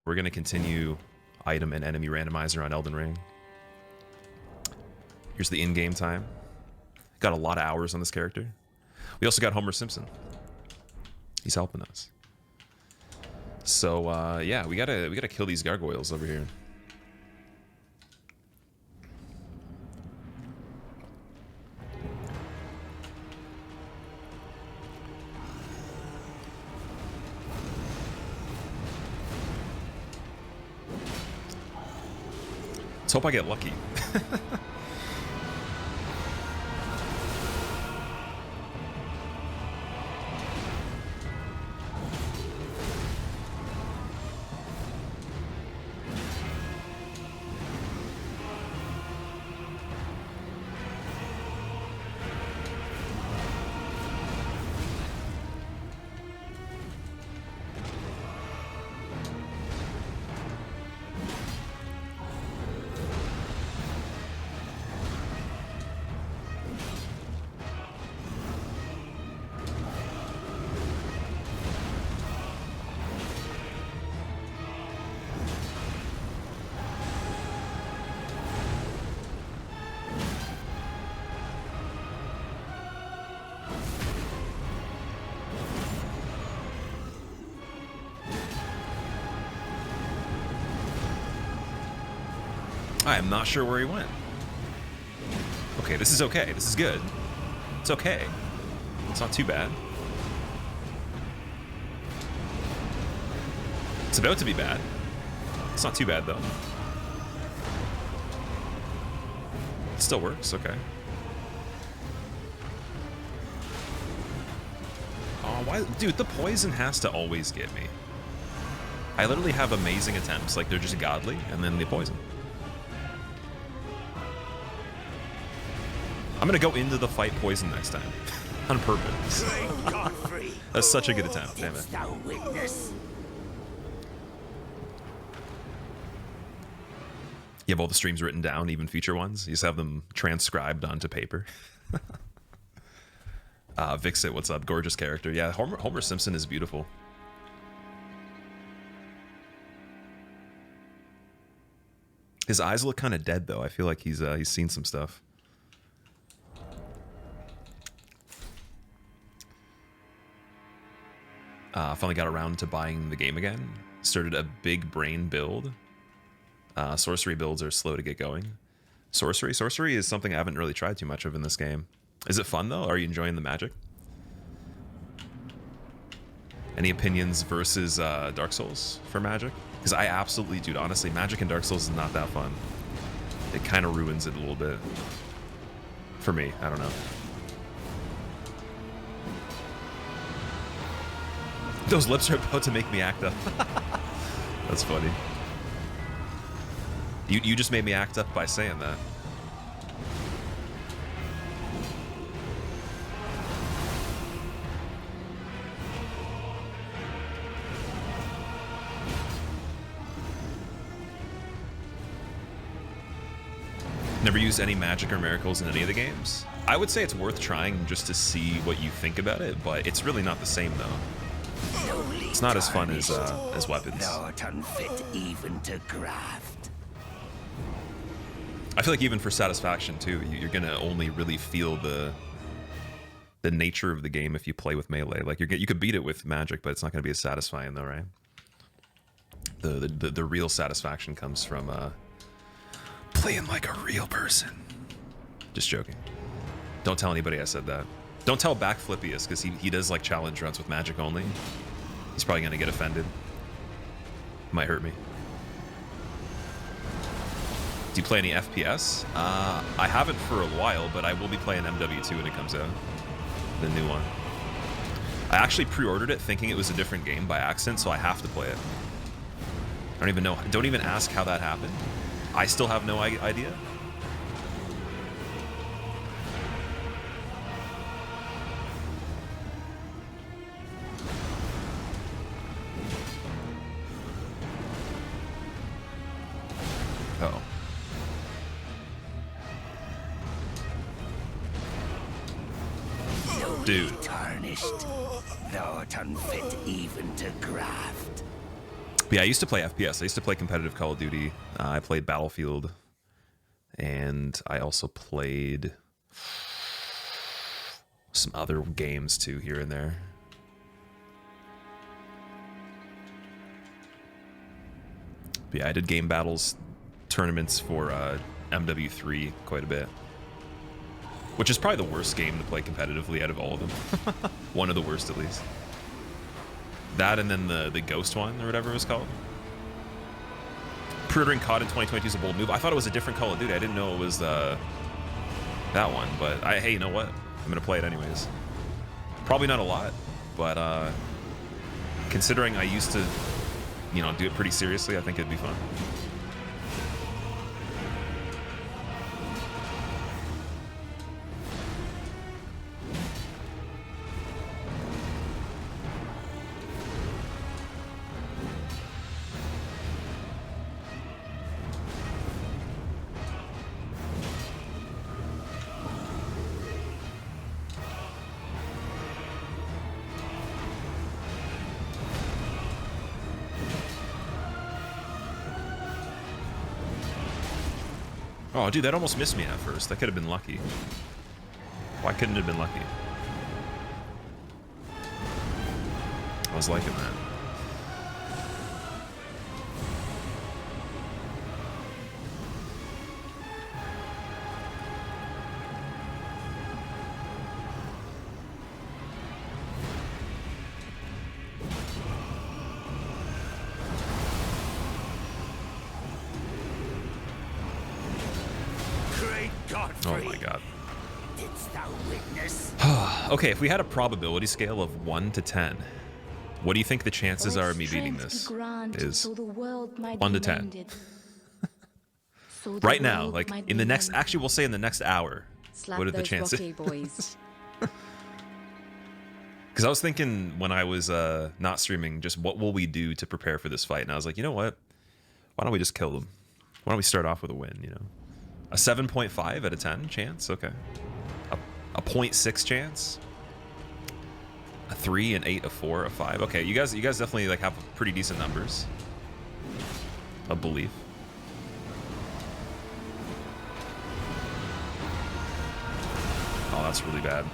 We're going to continue item and enemy randomizer on Elden Ring. Here's the in-game time. Got a lot of hours on this character. We also got Homer Simpson. He's helping us. So yeah, we gotta kill these gargoyles over here. Let's hope I get lucky. I am not sure where he went. Okay, this is okay. This is good. It's okay. It's not too bad. It's about to be bad. It's not too bad, though. It still works, okay. Oh, why? Dude, the poison has to always get me. I literally have amazing attempts, like they're just godly, and then they poison. I'm gonna go into the fight poison next time. On purpose. That's such a good attempt, damn it. You have all the streams written down, even future ones? You just have them transcribed onto paper. Vixit, what's up? Gorgeous character. Yeah, Homer Simpson is beautiful. His eyes look kind of dead, though. I feel like he's seen some stuff. Finally got around to buying the game again. Started a big brain build. Sorcery builds are slow to get going. Sorcery is something I haven't really tried too much of in this game. Is it fun though? Are you enjoying the magic? Any opinions versus Dark Souls for magic? Because I absolutely, dude, honestly, magic in Dark Souls is not that fun. It kind of ruins it a little bit. For me, I don't know. Those lips are about to make me act up. That's funny. You just made me act up by saying that. Never used any magic or miracles in any of the games. I would say it's worth trying just to see what you think about it, but it's really not the same though. It's not as fun as weapons. Not unfit even to graft. I feel like even for satisfaction too, you're gonna only really feel the nature of the game if you play with melee. Like you could beat it with magic, but it's not gonna be as satisfying though, right? The real satisfaction comes from playing like a real person. Just joking. Don't tell anybody I said that. Don't tell Backflippius, because he does like challenge runs with magic only. He's probably gonna get offended. Might hurt me. Do you play any FPS? I haven't for a while, but I will be playing MW2 when it comes out. The new one. I actually pre-ordered it thinking it was a different game by accident, so I have to play it. I don't even know. Don't even ask how that happened. I still have no idea. Uh-oh. Dude. Tarnished, not unfit even to graft. But yeah, I used to play FPS. I used to play competitive Call of Duty. I played Battlefield. And I also played some other games too here and there. But yeah, I did game battles tournaments for MW3 quite a bit. Which is probably the worst game to play competitively out of all of them. One of the worst, at least. That and then the Ghost one, or whatever it was called. Pre-ordering COD in 2022 is a bold move. I thought it was a different Call of Duty. I didn't know it was that one. But hey, you know what? I'm going to play it anyways. Probably not a lot, but considering I used to, you know, do it pretty seriously, I think it'd be fun. Oh, dude, that almost missed me at first. That could have been lucky. Why couldn't it have been lucky? I was liking that. Oh my god. Didst thou witness? Okay, if we had a probability scale of 1 to 10, what do you think the chances are of me beating this? Is 1 to 10. Right now, like in the next, actually we'll say in the next hour, what are the chances? Because I was thinking when I was not streaming, just what will we do to prepare for this fight? And I was like, you know what? Why don't we just kill them? Why don't we start off with a win, you know? A 7.5 out of 10 chance? Okay. A 0.6 chance? A 3, an 8, a 4, a 5. Okay, you guys definitely like have pretty decent numbers of belief. Oh, that's really bad.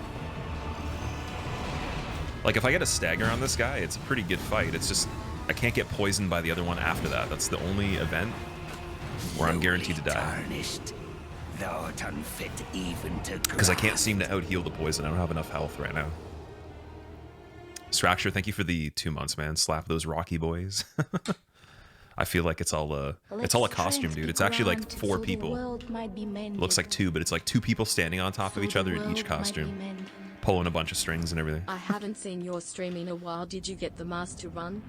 Like if I get a stagger on this guy, it's a pretty good fight. It's just I can't get poisoned by the other one after that. That's the only event where I'm guaranteed to die. Because I can't seem to out-heal the poison. I don't have enough health right now. Straxure, thank you for the 2 months, man. Slap those Rocky boys. I feel like it's all a costume, dude. It's actually like 4 people. Looks like 2, but it's like 2 people standing on top of each other in each costume, pulling a bunch of strings and everything. I haven't seen your stream in a while. Did you get the master run?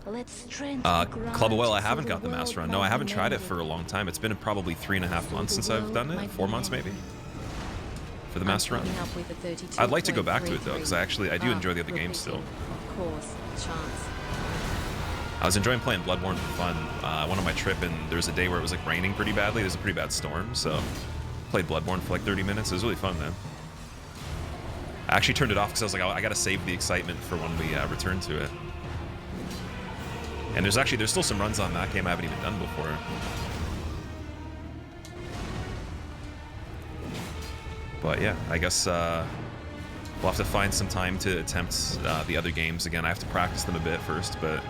Club of Well, I haven't got the master run. No, I haven't tried it for a long time. It's been probably 3.5 months since I've done it. 4 months maybe for the master run. I'd like to go back to it though, because I do enjoy the other games still. Of course, chance. I was enjoying playing Bloodborne for fun. I went on my trip and there was a day where it was like raining pretty badly. There's a pretty bad storm, so played Bloodborne for like 30 minutes. It was really fun, man. I actually turned it off because I was like, I gotta save the excitement for when we return to it. And there's still some runs on that game I haven't even done before. But yeah, I guess we'll have to find some time to attempt the other games again. I have to practice them a bit first, but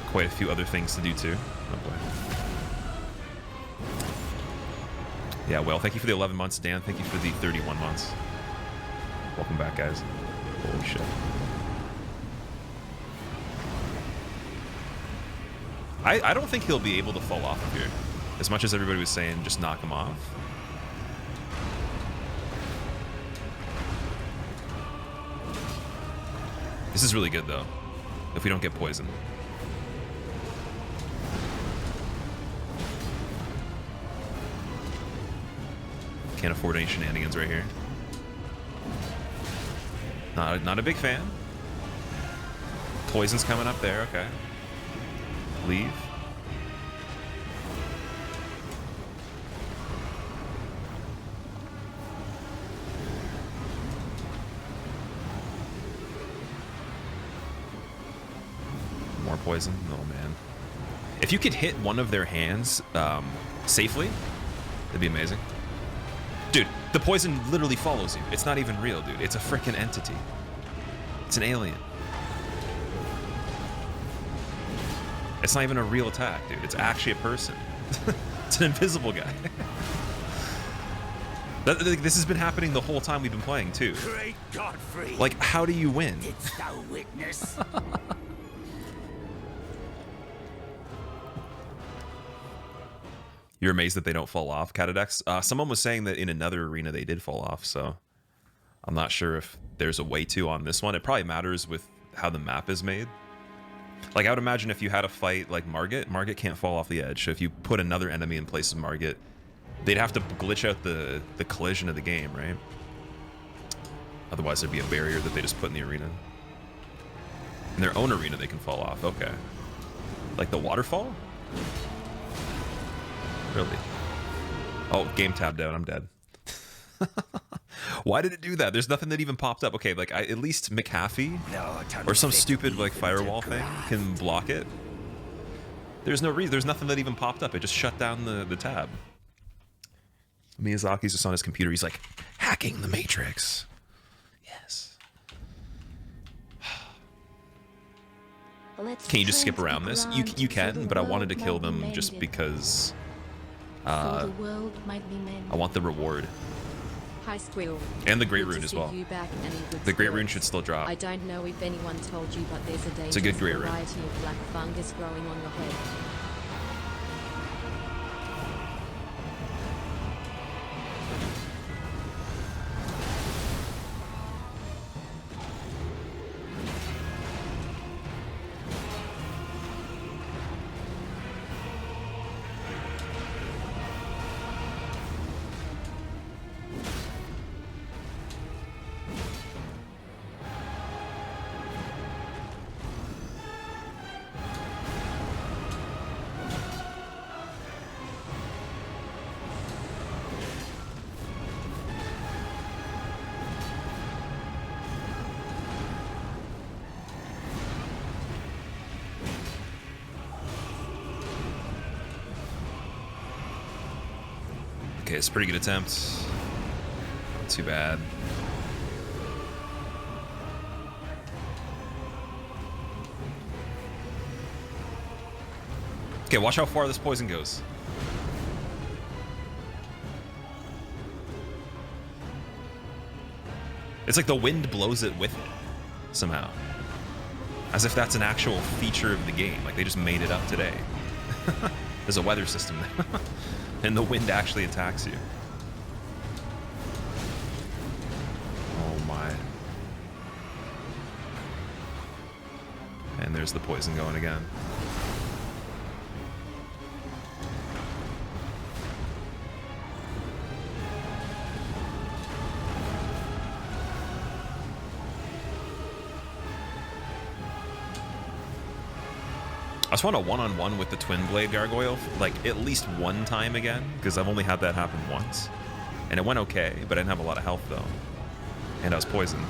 quite a few other things to do too. Oh boy. Yeah, well, thank you for the 11 months, Dan. Thank you for the 31 months. Welcome back, guys. Holy shit. I don't think he'll be able to fall off of here. As much as everybody was saying, just knock him off. This is really good, though, if we don't get poisoned. Can't afford any shenanigans right here. Not a big fan. Poison's coming up there, okay. Leave. more poison. Oh man. If you could hit one of their hands safely, that'd be amazing. Dude, the poison literally follows you. It's not even real, dude. It's a freaking entity. It's an alien. It's not even a real attack, dude. It's actually a person. It's an invisible guy. This has been happening the whole time we've been playing, too. Great Godfrey! Like, how do you win? Didst thou witness? You're amazed that they don't fall off, Catadex? Someone was saying that in another arena they did fall off, so I'm not sure if there's a way to on this one. It probably matters with how the map is made. Like, I would imagine if you had a fight like Margit can't fall off the edge. So if you put another enemy in place of Margit, they'd have to glitch out the collision of the game, right? Otherwise, there'd be a barrier that they just put in the arena. In their own arena, they can fall off. Okay. Like the waterfall? Really? Oh, game tabbed out. I'm dead. Why did it do that? There's nothing that even popped up. Okay, like at least McAfee or some stupid like firewall thing can block it. There's no reason. There's nothing that even popped up. It just shut down the tab. Miyazaki's just on his computer. He's like hacking the Matrix. Yes. Can you just skip around this? You can, but I wanted to kill them just because I want the reward. Hi, Squirrel. And the Great Good to Rune as see well. you back, any good The Great Rune spirits. should still drop. I don't know if anyone told you, but there's a dangerous a good Great Rune. variety of black fungus growing on your head. Okay, it's a pretty good attempt. Not too bad. Okay, watch how far this poison goes. It's like the wind blows it with it, somehow. As if that's an actual feature of the game, like they just made it up today. There's a weather system there. And the wind actually attacks you. Oh my. And there's the poison going again. I just want a one-on-one with the Twin Blade Gargoyle, like, at least one time again, because I've only had that happen once. And it went okay, but I didn't have a lot of health, though. And I was poisoned.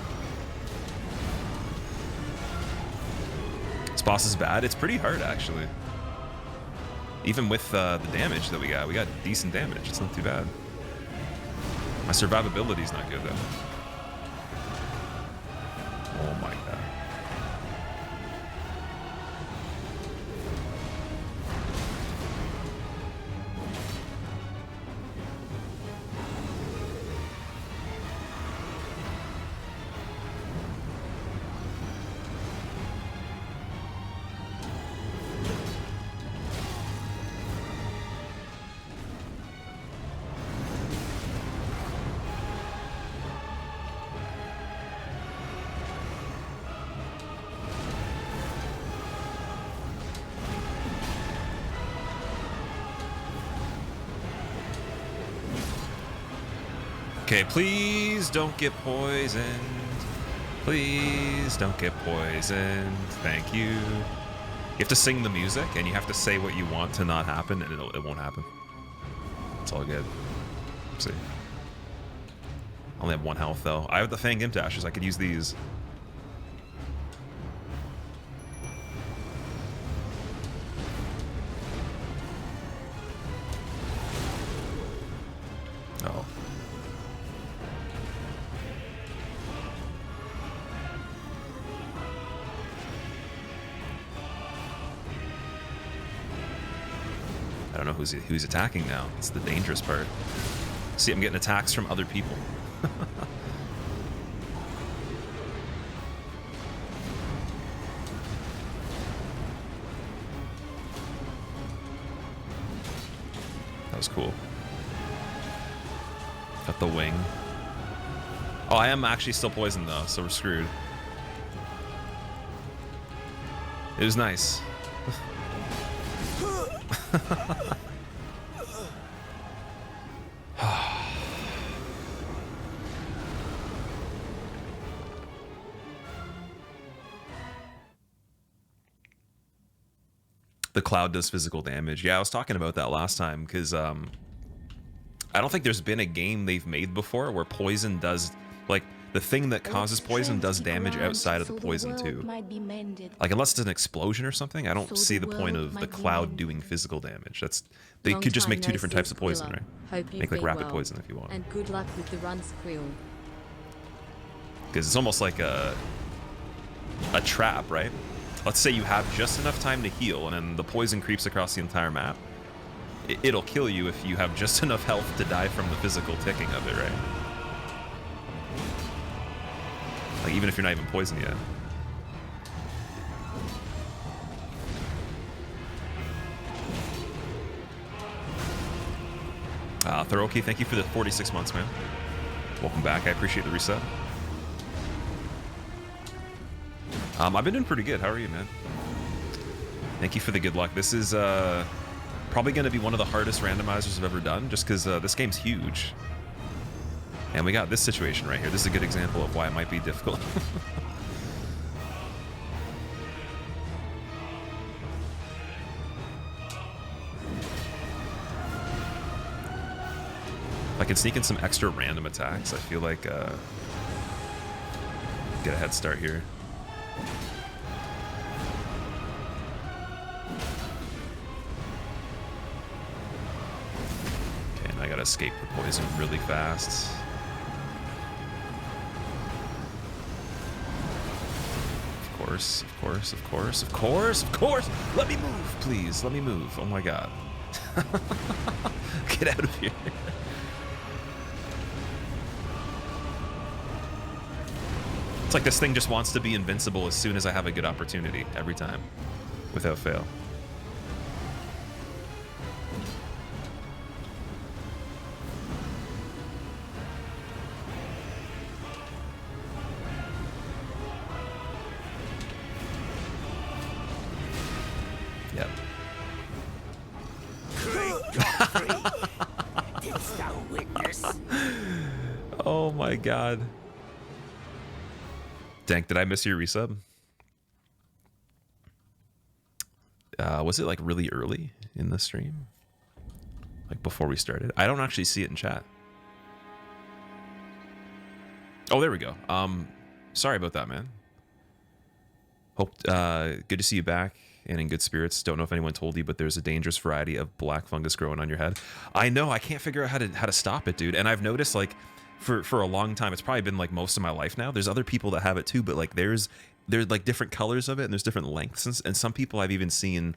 This boss is bad. It's pretty hard, actually. Even with the damage that we got decent damage. It's not too bad. My survivability's not good, though. Oh my god. Okay, please don't get poisoned. Please don't get poisoned. Thank you. You have to sing the music, and you have to say what you want to not happen, and it won't happen. It's all good. Let's see. I only have 1 health, though. I have the Fang Imp Dashes. I could use these. I don't know who's attacking now. It's the dangerous part. See, I'm getting attacks from other people. That was cool. Got the wing. Oh, I am actually still poisoned though, so we're screwed. It was nice. The cloud does physical damage. Yeah, I was talking about that last time because I don't think there's been a game they've made before where poison does, like, the thing that causes poison does damage outside of the poison too. Like, unless it's an explosion or something, I don't see the point of the cloud doing physical damage. They could just make two different types of poison, right? Make like rapid poison if you want. And good luck with the run, Skrill. Because it's almost like a trap, right? Let's say you have just enough time to heal, and then the poison creeps across the entire map. It'll kill you if you have just enough health to die from the physical ticking of it, right? Like, even if you're not even poisoned yet. Thoroughkey, thank you for the 46 months, man. Welcome back. I appreciate the reset. I've been doing pretty good. How are you, man? Thank you for the good luck. This is probably going to be one of the hardest randomizers I've ever done, just because this game's huge. And we got this situation right here. This is a good example of why it might be difficult. If I can sneak in some extra random attacks, I feel like get a head start here. Okay, and I gotta escape the poison really fast. Of course, of course, of course, of course, of course! Let me move, please. Let me move. Oh my god. Get out of here. It's like this thing just wants to be invincible as soon as I have a good opportunity, every time, without fail. Yep. Didst thou witness? Oh my god. Dank, did I miss your resub? Was it like really early in the stream? Like before we started? I don't actually see it in chat. Oh, there we go. Sorry about that, man. Hope good to see you back and in good spirits. Don't know if anyone told you, but there's a dangerous variety of black fungus growing on your head. I know, I can't figure out how to stop it, dude. And I've noticed, like, for a long time, it's probably been like most of my life now, there's other people that have it too, but like there's like different colors of it and there's different lengths, and some people I've even seen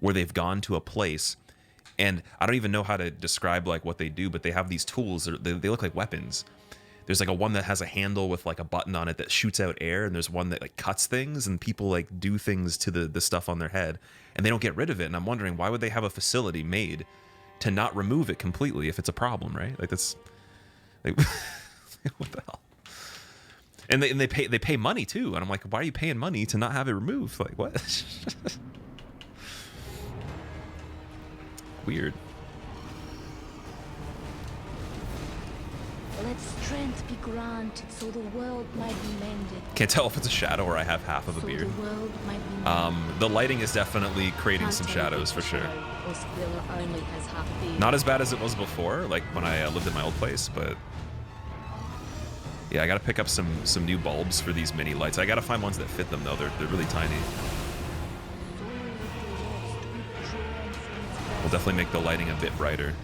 where they've gone to a place and I don't even know how to describe like what they do, but they have these tools. They look like weapons. There's like a one that has a handle with like a button on it that shoots out air, and there's one that like cuts things, and people like do things to the stuff on their head and they don't get rid of it. And I'm wondering, why would they have a facility made to not remove it completely if it's a problem, right? Like, that's like, what the hell? And they pay money too, and I'm like, why are you paying money to not have it removed? Like, what? Weird. Let strength be granted, so the world might be mended. Can't tell if it's a shadow or I have half of a beard. The world might be mended. The lighting is definitely creating some shadows for sure. Not as bad as it was before, like when I lived in my old place, but yeah, I gotta pick up some new bulbs for these mini lights. I gotta find ones that fit them though. They're really tiny. We'll definitely make the lighting a bit brighter.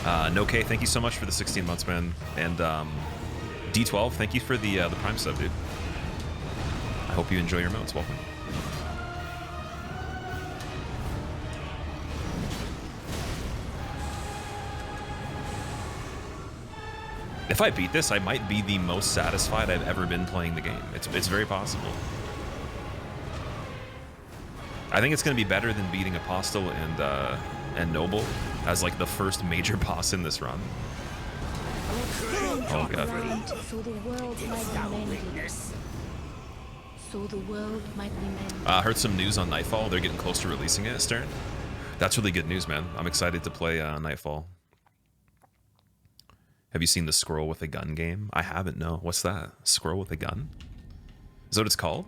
No K, thank you so much for the 16 months, man. And D12, thank you for the Prime sub, dude. I hope you enjoy your modes. Welcome. If I beat this, I might be the most satisfied I've ever been playing the game. It's very possible. I think it's going to be better than beating Apostle and Noble as like the first major boss in this run. Oh god. So the world might be mended. So the world might be mended. I heard some news on Nightfall. They're getting close to releasing it, Stern. That's really good news, man. I'm excited to play Nightfall. Have you seen the Squirrel with a Gun game? I haven't, no. What's that? Squirrel with a Gun? Is that what it's called?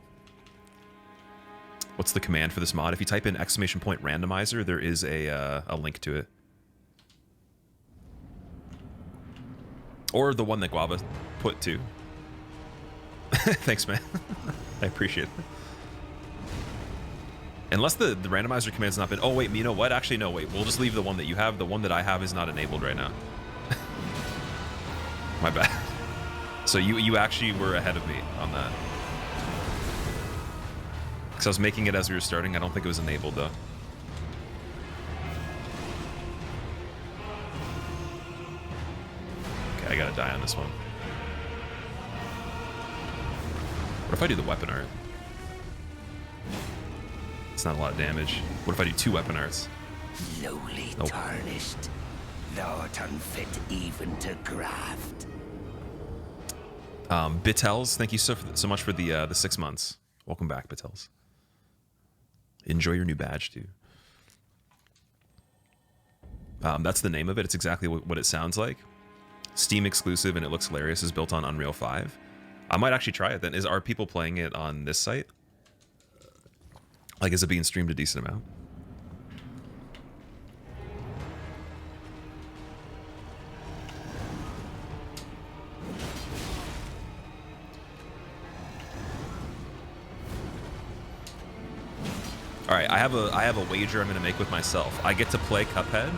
What's the command for this mod? If you type in !randomizer, there is a link to it. Or the one that Guava put too. Thanks, man. I appreciate it. Unless the randomizer command's not been... Oh, wait, you know what? Actually, no, wait. We'll just leave the one that you have. The one that I have is not enabled right now. My bad. So you actually were ahead of me on that. Because I was making it as we were starting. I don't think it was enabled, though. Okay, I gotta die on this one. What if I do the weapon art? It's not a lot of damage. What if I do 2 weapon arts? Lowly Nope. tarnished, thou'rt unfit even to graft. Bittels, thank you so much for the 6 months. Welcome back, Bittels. Enjoy your new badge, too. That's the name of it. It's exactly what it sounds like. Steam exclusive, and it looks hilarious. Is built on Unreal 5. I might actually try it then. Are people playing it on this site? Like, is it being streamed a decent amount? All right, I have a wager I'm going to make with myself. I get to play Cuphead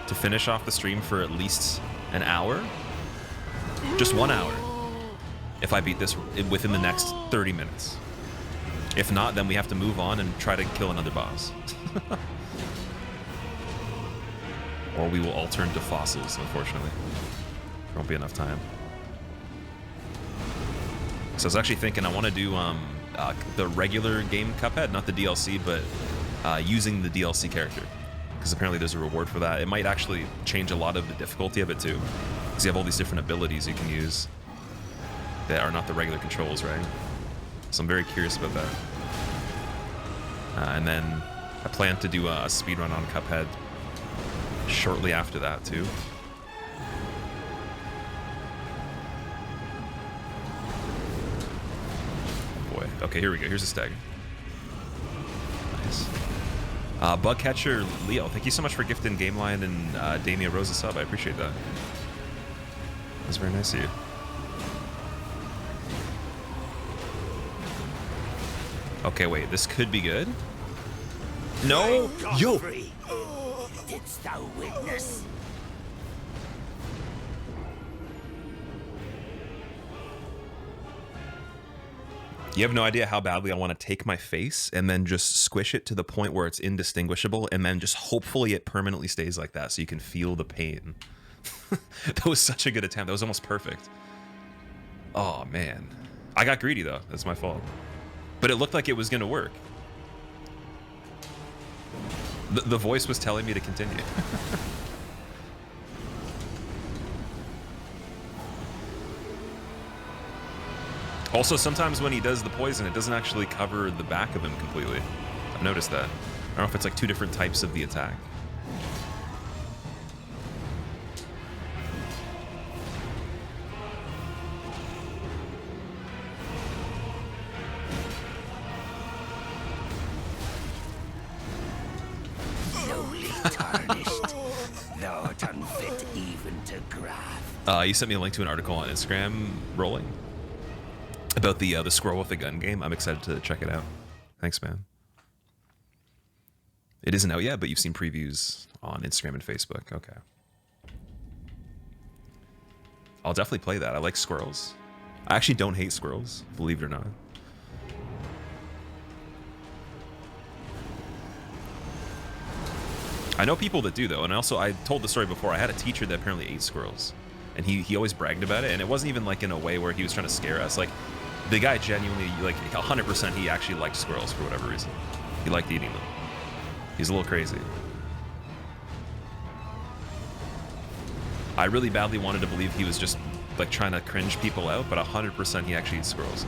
to finish off the stream for at least an hour. Just 1 hour. If I beat this within the next 30 minutes. If not, then we have to move on and try to kill another boss. Or we will all turn to fossils, unfortunately. There won't be enough time. So I was actually thinking I want to do the regular game Cuphead, not the DLC, but using the DLC character. Because apparently there's a reward for that. It might actually change a lot of the difficulty of it too. Because you have all these different abilities you can use that are not the regular controls, right? So I'm very curious about that. And then I plan to do a speedrun on Cuphead shortly after that too. Oh boy. Okay, here we go. Here's a stag. Nice. Bugcatcher Leo, thank you so much for gifting Gameline and Damien Rosa sub. I appreciate that. That's very nice of you. Okay, wait, this could be good. No! Yo! Didst thou witness? You have no idea how badly I want to take my face and then just squish it to the point where it's indistinguishable, and then just hopefully it permanently stays like that so you can feel the pain. That was such a good attempt. That was almost perfect. Oh, man. I got greedy, though. That's my fault. But it looked like it was going to work. The voice was telling me to continue. Also, sometimes when he does the poison, it doesn't actually cover the back of him completely. I've noticed that. I don't know if it's like 2 different types of the attack. Tarnished, thou'rt unfit even to graft. You sent me a link to an article on Instagram, Rolling, about the Squirrel with a Gun game. I'm excited to check it out. Thanks, man. It isn't out yet, but you've seen previews on Instagram and Facebook. Okay. I'll definitely play that. I like squirrels. I actually don't hate squirrels, believe it or not. I know people that do though, and also I told the story before. I had a teacher that apparently ate squirrels, and he always bragged about it. And it wasn't even like in a way where he was trying to scare us. Like the guy genuinely, like 100%, he actually liked squirrels for whatever reason. He liked eating them. He's a little crazy. I really badly wanted to believe he was just like trying to cringe people out, but 100% he actually eats squirrels.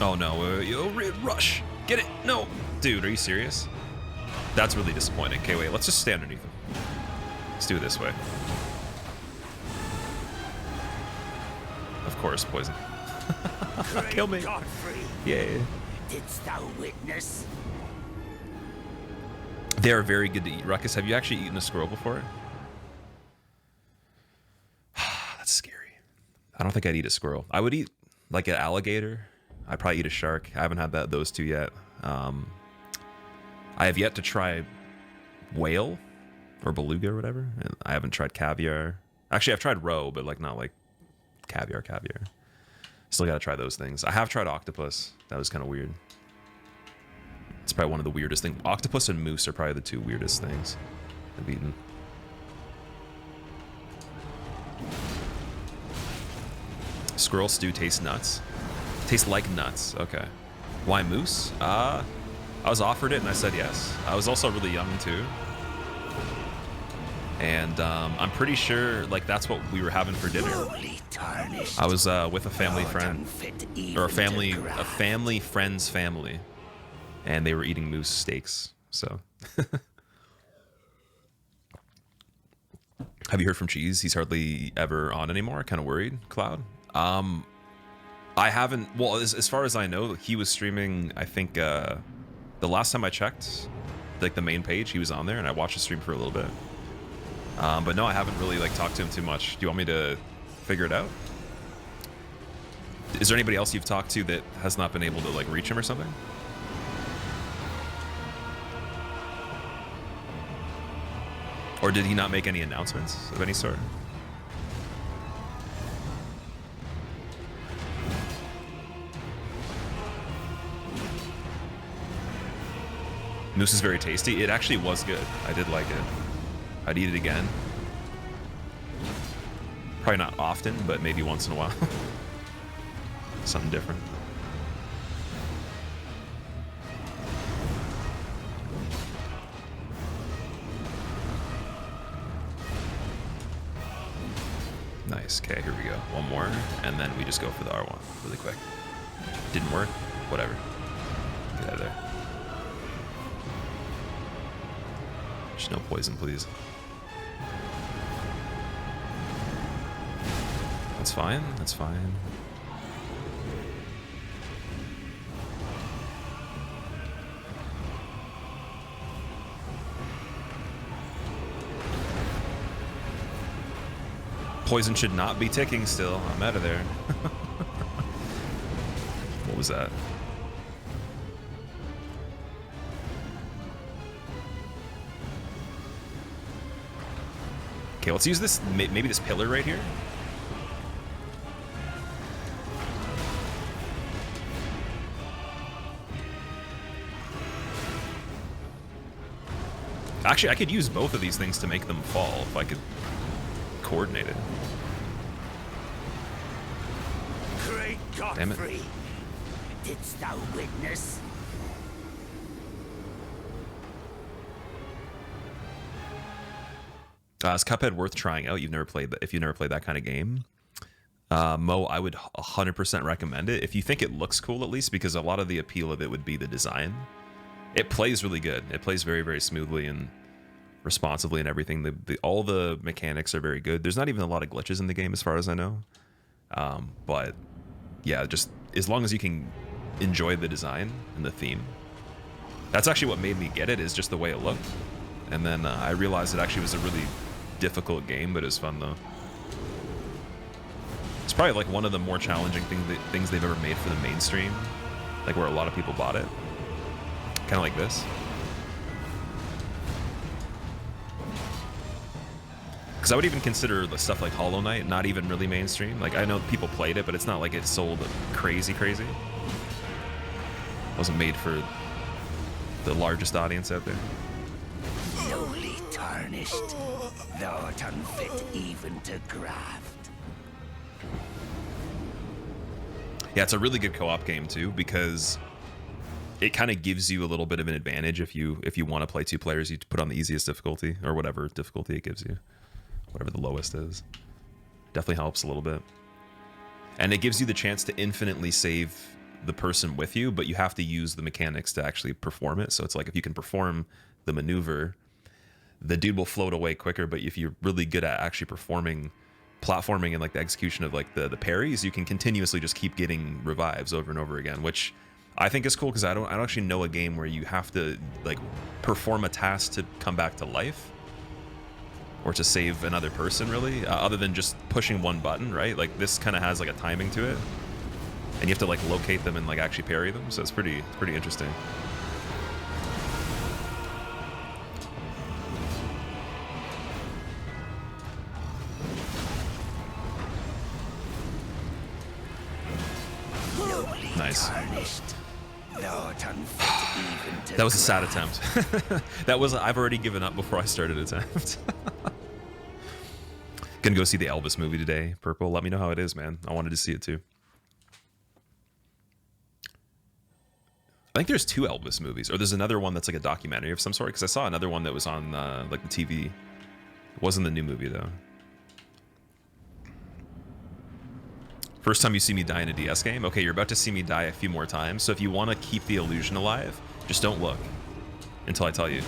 Oh no, yo, rush! Get it! No! Dude, are you serious? That's really disappointing. Okay, wait, let's just stay underneath him. Let's do it this way. Of course, poison. Kill me! Godfrey, Yeah. didst thou witness? They are very good to eat. Ruckus, have you actually eaten a squirrel before? That's scary. I don't think I'd eat a squirrel. I would eat like an alligator. I'd probably eat a shark. I haven't had those two yet. I have yet to try whale or beluga or whatever. And I haven't tried caviar. Actually, I've tried roe, but like not like caviar. Still got to try those things. I have tried octopus. That was kind of weird. It's probably one of the weirdest things. Octopus and moose are probably the two weirdest things I've eaten. Squirrel stew tastes nuts. Tastes like nuts. Okay. Why moose? I was offered it and I said yes. I was also really young too. And I'm pretty sure like that's what we were having for dinner. I was with a family friend, or a family friend's family, and they were eating moose steaks. So, have you heard from Cheese? He's hardly ever on anymore. Kind of worried, Cloud. I haven't. Well, as far as I know, he was streaming. I think the last time I checked, like the main page, he was on there, and I watched the stream for a little bit. But no, I haven't really like talked to him too much. Do you want me to figure it out? Is there anybody else you've talked to that has not been able to like reach him or something? Or did he not make any announcements of any sort? Moose is very tasty. It actually was good. I did like it. I'd eat it again. Probably not often, but maybe once in a while. Something different. Nice. Okay, here we go. One more, and then we just go for the R1 really quick. Didn't work? Whatever. Get out of there. Just no poison, please. That's fine. That's fine. Poison should not be ticking still. I'm out of there. What was that? Okay, let's use this, maybe this pillar right here. Actually, I could use both of these things to make them fall if I could coordinate it. Great Damn it. Godfrey, didst thou witness? Is Cuphead worth trying out? You've never played that. If you've never played that kind of game, Mo, I would 100% recommend it. If you think it looks cool, at least, because a lot of the appeal of it would be the design. It plays really good. It plays very, very smoothly and responsively and everything. All the mechanics are very good. There's not even a lot of glitches in the game, as far as I know. But yeah, just as long as you can enjoy the design and the theme, That's actually what made me get it, is just the way it looked. And then I realized it actually was a really difficult game, but it was fun though. It's probably like one of the more challenging things they've ever made for the mainstream, like where a lot of people bought it. Kind of like this. Because I would even consider the stuff like Hollow Knight not even really mainstream. Like, I know people played it, but it's not like it sold crazy. It wasn't made for the largest audience out there. Slowly tarnished, thou art unfit even to graft. Yeah, it's a really good co-op game too, because it kind of gives you a little bit of an advantage if you want to play two players. You put on the easiest difficulty, or whatever difficulty it gives you, whatever the lowest is. Definitely helps a little bit, and it gives you the chance to infinitely save the person with you, but you have to use the mechanics to actually perform it. So it's like, if you can perform the maneuver, the dude will float away quicker. But if you're really good at actually performing platforming and like the execution of like the parries, you can continuously just keep getting revives over and over again, which I think is cool, because I don't actually know a game where you have to like perform a task to come back to life or to save another person, really, other than just pushing one button, right? Like, this kind of has like a timing to it, and you have to like locate them and like actually parry them. So it's pretty interesting. Nice. That was a sad attempt. That was, I've already given up before I started attempt. Gonna go see the Elvis movie today, Purple. Let me know how it is, man. I wanted to see it too. I think there's two Elvis movies, or there's another one that's like a documentary of some sort, because I saw another one that was on like the TV. It wasn't the new movie though. First time you see me die in a DS game? Okay, you're about to see me die a few more times, so if you want to keep the illusion alive, just don't look until I tell you.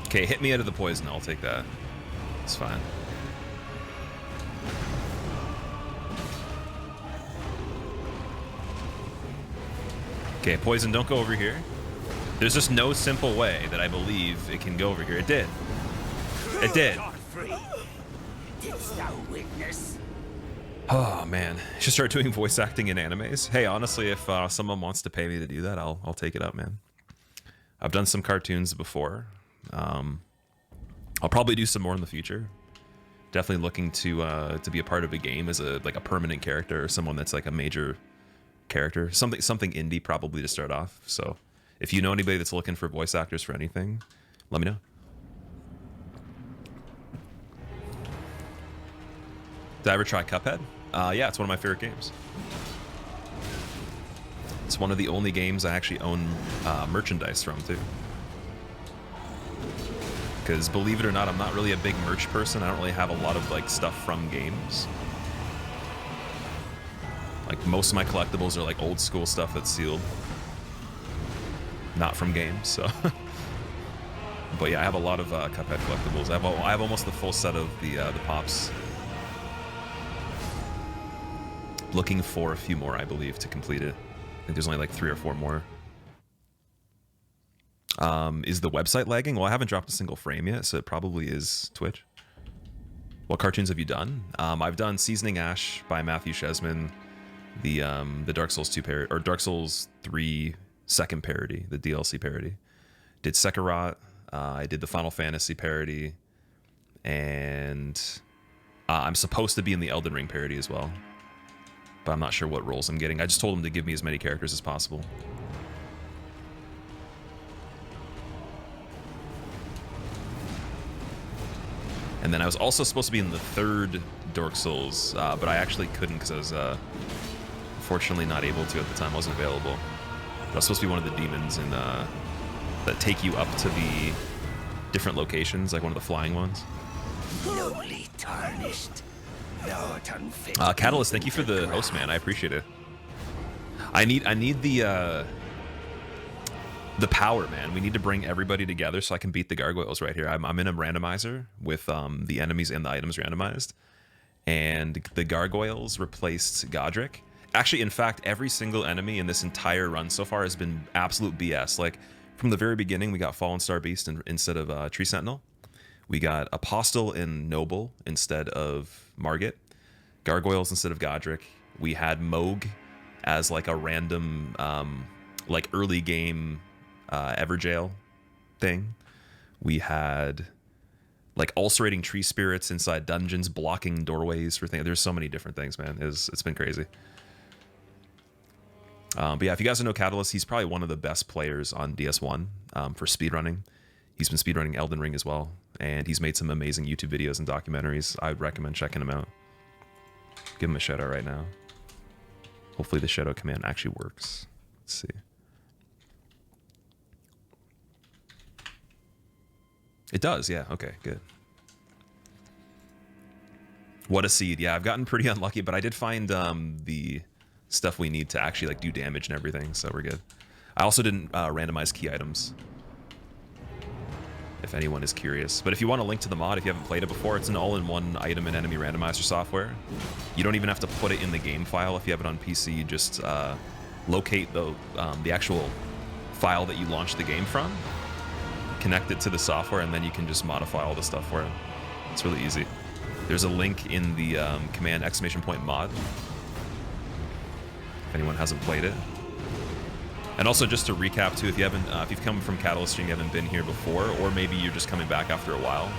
Okay, hit me out of the poison. I'll take that. It's fine. Okay, poison, don't go over here. There's just no simple way that I believe it can go over here. It did. It did. Didst thou witness? Oh man, should start doing voice acting in animes. Hey, honestly, if someone wants to pay me to do that, I'll take it up, man. I've done some cartoons before. I'll probably do some more in the future. Definitely looking to be a part of a game as a permanent character, or someone that's like a major character. Something indie probably to start off. So if you know anybody that's looking for voice actors for anything, let me know. Did I ever try Cuphead? Yeah, it's one of my favorite games. It's one of the only games I actually own merchandise from too. Because believe it or not, I'm not really a big merch person. I don't really have a lot of like stuff from games. Like, most of my collectibles are like old school stuff that's sealed, not from games. So, but yeah, I have a lot of Cuphead collectibles. I have almost the full set of the pops. Looking for a few more, I believe, to complete it. I think there's only like 3 or 4 more. Is the website lagging? Well, I haven't dropped a single frame yet, so it probably is Twitch. What cartoons have you done? I've done Seasoning Ash by Matthew Shesman, the Dark Souls 2 parody, or Dark Souls 3 second parody, the DLC parody. Did Sekirot. I did the Final Fantasy parody, and I'm supposed to be in the Elden Ring parody as well, but I'm not sure what roles I'm getting. I just told him to give me as many characters as possible. And then I was also supposed to be in the third Dark Souls, but I actually couldn't because I was unfortunately not able to at the time. I wasn't available. But I was supposed to be one of the demons in, that take you up to the different locations, like one of the flying ones. Newly tarnished. Thou art unfit. Catalyst, thank you for the host, man. I appreciate it. I need the power, man. We need to bring everybody together so I can beat the gargoyles right here. I'm in a randomizer with the enemies and the items randomized, and the gargoyles replaced Godric. Actually, in fact, every single enemy in this entire run so far has been absolute BS. Like, from the very beginning, we got Fallen Star Beast instead of Tree Sentinel. We got Apostle and Noble instead of Margit. Gargoyles instead of Godric. We had Moog as like a random, like early game Everjail thing. We had like ulcerating tree spirits inside dungeons, blocking doorways for things. There's so many different things, man. It's been crazy. But yeah, if you guys don't know Catalyst, he's probably one of the best players on DS1 for speedrunning. He's been speedrunning Elden Ring as well, and he's made some amazing YouTube videos and documentaries. I would recommend checking him out. Give him a shout out right now. Hopefully the shout out command actually works. Let's see. It does, yeah. Okay, good. What a seed. Yeah, I've gotten pretty unlucky, but I did find the stuff we need to actually like do damage and everything, so we're good. I also didn't randomize key items, if anyone is curious. But if you want a link to the mod, if you haven't played it before, it's an all-in-one item and enemy randomizer software. You don't even have to put it in the game file if you have it on PC. You just locate the actual file that you launched the game from, connect it to the software, and then you can just modify all the stuff for it. It's really easy. There's a link in the command !mod if anyone hasn't played it. And also, just to recap too, if you haven't, if you've come from Catalyst Stream, you haven't been here before, or maybe you're just coming back after a while,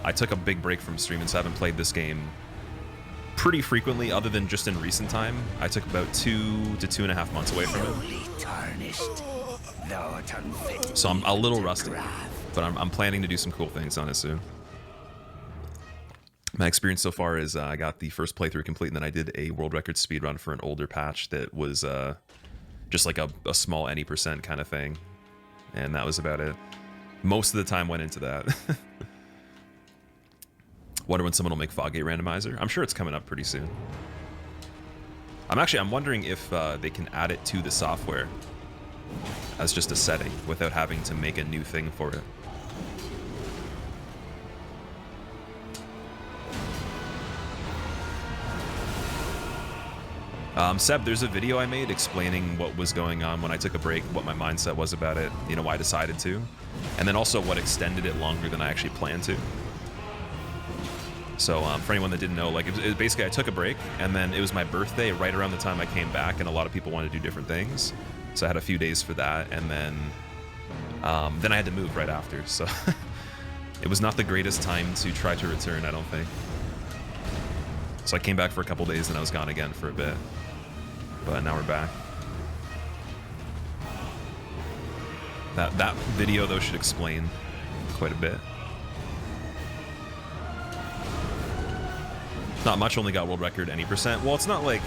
I took a big break from streaming, so I haven't played this game pretty frequently, other than just in recent time. I took about 2 to 2.5 months away from it. So I'm a little rusty, but I'm planning to do some cool things on it soon. My experience so far is I got the first playthrough complete, and then I did a world record speedrun for an older patch that was just like a small any percent kind of thing, and that was about it. Most of the time went into that. Wonder when someone will make Foggate Randomizer. I'm sure it's coming up pretty soon. I'm wondering if they can add it to the software as just a setting without having to make a new thing for it. Seb, there's a video I made explaining what was going on when I took a break, what my mindset was about it, you know, why I decided to, and then also what extended it longer than I actually planned to. So for anyone that didn't know, like, it basically I took a break, and then it was my birthday right around the time I came back, and a lot of people wanted to do different things, so I had a few days for that, and then I had to move right after, so it was not the greatest time to try to return, I don't think. So I came back for a couple days, and I was gone again for a bit. But now we're back. That video, though, should explain quite a bit. Not much, only got world record any percent. Well, it's not like...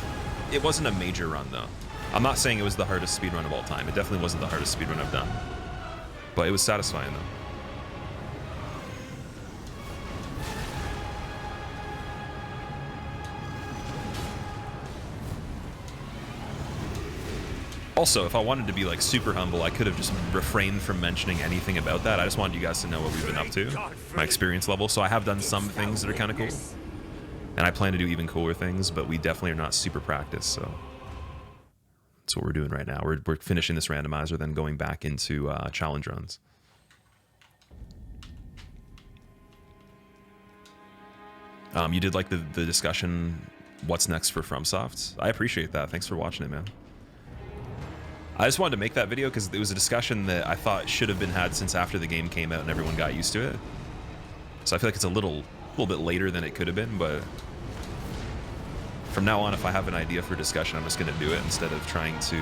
It wasn't a major run, though. I'm not saying it was the hardest speedrun of all time. It definitely wasn't the hardest speedrun I've done. But it was satisfying, though. Also, if I wanted to be like super humble, I could have just refrained from mentioning anything about that. I just wanted you guys to know what we've been up to, my experience level. So I have done some things that are kind of cool, and I plan to do even cooler things, but we definitely are not super practiced, so that's what we're doing right now. We're finishing this randomizer, then going back into challenge runs. You did like the discussion, what's next for FromSoft? I appreciate that. Thanks for watching it, man. I just wanted to make that video because it was a discussion that I thought should have been had since after the game came out and everyone got used to it. So I feel like it's a little bit later than it could have been, but from now on, if I have an idea for discussion, I'm just going to do it instead of trying to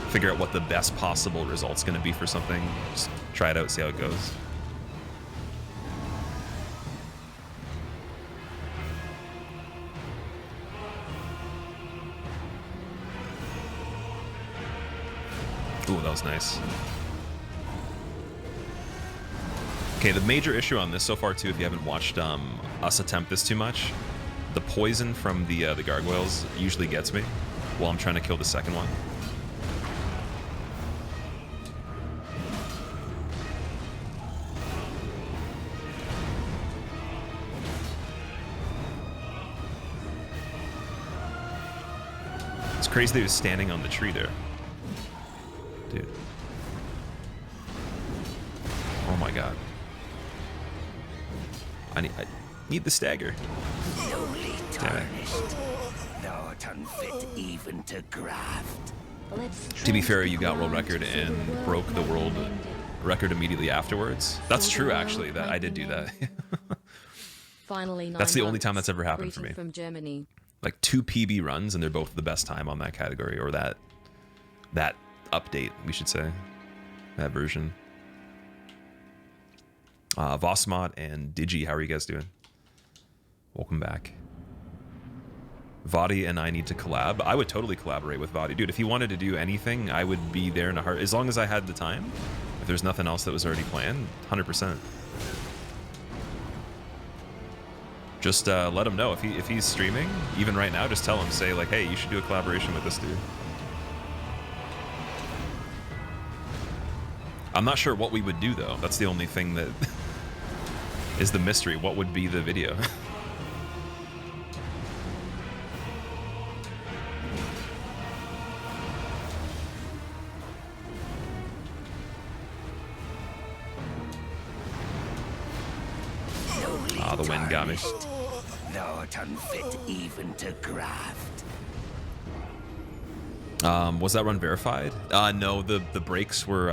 figure out what the best possible result's going to be for something. Just try it out, see how it goes. Ooh, that was nice. Okay, the major issue on this so far, too, if you haven't watched us attempt this too much, the poison from the gargoyles usually gets me while I'm trying to kill the second one. It's crazy that he was standing on the tree there. Dude. Oh my god. I need the stagger. Slowly tarnished, thou unfit even to graft. To be fair, you got world record and broke the world record immediately afterwards. That's true, actually. That I did do that. Finally, that's the only time that's ever happened for me. From Germany. Like 2 PB runs, and they're both the best time on that category, or that update, we should say, that version. Vosmot and Digi, how are you guys doing? Welcome back. Vadi and I need to collab. I would totally collaborate with Vadi. Dude, if he wanted to do anything, I would be there in a heart. As long as I had the time. If there's nothing else that was already planned, 100%. Just let him know. If he's streaming, even right now, just tell him, say like, hey, you should do a collaboration with this dude. I'm not sure what we would do, though. That's the only thing that is the mystery. What would be the video? Ah, the wind got me. Thou art unfit even to graft. Was that run verified? No, the breaks were,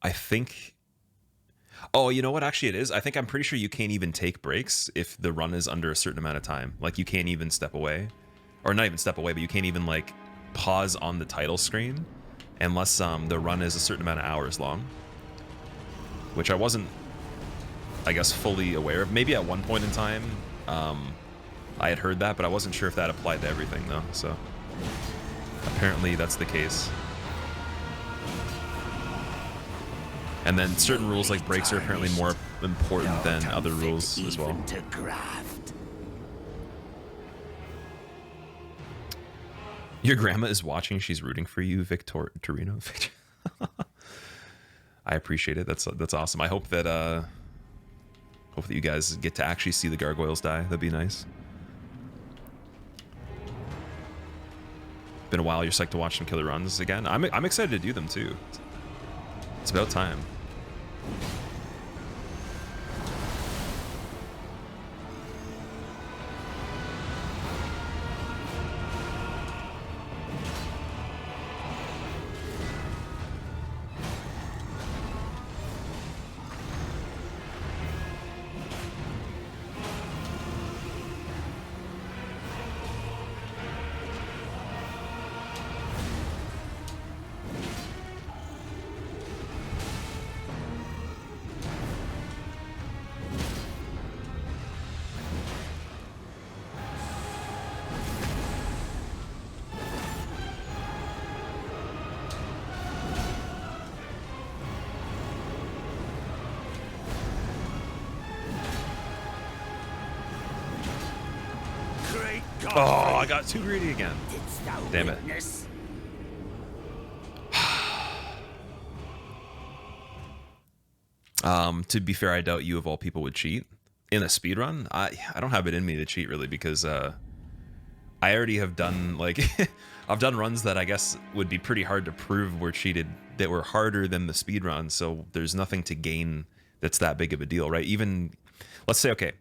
I think... Oh, you know what? Actually, it is. I'm pretty sure you can't even take breaks if the run is under a certain amount of time. Like, you can't even step away. Or not even step away, but you can't even, like, pause on the title screen unless the run is a certain amount of hours long. Which I wasn't, I guess, fully aware of. Maybe at one point in time, I had heard that, but I wasn't sure if that applied to everything, though, so... Apparently that's the case. And then certain rules like breaks are apparently more important than other rules as well. Your grandma is watching. She's rooting for you, Torino. I appreciate it. That's awesome. I hope that you guys get to actually see the gargoyles die. That'd be nice. Been a while. You're psyched to watch some killer runs again. I'm excited to do them too. It's about time. Oh, I got too greedy again. Damn it. To be fair, I doubt you of all people would cheat in a speedrun. I don't have it in me to cheat really because I already have done like I've done runs that I guess would be pretty hard to prove were cheated that were harder than the speedrun, so there's nothing to gain that's that big of a deal, right? Even let's say, okay,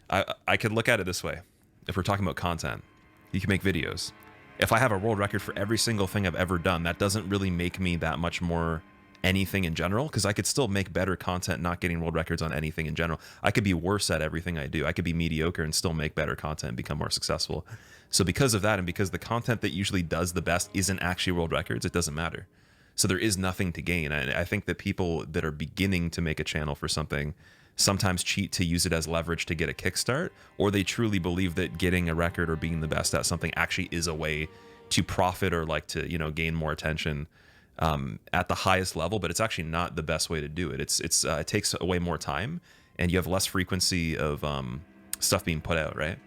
I could look at it this way. If we're talking about content, you can make videos if I have a world record for every single thing I've ever done, that doesn't really make me that much more anything in general, because I could still make better content not getting world records on anything in general. I could be worse at everything I do. I could be mediocre and still make better content and become more successful. So because of that, and because the content that usually does the best isn't actually world records, it doesn't matter. So there is nothing to gain. I think that people that are beginning to make a channel for something sometimes cheat to use it as leverage to get a kickstart, or they truly believe that getting a record or being the best at something actually is a way to profit or like to, you know, gain more attention at the highest level. But it's actually not the best way to do it. It takes away more time, and you have less frequency of stuff being put out, right?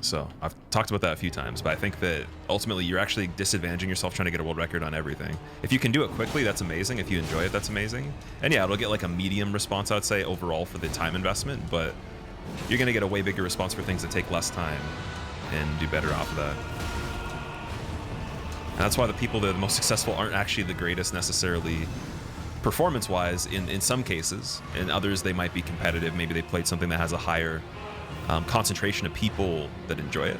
So I've talked about that a few times, but I think that ultimately you're actually disadvantaging yourself trying to get a world record on everything. If you can do it quickly, that's amazing. If you enjoy it, that's amazing. And yeah, it'll get like a medium response, I would say, overall for the time investment, but you're going to get a way bigger response for things that take less time and do better off of that. And that's why the people that are the most successful aren't actually the greatest necessarily performance-wise in some cases. In others, they might be competitive. Maybe they played something that has a higher concentration of people that enjoy it.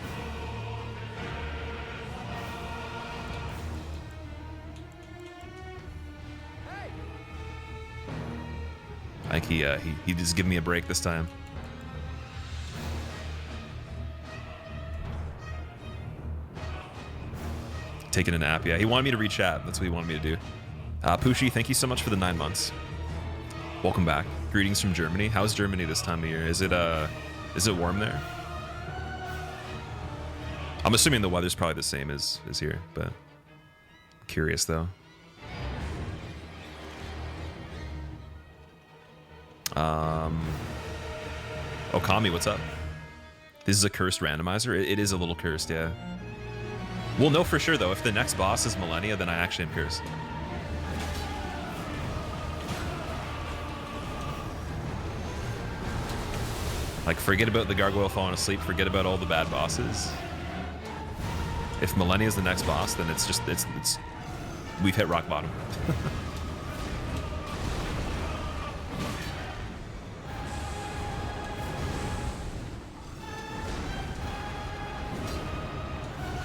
I think he just gave me a break this time. Taking a nap, yeah. He wanted me to read chat. That's what he wanted me to do. Pushy, thank you so much for the 9 months. Welcome back. Greetings from Germany. How's Germany this time of year? Is it warm there? I'm assuming the weather's probably the same as here, but I'm curious though. Okami, what's up? This is a cursed randomizer. It is a little cursed, yeah. We'll know for sure though. If the next boss is Millennia, then I actually am cursed. Like, forget about the gargoyle falling asleep, forget about all the bad bosses. If Millennia is the next boss, then it's we've hit rock bottom.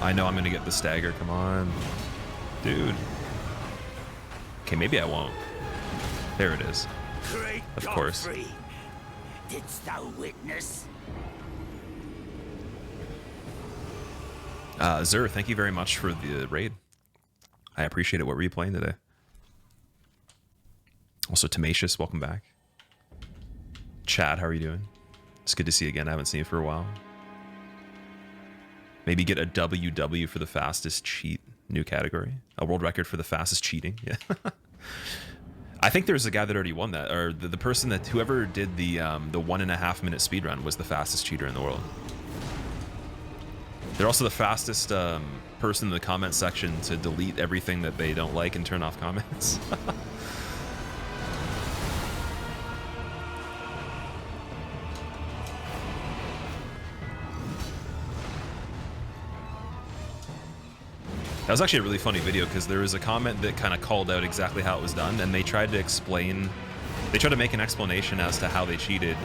I know I'm gonna get the stagger, come on. Dude. Okay, maybe I won't. There it is. Great Of course. Godfrey, didst thou witness? Zur, thank you very much for the raid. I appreciate it. What were you playing today? Also, Tenacious, welcome back. Chad, how are you doing? It's good to see you again. I haven't seen you for a while. Maybe get a WW for the fastest cheat, new category. A world record for the fastest cheating. Yeah. I think there's a guy that already won that, or the person that whoever did the 1.5 minute speed run was the fastest cheater in the world. They're also the fastest person in the comment section to delete everything that they don't like and turn off comments. That was actually a really funny video because there was a comment that kind of called out exactly how it was done, and they tried to explain, they tried to make an explanation as to how they cheated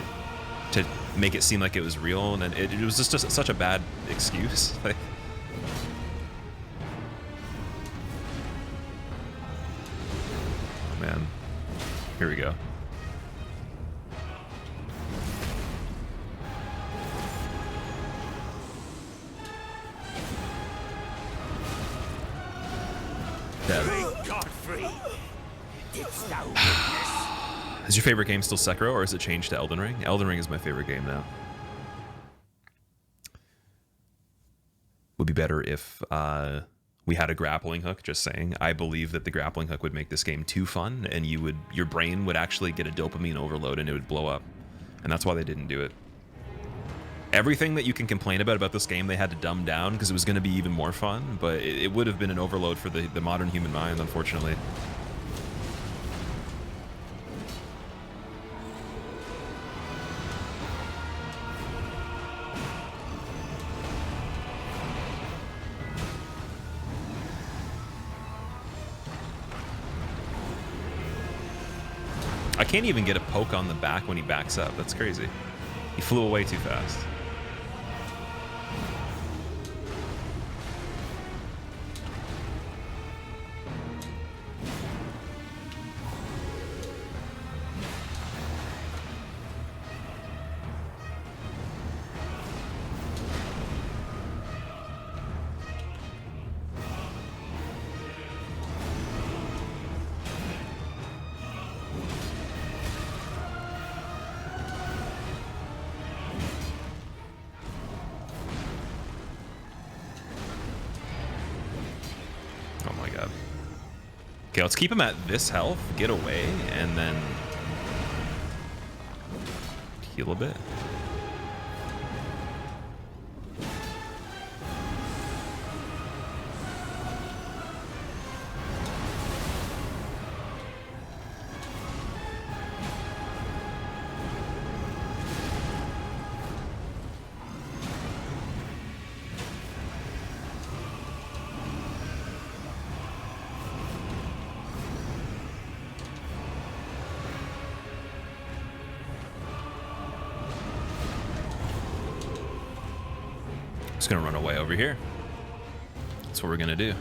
to make it seem like it was real, and it was just such a bad excuse. Like, oh man, here we go. Great Godfrey, didst thou witness? Is your favorite game still Sekiro, or has it changed to Elden Ring? Elden Ring is my favorite game now. Would be better if we had a grappling hook, just saying. I believe that the grappling hook would make this game too fun, and your brain would actually get a dopamine overload and it would blow up. And that's why they didn't do it. Everything that you can complain about this game, they had to dumb down because it was going to be even more fun, but it would have been an overload for the modern human mind, unfortunately. I can't even get a poke on the back when he backs up. That's crazy. He flew away too fast. Okay, let's keep him at this health, get away, and then heal a bit. Just gonna run away over here. That's what we're gonna do.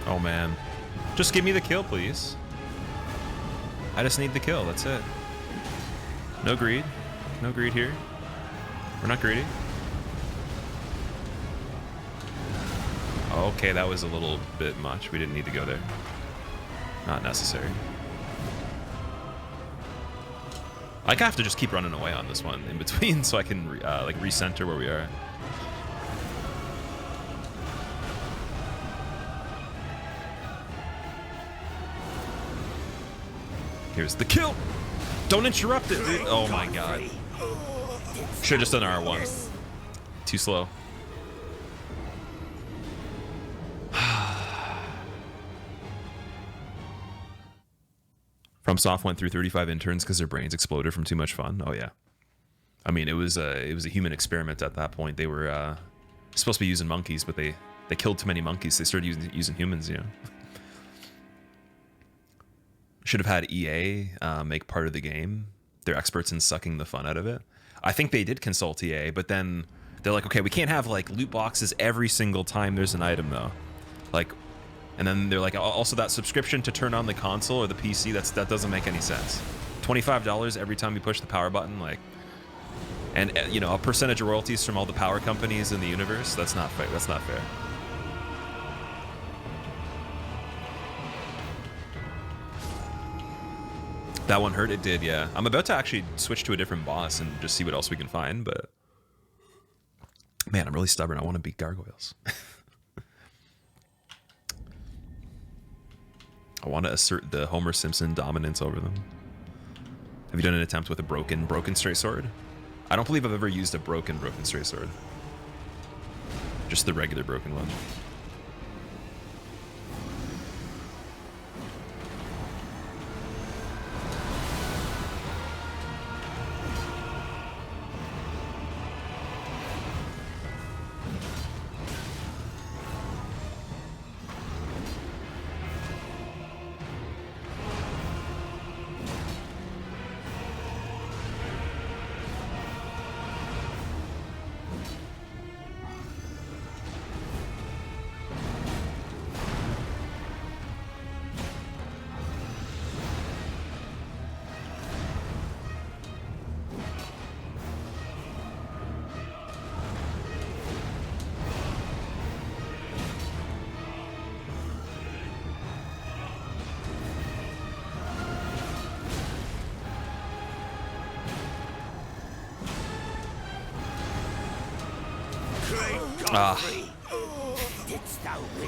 Oh man. Just give me the kill, please. I just need the kill, that's it. No greed. No greed here. We're not greedy. Okay, that was a little bit much. We didn't need to go there. Not necessary. I have to just keep running away on this one in between so I can like recenter where we are. Here's the kill. Don't interrupt it, dude. Oh my god. Should've just done R1. Too slow. FromSoft went through 35 interns because their brains exploded from too much fun. Oh yeah. I mean, it was a human experiment at that point. They were supposed to be using monkeys, but they killed too many monkeys. They started using humans, you know. Should have had EA make part of the game. They're experts in sucking the fun out of it. I think they did consult EA, but then they're like, okay, we can't have like loot boxes every single time there's an item though. Like, and then they're like, also that subscription to turn on the console or the PC, that doesn't make any sense. $25 every time you push the power button, like, and you know, a percentage of royalties from all the power companies in the universe. That's not fair. That's not fair. That one hurt? It did, yeah. I'm about to actually switch to a different boss and just see what else we can find, but... Man, I'm really stubborn. I want to beat gargoyles. I want to assert the Homer Simpson dominance over them. Have you done an attempt with a broken straight sword? I don't believe I've ever used a broken straight sword. Just the regular broken one.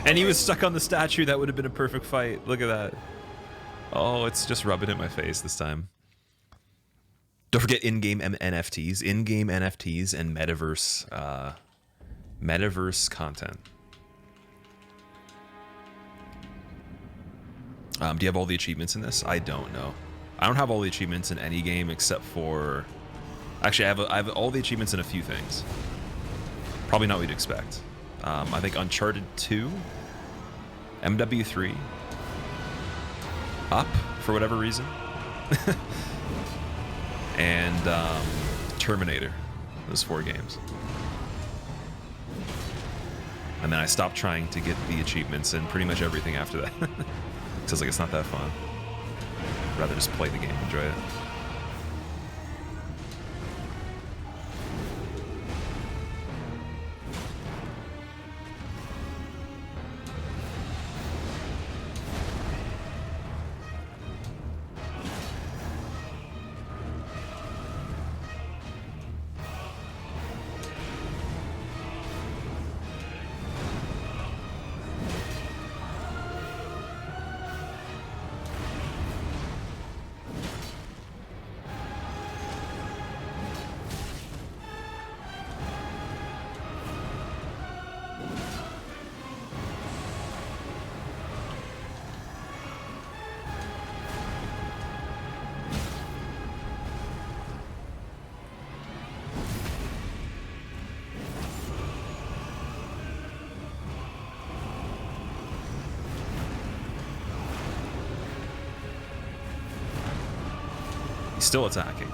And he was stuck on the statue. That would have been a perfect fight. Look at that. Oh, it's just rubbing in my face this time. Don't forget in-game NFTs. In-game NFTs and metaverse, metaverse content. Do you have all the achievements in this? I don't know. I don't have all the achievements in any game except for... Actually, I have all the achievements in a few things. Probably not what you'd expect. I think Uncharted 2, MW3, Up, for whatever reason, and Terminator. Those 4 games. And then I stopped trying to get the achievements and pretty much everything after that. Because like it's not that fun. I'd rather just play the game, enjoy it. He's still attacking.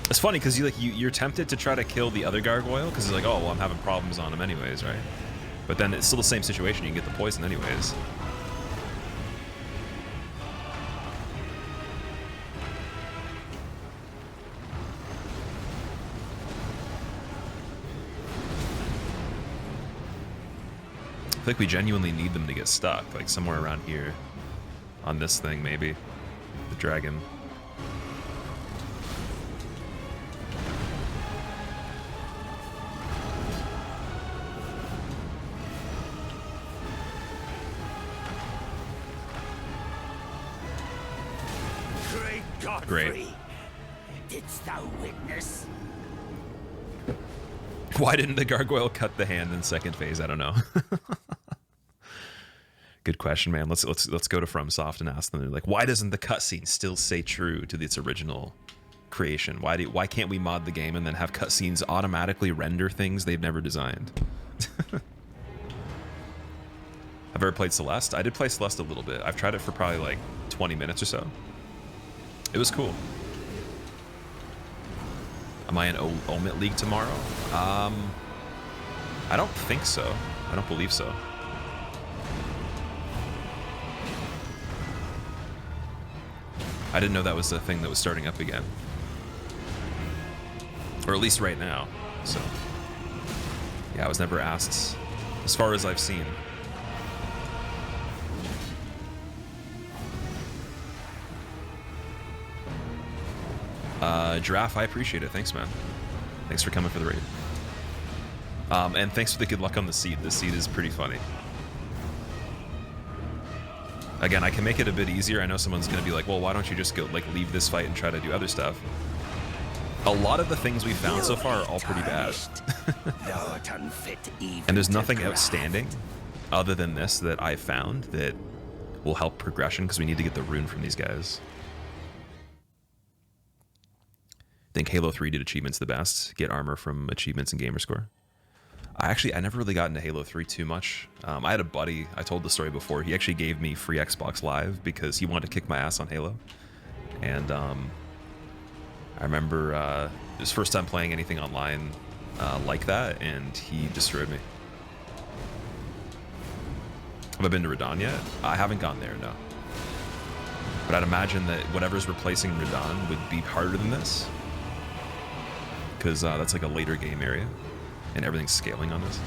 It's funny because you're tempted to try to kill the other gargoyle because it's like, oh well, I'm having problems on him anyways, right? But then it's still the same situation. You can get the poison anyways. I think we genuinely need them to get stuck, like somewhere around here. On this thing, maybe. The dragon. Great Godfrey, Great. didst thou witness? Why didn't the gargoyle cut the hand in second phase? I don't know. Good question, man. Let's go to FromSoft and ask them. Like, why doesn't the cutscene still stay true to its original creation? Why can't we mod the game and then have cutscenes automatically render things they've never designed? I've ever played Celeste. I did play Celeste a little bit. I've tried it for probably like 20 minutes or so. It was cool. Am I in Omit League tomorrow? I don't think so. I don't believe so. I didn't know that was the thing that was starting up again. Or at least right now. So, yeah, I was never asked, as far as I've seen. Giraffe, I appreciate it. Thanks, man. Thanks for coming for the raid. And thanks for the good luck on the seed. The seed is pretty funny. Again, I can make it a bit easier. I know someone's going to be like, well, why don't you just go, like, leave this fight and try to do other stuff? A lot of the things we found so far are all pretty bad. And there's nothing outstanding other than this that I found that will help progression because we need to get the rune from these guys. I think Halo 3 did achievements the best. Get armor from achievements and gamerscore. I never really got into Halo 3 too much. I had a buddy, I told the story before, he actually gave me free Xbox Live because he wanted to kick my ass on Halo. And I remember it was his first time playing anything online like that, and he destroyed me. Have I been to Radon yet? I haven't gone there, no. But I'd imagine that whatever's replacing Radon would be harder than this. Because that's like a later game area. And everything's scaling on this.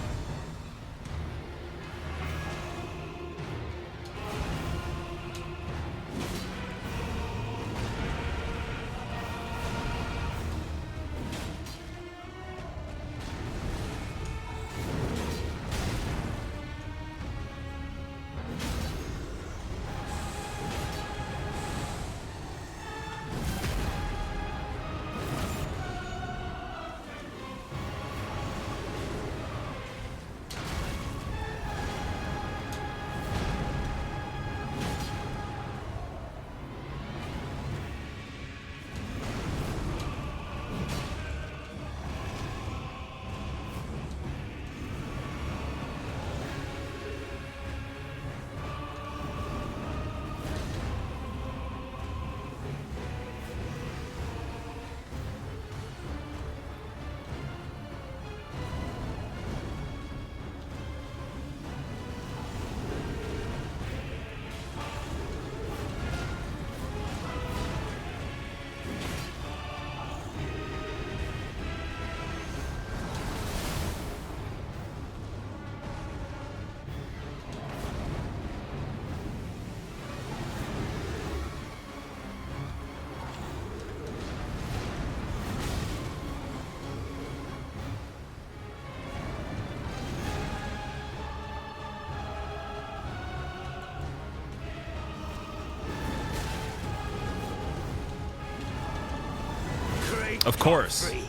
Of course. Free.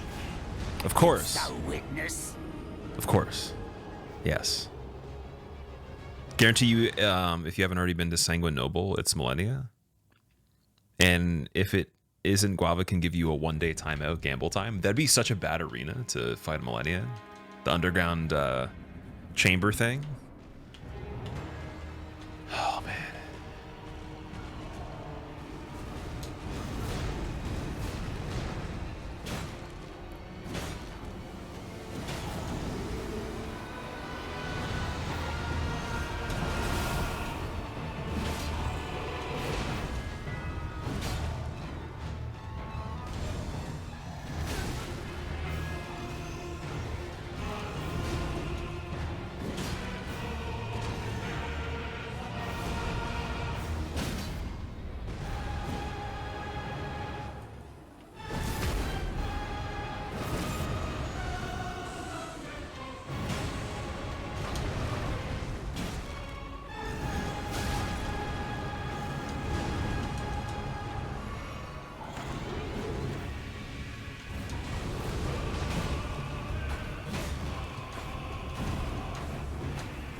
Of course. Thou witness. Of course. Yes. Guarantee you, if you haven't already been to Sanguine Noble, it's Millennia. And if it isn't, Guava can give you a 1-day timeout, gamble time. That'd be such a bad arena to fight Millennia. The underground chamber thing. Oh, man.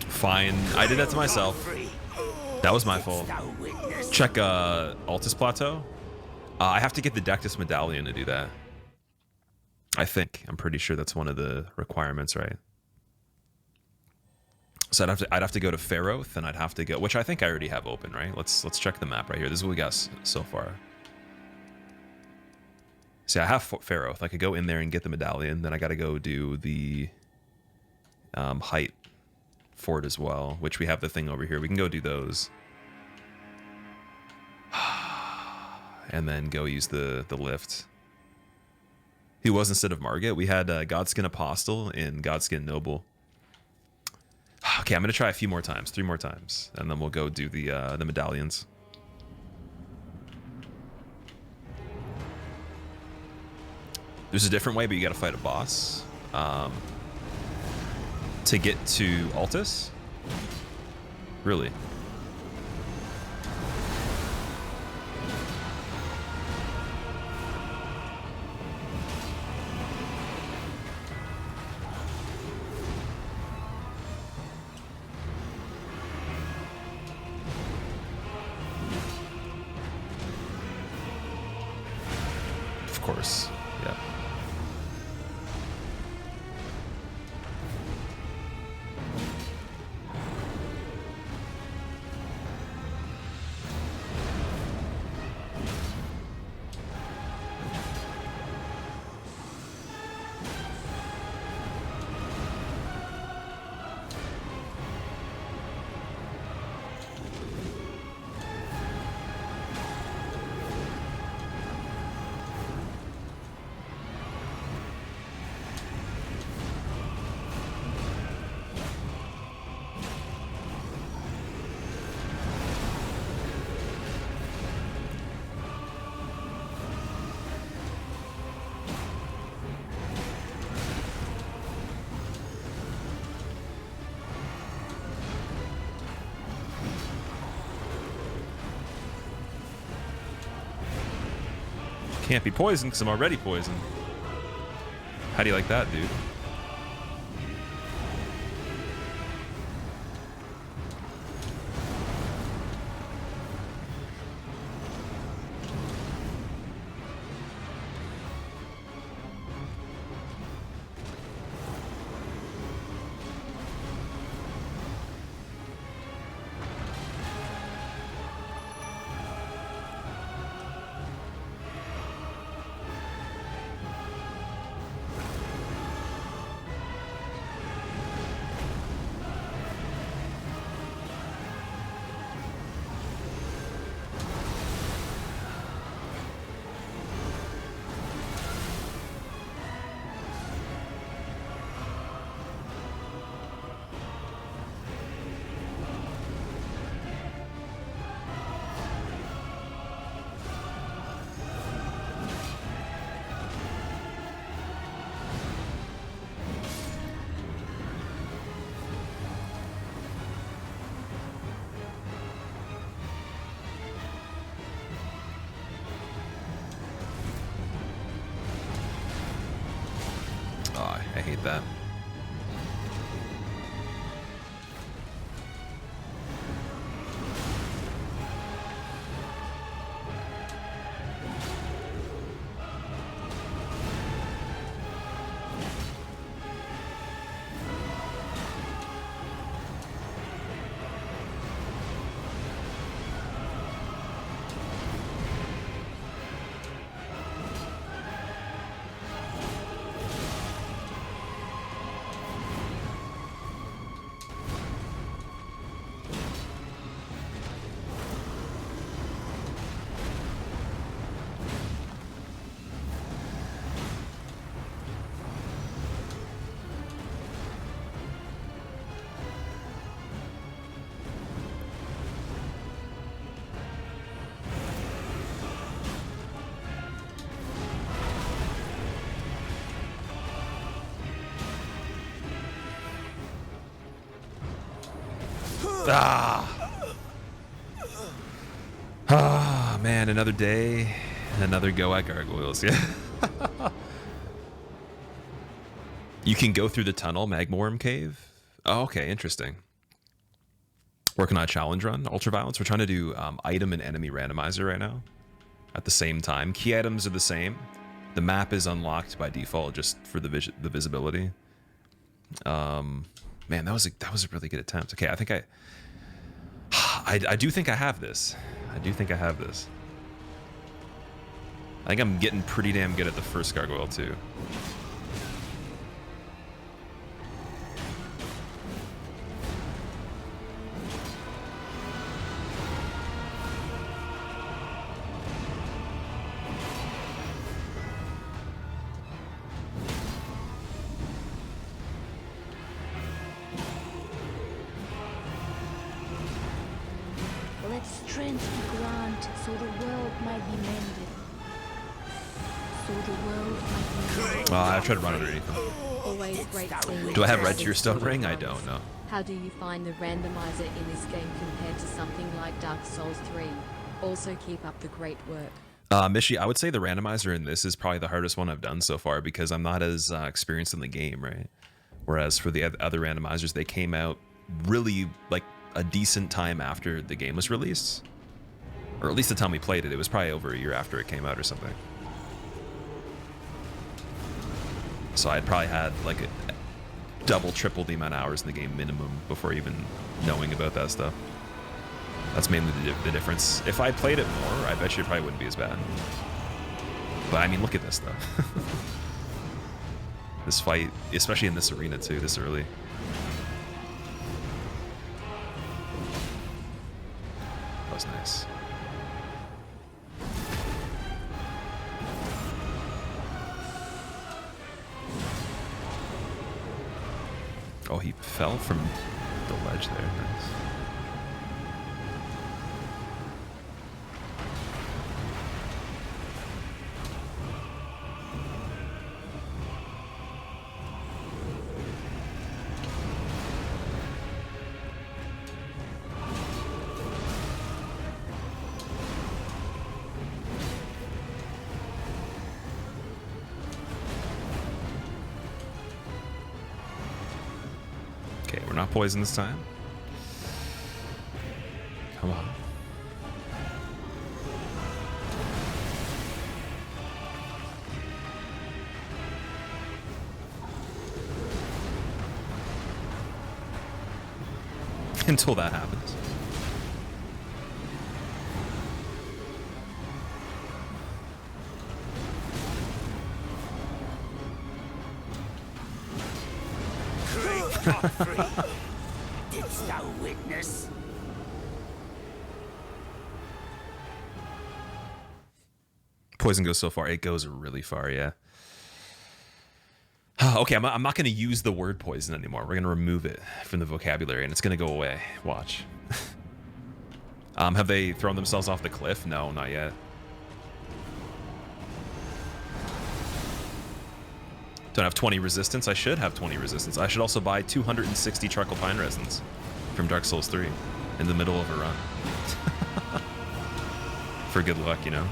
Fine. I did that to myself. That was my fault. Check Altus Plateau. I have to get the Dectus Medallion to do that. I think. I'm pretty sure that's one of the requirements, right? So I'd have to go to Pharaoth, and I'd have to go, which I think I already have open, right? Let's check the map right here. This is what we got so far. See, I have Pharaoth. I could go in there and get the medallion. Then I got to go do the height fort as well, which we have the thing over here. We can go do those. And then go use the lift. Who was instead of Margit? We had Godskin Apostle and Godskin Noble. Okay, I'm going to try a few more times. 3 more times. And then we'll go do the medallions. There's a different way, but you got to fight a boss. To get to Altus? Really? Of course, yeah. Can't be poisoned because I'm already poisoned. How do you like that, dude? that. Ah, man, another day, another go at gargoyles. Yeah. You can go through the tunnel, Magmorm Cave. Oh, okay, interesting. Working on a challenge run, Ultraviolence. We're trying to do item and enemy randomizer right now at the same time. Key items are the same. The map is unlocked by default just for the visibility. Man, that was a really good attempt. Okay, I think I do think I have this. I do think I have this. I think I'm getting pretty damn good at the first gargoyle too. Let strength be granted, so the world might be mended. So the world might be mended. I've tried to run underneath them. Always great seeing. Do I have red Tearstone ring? I don't know. How do you find the randomizer in this game compared to something like Dark Souls 3? Also keep up the great work. Mishi, I would say the randomizer in this is probably the hardest one I've done so far because I'm not as experienced in the game, right? Whereas for the other randomizers, they came out really like a decent time after the game was released. Or at least the time we played it. It was probably over a year after it came out or something. So I'd probably had like a double, triple the amount of hours in the game minimum before even knowing about that stuff. That's mainly the difference. If I played it more, I bet you it probably wouldn't be as bad. But I mean, look at this stuff. This fight, especially in this arena too, this early. That was nice. Oh, he fell from the ledge there. Nice. Okay, we're not poisoned this time. Come on. Until that happens. Didst thou witness? Poison goes so far. It goes really far, yeah. Okay, I'm not going to use the word poison anymore. We're going to remove it from the vocabulary, and it's going to go away. Watch. Have they thrown themselves off the cliff? No, not yet. Don't have 20 resistance. I should have 20 resistance. I should also buy 260 charcoal pine resins from Dark Souls 3 in the middle of a run. For good luck, you know?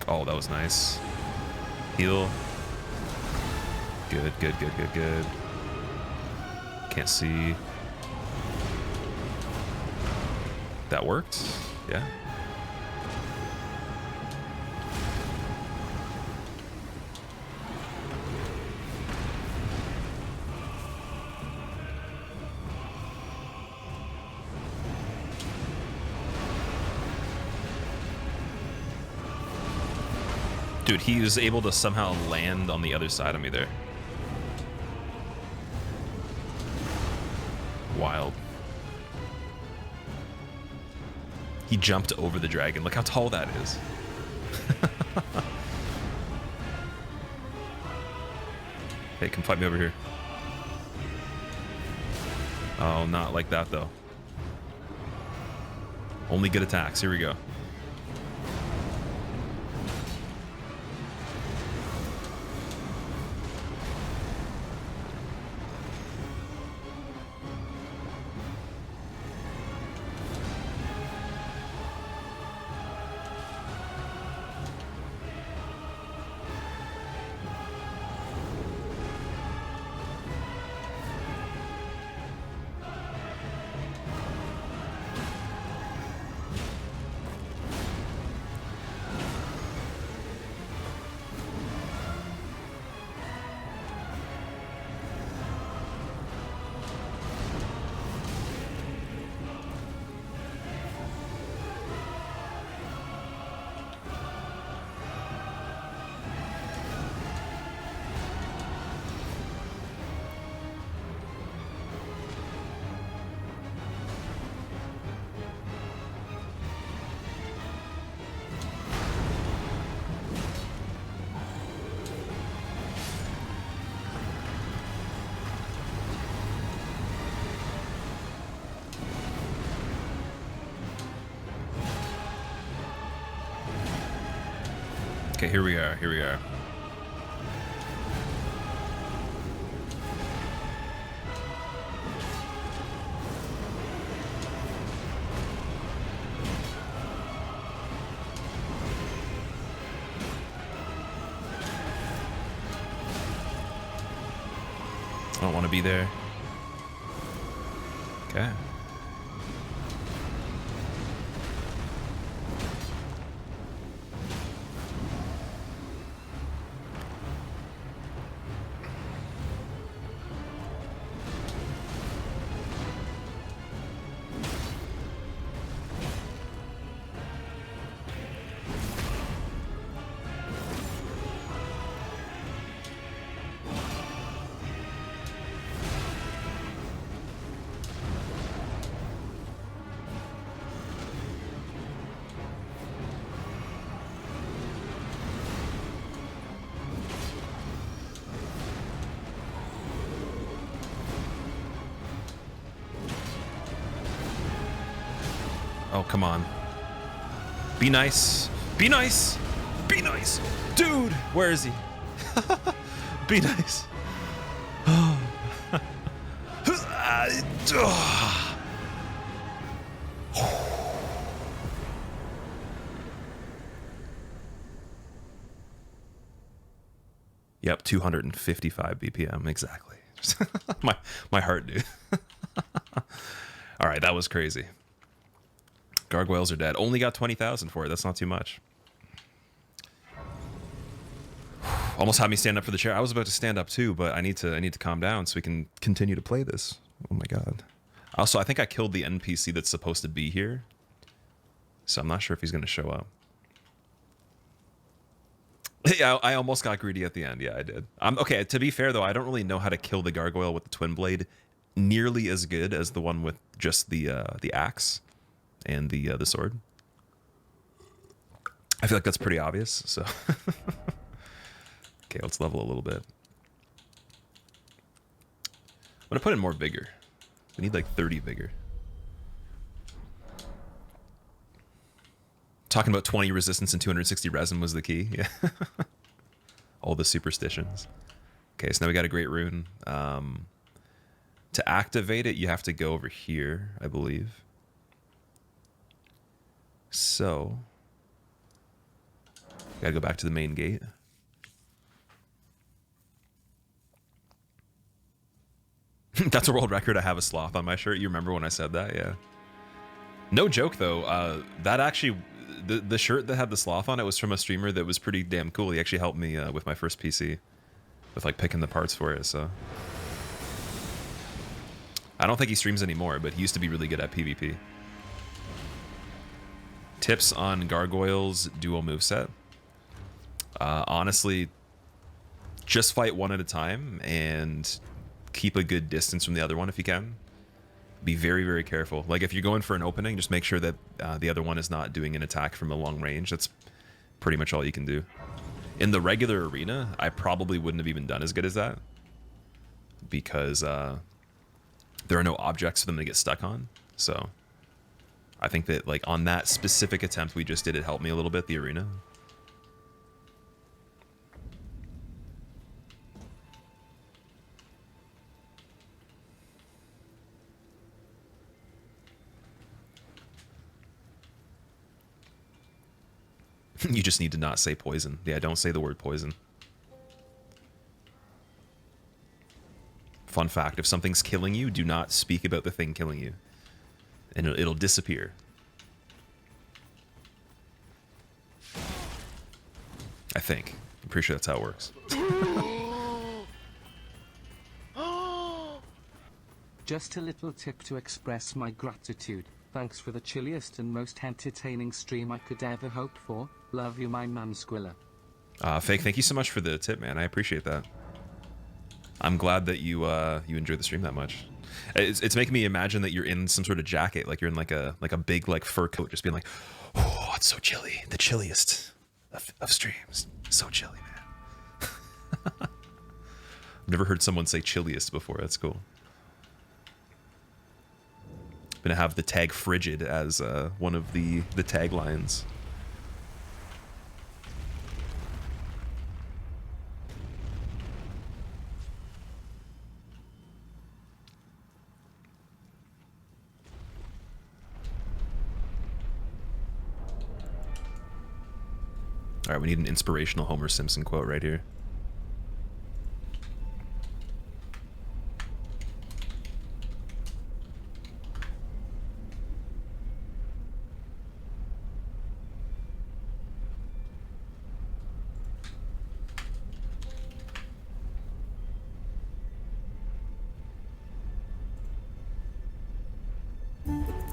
Oh, that was nice. Heal. Good, good, good, good, good. Can't see. That worked. Yeah. Dude, he was able to somehow land on the other side of me there. Wild. He jumped over the dragon. Look how tall that is. Hey, come fight me over here. Oh, not like that, though. Only good attacks. Here we go. Okay, here we are. Here we are. I don't want to be there. Okay. Oh, come on. Be nice. Be nice. Be nice. Dude, where is he? Be nice. Yep, 255 BPM, exactly. my heart, dude. All right, that was crazy. Gargoyles are dead. Only got 20,000 for it. That's not too much. Almost had me stand up for the chair. I was about to stand up too, but I need to calm down so we can continue to play this. Oh my god. Also, I think I killed the NPC that's supposed to be here, so I'm not sure if he's going to show up. Yeah, I almost got greedy at the end. Yeah, I did. Okay, to be fair though, I don't really know how to kill the gargoyle with the twin blade nearly as good as the one with just the axe and the sword. I feel like that's pretty obvious, so. Okay, let's level a little bit. I'm gonna put in more vigor. We need like 30 vigor. Talking about 20 resistance and 260 resin was the key. Yeah. All the superstitions. Okay, so now we got a great rune. To activate it, you have to go over here, I believe. So, Gotta go back to the main gate. That's a world record. I have a sloth on my shirt. You remember when I said that? Yeah. No joke though. That actually, the shirt that had the sloth on it was from a streamer that was pretty damn cool. He actually helped me with my first PC, with like picking the parts for it. So I don't think he streams anymore, but he used to be really good at PvP. Tips on Gargoyle's dual moveset. Honestly, just fight one at a time and keep a good distance from the other one if you can. Be very, very careful. Like if you're going for an opening, just make sure that the other one is not doing an attack from a long range. That's pretty much all you can do. In the regular arena, I probably wouldn't have even done as good as that because there are no objects for them to get stuck on. So I think that like on that specific attempt we just did, it helped me a little bit, the arena. You just need to not say poison. Yeah, don't say the word poison. Fun fact, if something's killing you, do not speak about the thing killing you. And it'll disappear. I think. I'm pretty sure that's how it works. Just a little tip to express my gratitude. Thanks for the chilliest and most entertaining stream I could ever hope for. Love you, my man Squilla. Fake, thank you so much for the tip, man. I appreciate that. I'm glad that you enjoyed the stream that much. It's making me imagine that you're in some sort of jacket, like you're in like a big like fur coat, just being like, oh, it's so chilly. The chilliest of streams. So chilly, man. I've never heard someone say chilliest before. That's cool. I'm gonna have the tag frigid as one of the taglines. All right, we need an inspirational Homer Simpson quote right here.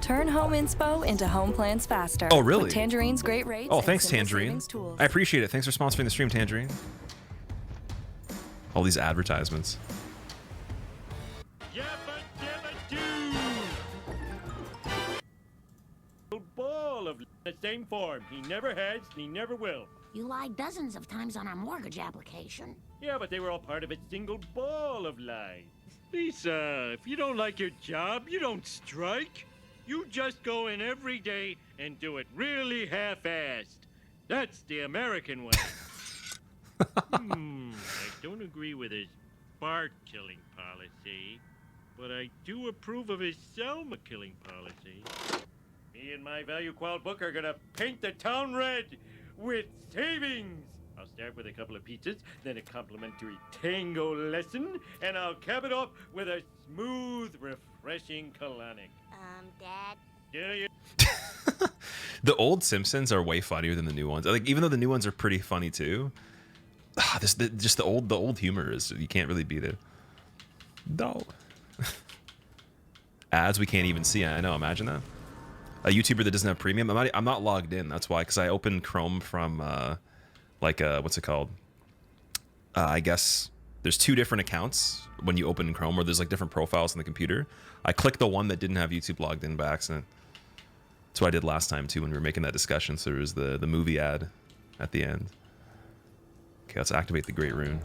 Turn home inspo into home plans faster. Oh, really? With Tangerine's great rates. Oh, and thanks, simple Tangerine. savings tools. I appreciate it. Thanks for sponsoring the stream, Tangerine. All these advertisements. Ball of the same form. He never has, and he never will. You lied dozens of times on our mortgage application. Yeah, but they were all part of a single ball of lies. Lisa, if you don't like your job, you don't strike. You just go in every day and do it really half-assed. That's the American way. I don't agree with his Bart killing policy, but I do approve of his Selma killing policy. Me and my value qual book are gonna paint the town red with savings. I'll start with a couple of pizzas, then a complimentary tango lesson, and I'll cap it off with a smooth, refreshing colonic. Dad? Yeah, yeah. The old Simpsons are way funnier than the new ones. Like, even though the new ones are pretty funny too, just the old humor is, you can't really beat it. No. Ads we can't even see. I know. Imagine that. A YouTuber that doesn't have premium. I'm not logged in. That's why, because I opened Chrome from what's it called? I guess there's two different accounts when you open Chrome, where there's like different profiles on the computer. I clicked the one that didn't have YouTube logged in by accident. That's what I did last time too when we were making that discussion. So there was the movie ad at the end. Okay, let's activate the Great Rune.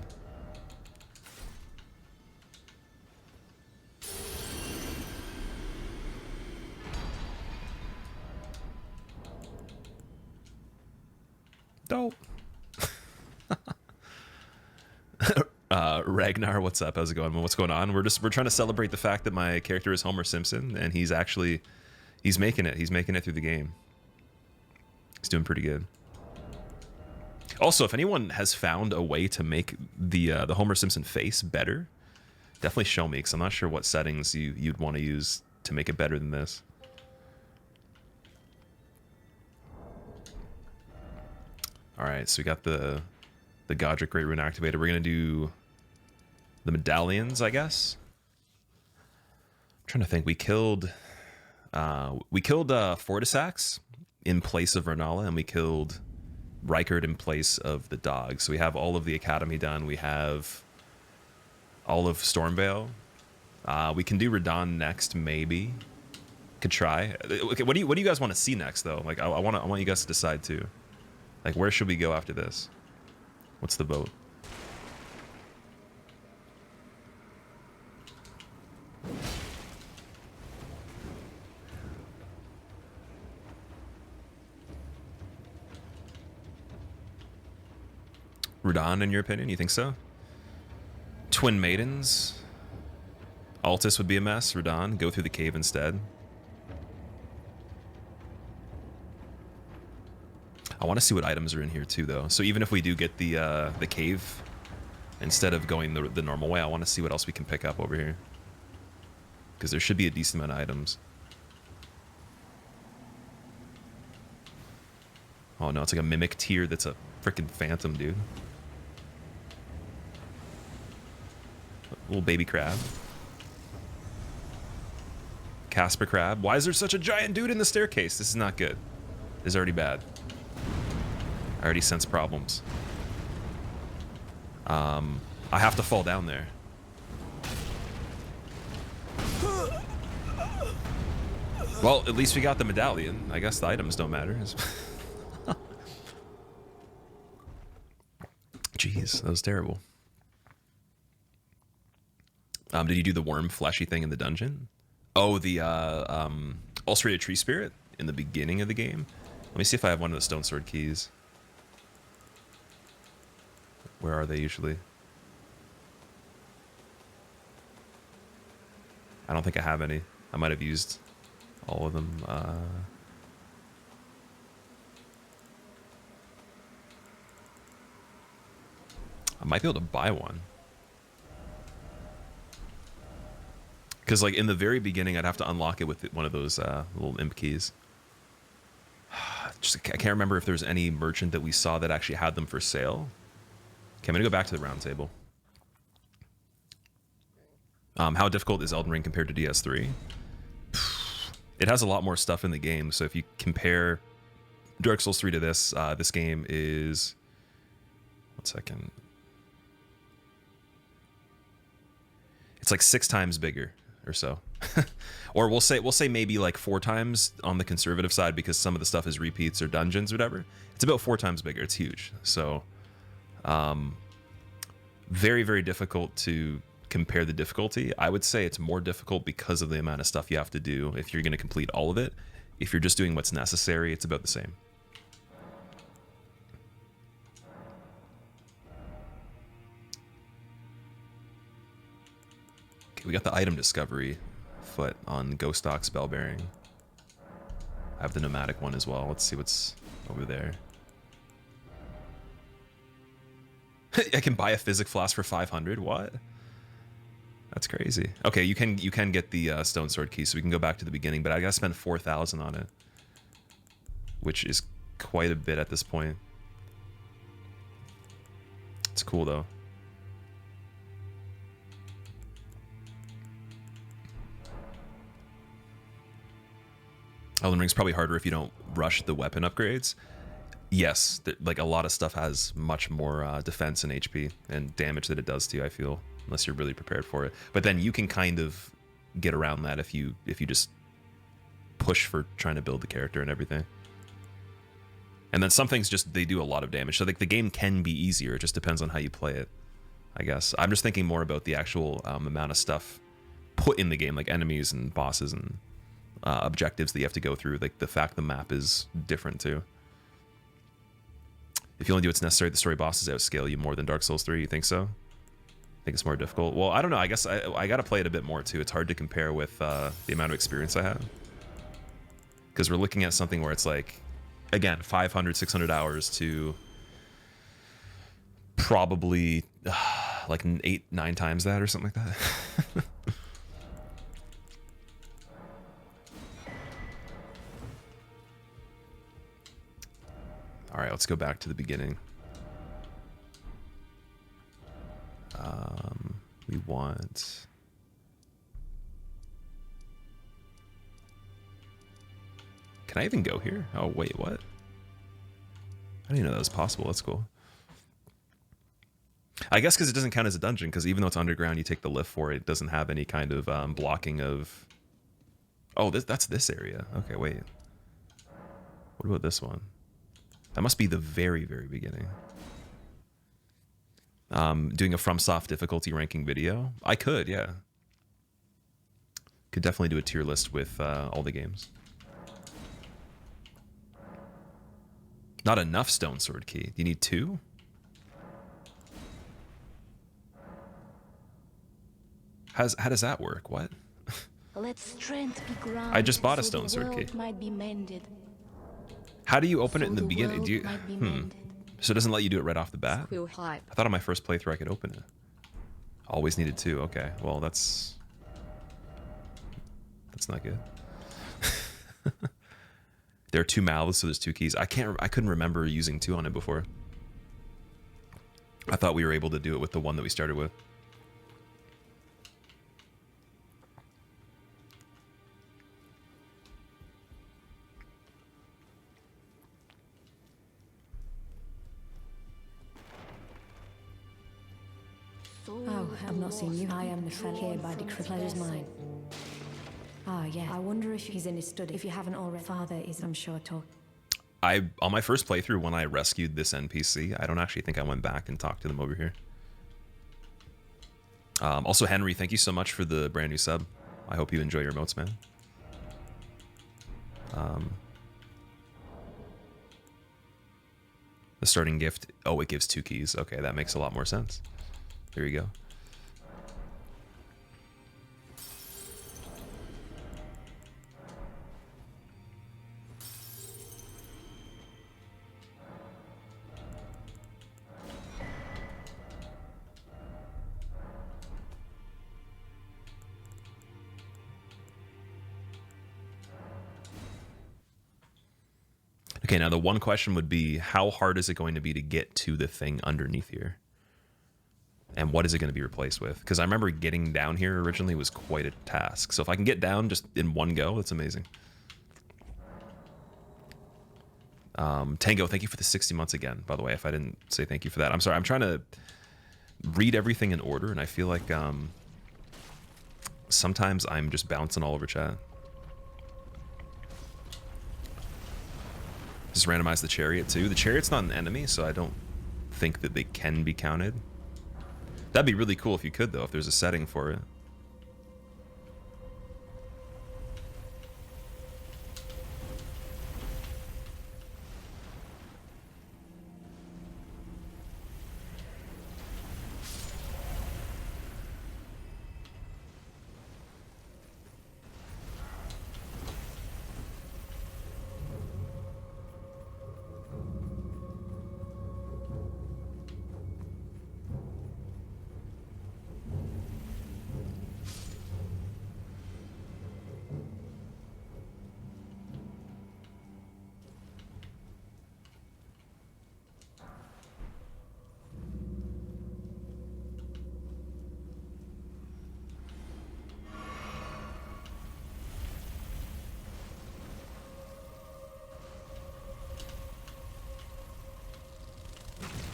Dope. Ragnar, what's up? How's it going? What's going on? We're trying to celebrate the fact that my character is Homer Simpson, and he's making it. He's making it through the game. He's doing pretty good. Also, if anyone has found a way to make the Homer Simpson face better, definitely show me, because I'm not sure what settings you'd want to use to make it better than this. All right, so we got the Godric Great Rune activated. We're gonna do the medallions, I guess. I'm trying to think. We killed Fortisax in place of Renala, and we killed Rykard in place of the dog. So we have all of the Academy done. We have all of Stormvale. We can do Radahn next, maybe. Could try. Okay, what do you guys want to see next, though? Like, I want you guys to decide too. Like, where should we go after this? What's the vote? Radahn, in your opinion? You think so? Twin Maidens? Altus would be a mess. Radahn, go through the cave instead. I want to see what items are in here too, though. So even if we do get the cave, instead of going the normal way, I want to see what else we can pick up over here. Because there should be a decent amount of items. Oh no, it's like a mimic tier that's a freaking phantom, dude. Little baby crab. Casper crab. Why is there such a giant dude in the staircase? This is not good. This is already bad. I already sense problems. I have to fall down there. Well, at least we got the medallion. I guess the items don't matter. Jeez, that was terrible. Did you do the worm fleshy thing in the dungeon? Oh, the ulcerated tree spirit in the beginning of the game. Let me see if I have one of the stone sword keys. Where are they usually? I don't think I have any. I might have used all of them. I might be able to buy one. Because, like, in the very beginning, I'd have to unlock it with one of those little imp keys. I can't remember if there's any merchant that we saw that actually had them for sale. Okay, I'm going to go back to the round table. How difficult is Elden Ring compared to DS3? It has a lot more stuff in the game, so if you compare Dark Souls 3 to this, this game is... 1 second. It's like 6 times bigger or so. Or we'll say maybe like 4 times on the conservative side, because some of the stuff is repeats or dungeons or whatever. It's about 4 times bigger. It's huge. So very, very difficult to compare the difficulty. I would say it's more difficult because of the amount of stuff you have to do if you're going to complete all of it. If you're just doing what's necessary, it's about the same. We got the item discovery foot on Ghost Ox Bell Bearing. I have the nomadic one as well. Let's see what's over there. I can buy a physic flask for 500. What? That's crazy. Okay, you can get the stone sword key, so we can go back to the beginning. But I gotta spend 4,000 on it, which is quite a bit at this point. It's cool though. Elden Ring's probably harder if you don't rush the weapon upgrades. Yes, like a lot of stuff has much more defense and HP and damage that it does to you, I feel, unless you're really prepared for it. But then you can kind of get around that if you just push for trying to build the character and everything. And then some things just, they do a lot of damage. So like the game can be easier. It just depends on how you play it, I guess. I'm just thinking more about the actual amount of stuff put in the game, like enemies and bosses and objectives that you have to go through. Like the fact the map is different too. If you only do what's necessary, the story bosses outscale you more than Dark Souls 3. You think so? I think it's more difficult. Well, I don't know. I guess I got to play it a bit more too. It's hard to compare with the amount of experience I have. Because we're looking at something where it's like, again, 500, 600 hours to Probably like 8-9 times that or something like that. All right, let's go back to the beginning. We want... Can I even go here? Oh, wait, what? I didn't even know that was possible. That's cool. I guess because it doesn't count as a dungeon, because even though it's underground, you take the lift for it. It doesn't have any kind of blocking of... Oh, that's this area. Okay, wait. What about this one? That must be the very, very beginning. Doing a FromSoft difficulty ranking video? I could, yeah. Could definitely do a tier list with all the games. Not enough stone sword key. You need 2? How does that work? What? Let strength be granted. I just bought a so stone the sword key. world might be mended. How do you open it So in the the beginning? world Do you? might be mended. So it doesn't let you do it right off the bat? Squill hype. I thought on my first playthrough I could open it. Always needed 2. Okay, well that's not good. There are 2 mouths, so there's 2 keys. I couldn't remember using 2 on it before. I thought we were able to do it with the one that we started with. Oh, I've not seen you. I am the fella here by decrepituous mine. Ah, yeah. I wonder if he's in his study. If you haven't already, father is, I'm sure, talk. On my first playthrough, when I rescued this NPC, I don't actually think I went back and talked to them over here. Also, Henry, thank you so much for the brand new sub. I hope you enjoy your emotes, man. The starting gift. Oh, it gives 2 keys. Okay, that makes a lot more sense. There you go. Okay, now the one question would be, how hard is it going to be to get to the thing underneath here? And what is it going to be replaced with? Because I remember getting down here originally was quite a task. So if I can get down just in one go, that's amazing. Tango, thank you for the 60 months again, by the way, if I didn't say thank you for that. I'm sorry, I'm trying to read everything in order, and I feel like sometimes I'm just bouncing all over chat. Just randomize the chariot too. The chariot's not an enemy, so I don't think that they can be counted. That'd be really cool if you could, though, if there's a setting for it.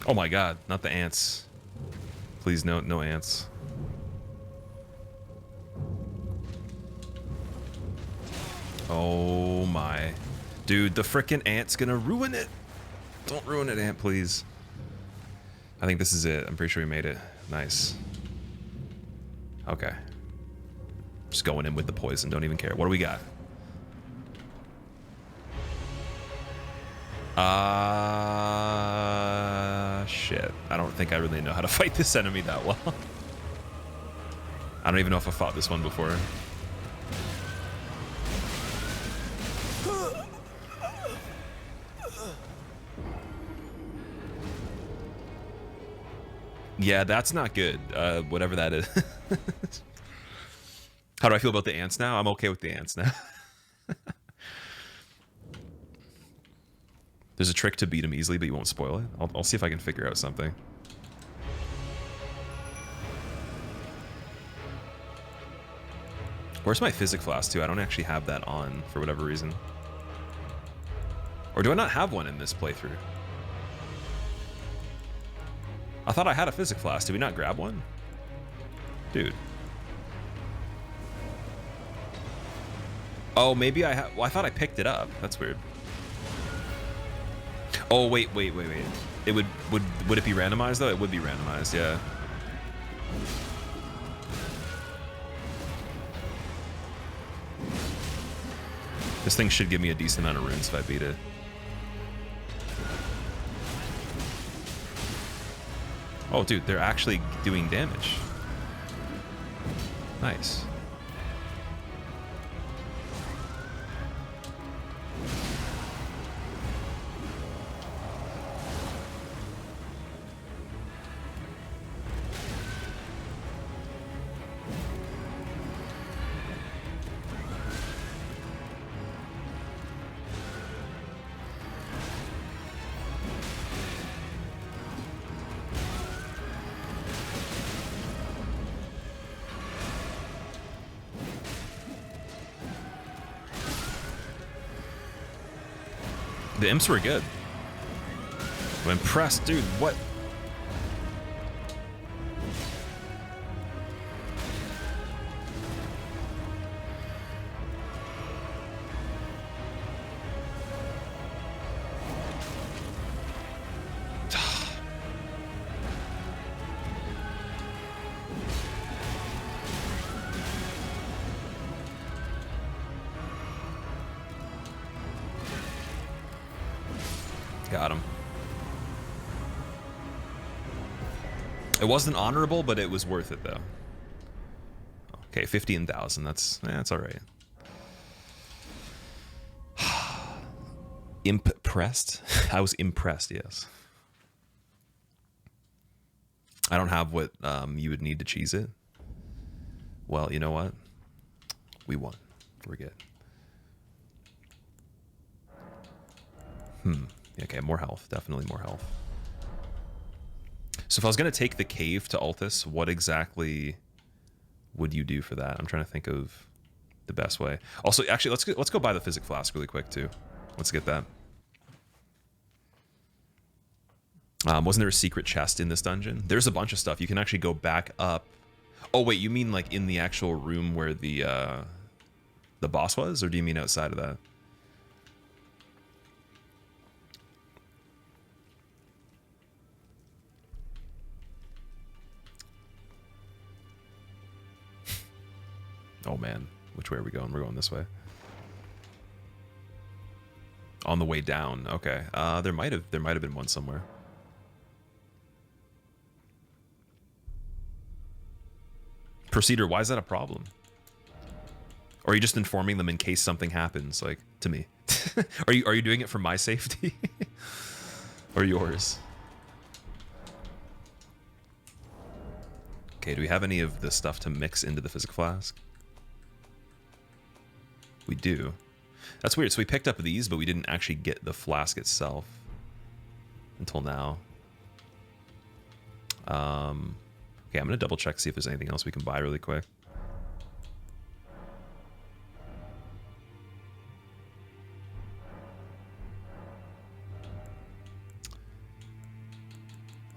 Oh my god, not the ants. Please, no ants. Oh my. Dude, the frickin' ant's gonna ruin it. Don't ruin it, ant, please. I think this is it. I'm pretty sure we made it. Nice. Okay. Just going in with the poison. Don't even care. What do we got? Shit. I don't think I really know how to fight this enemy that well. I don't even know if I fought this one before. Yeah, that's not good. Whatever that is. How do I feel about the ants now? I'm okay with the ants now. There's a trick to beat him easily, but you won't spoil it. I'll see if I can figure out something. Where's my physic flask too? I don't actually have that on for whatever reason. Or do I not have one in this playthrough? I thought I had a physic flask. Did we not grab one? Dude. Oh, maybe I have. Well, I thought I picked it up. That's weird. Oh, wait. It would it be randomized though? It would be randomized, yeah. This thing should give me a decent amount of runes if I beat it. Oh, dude, they're actually doing damage. Nice. The imps were good. I'm impressed, dude. What? Got him. It wasn't honorable, but it was worth it, though. Okay, 15,000. That's all right. Impressed? I was impressed, yes. I don't have what you would need to cheese it. Well, you know what? We won. We're good. Okay, more health. Definitely more health. So if I was going to take the cave to Altus, what exactly would you do for that? I'm trying to think of the best way. Also, actually, let's go buy the physic flask really quick, too. Let's get that. Wasn't there a secret chest in this dungeon? There's a bunch of stuff. You can actually go back up. Oh, wait, you mean like in the actual room where the boss was? Or do you mean outside of that? Oh man, which way are we going? We're going this way. On the way down. Okay. There might have been one somewhere. Procedure, why is that a problem? Or are you just informing them in case something happens, like to me? Are you doing it for my safety? Or yours? Okay, do we have any of the stuff to mix into the physic flask? We do. That's weird. So we picked up these, but we didn't actually get the flask itself until now. Okay, I'm gonna double check, see if there's anything else we can buy really quick.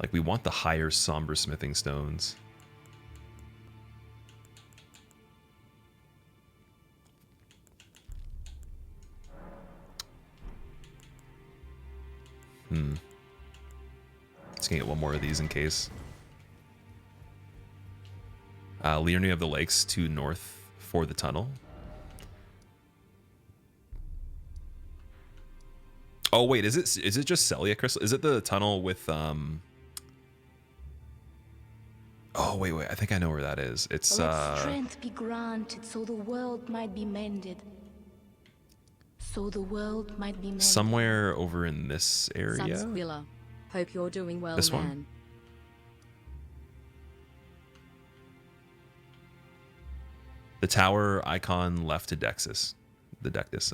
Like, we want the higher somber smithing stones. Just gonna get one more of these in case. Leonie of the Lakes to north for the tunnel. Oh wait, is it just Celia Crystal? Is it the tunnel with Oh wait, I think I know where that is. It's Let strength be granted so the world might be mended. So the world might be mended. Somewhere over in this area. Villa. Hope you're doing well, This man. one? The tower icon left to Dexus. The Dectus.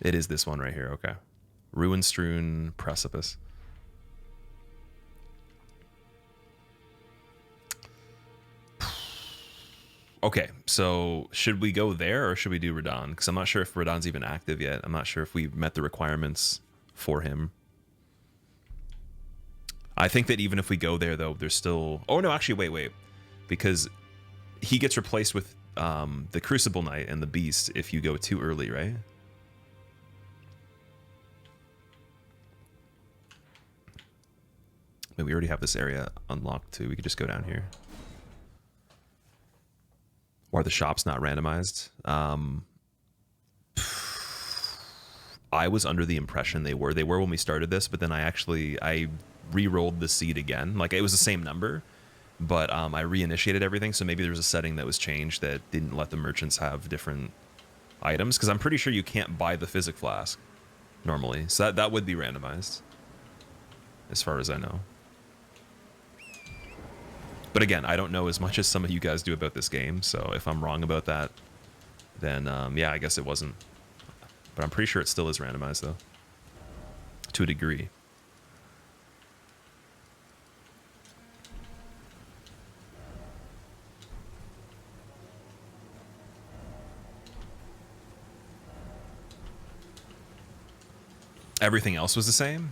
It is this one right here. Okay. Ruin-strewn precipice. Okay, so should we go there or should we do Radon? Because I'm not sure if Radon's even active yet. I'm not sure if we've met the requirements for him. I think that even if we go there, though, there's still... Oh, no, actually, wait. Because he gets replaced with the Crucible Knight and the Beast if you go too early, right? But we already have this area unlocked, too. We could just go down here. Or the shop's not randomized. I was under the impression they were. They were when we started this, but then I re-rolled the seed again. Like, it was the same number, but I reinitiated everything, so maybe there was a setting that was changed that didn't let the merchants have different items, because I'm pretty sure you can't buy the Physic Flask normally. So that would be randomized, as far as I know. But again, I don't know as much as some of you guys do about this game, so if I'm wrong about that, then yeah, I guess it wasn't. But I'm pretty sure it still is randomized, though, to a degree. Everything else was the same?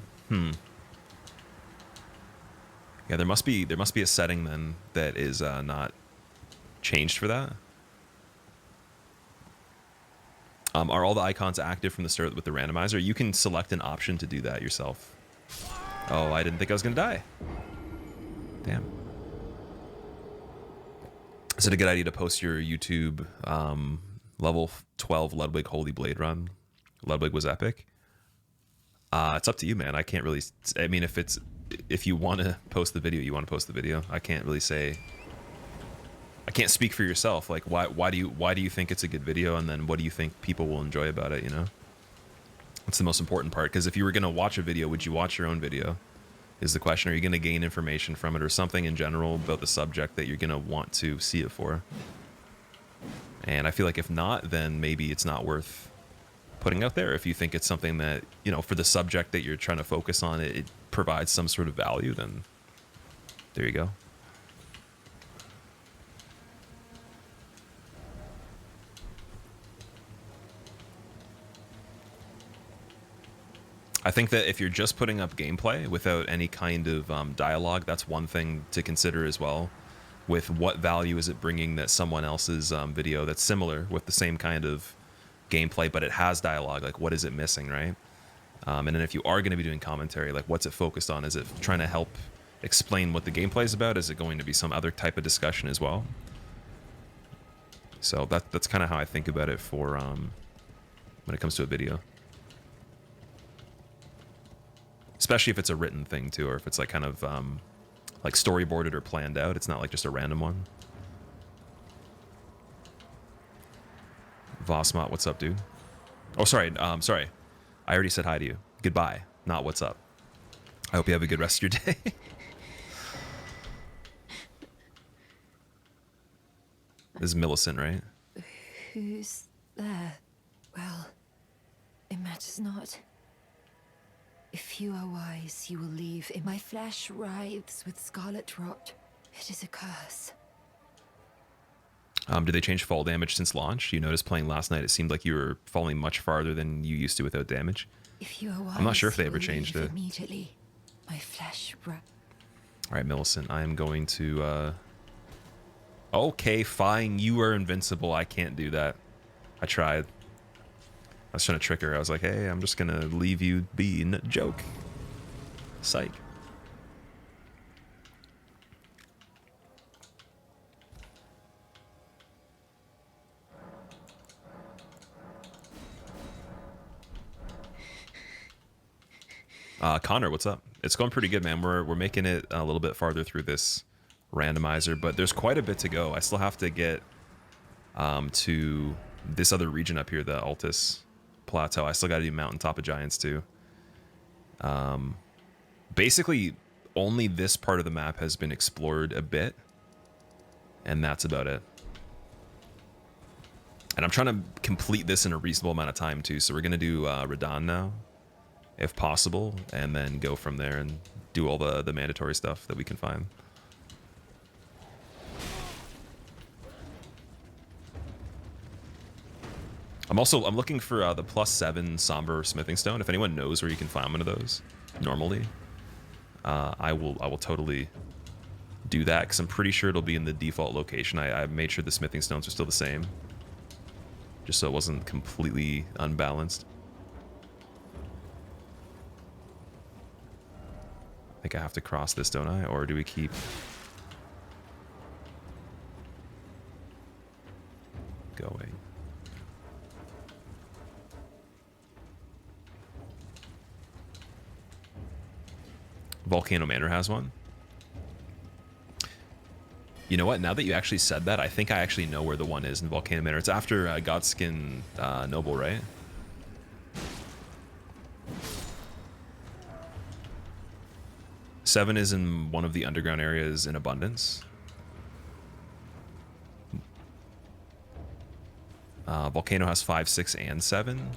Yeah, there must be a setting then that is not changed for that. Are all the icons active from the start with the randomizer? You can select an option to do that yourself. Oh, I didn't think I was gonna die. Damn. Is it a good idea to post your YouTube level 12 Ludwig Holy Blade run? Ludwig was epic. It's up to you, man. I can't really... I mean, if you want to post the video, you want to post the video. I can't really say... I can't speak for yourself. Like, why do you think it's a good video, and then what do you think people will enjoy about it, you know? That's the most important part, because if you were going to watch a video, would you watch your own video? Is the question. Are you going to gain information from it, or something in general about the subject that you're going to want to see it for? And I feel like if not, then maybe it's not worth putting out there. If you think it's something that, you know, for the subject that you're trying to focus on, it provides some sort of value, then there you go. I think that if you're just putting up gameplay without any kind of dialogue, that's one thing to consider as well. With what value is it bringing that someone else's video that's similar with the same kind of gameplay, but it has dialogue? Like, what is it missing, right? And then if you are going to be doing commentary, like, what's it focused on? Is it trying to help explain what the gameplay is about? Is it going to be some other type of discussion as well? So that's kind of how I think about it for when it comes to a video. Especially if it's a written thing too, or if it's like kind of like storyboarded or planned out. It's not like just a random one. Vosmot, what's up, dude? Oh, sorry. Sorry. I already said hi to you. Goodbye, not what's up. I hope you have a good rest of your day. This is Millicent, right? Who's there? Well, it matters not. If you are wise, you will leave. In my flesh writhes with scarlet rot. It is a curse. Did they change fall damage since launch? You noticed playing last night, it seemed like you were falling much farther than you used to without damage. If you are wise, I'm not sure if they you ever will changed leave it. Immediately. My flesh All right, Millicent, I am going to... Okay, fine. You are invincible. I can't do that. I tried. I was trying to trick her. I was like, hey, I'm just going to leave you be. Joke. Psych. Connor, what's up? It's going pretty good, man. We're making it a little bit farther through this randomizer, but there's quite a bit to go. I still have to get to this other region up here, the Altus Plateau. I still got to do Mountaintop of Giants too. Basically, only this part of the map has been explored a bit, and that's about it. And I'm trying to complete this in a reasonable amount of time too. So we're gonna do Radon now, if possible, and then go from there and do all the mandatory stuff that we can find. I'm looking for the +7 Somber Smithing Stone. If anyone knows where you can find one of those normally, I will totally do that, because I'm pretty sure it'll be in the default location. I made sure the smithing stones are still the same, just so it wasn't completely unbalanced. I think I have to cross this, don't I? Or do we keep... going? Volcano Manor has one. You know what? Now that you actually said that, I think I actually know where the one is in Volcano Manor. It's after Godskin Noble, right? Seven is in one of the underground areas in Abundance. Volcano has 5, 6, and 7.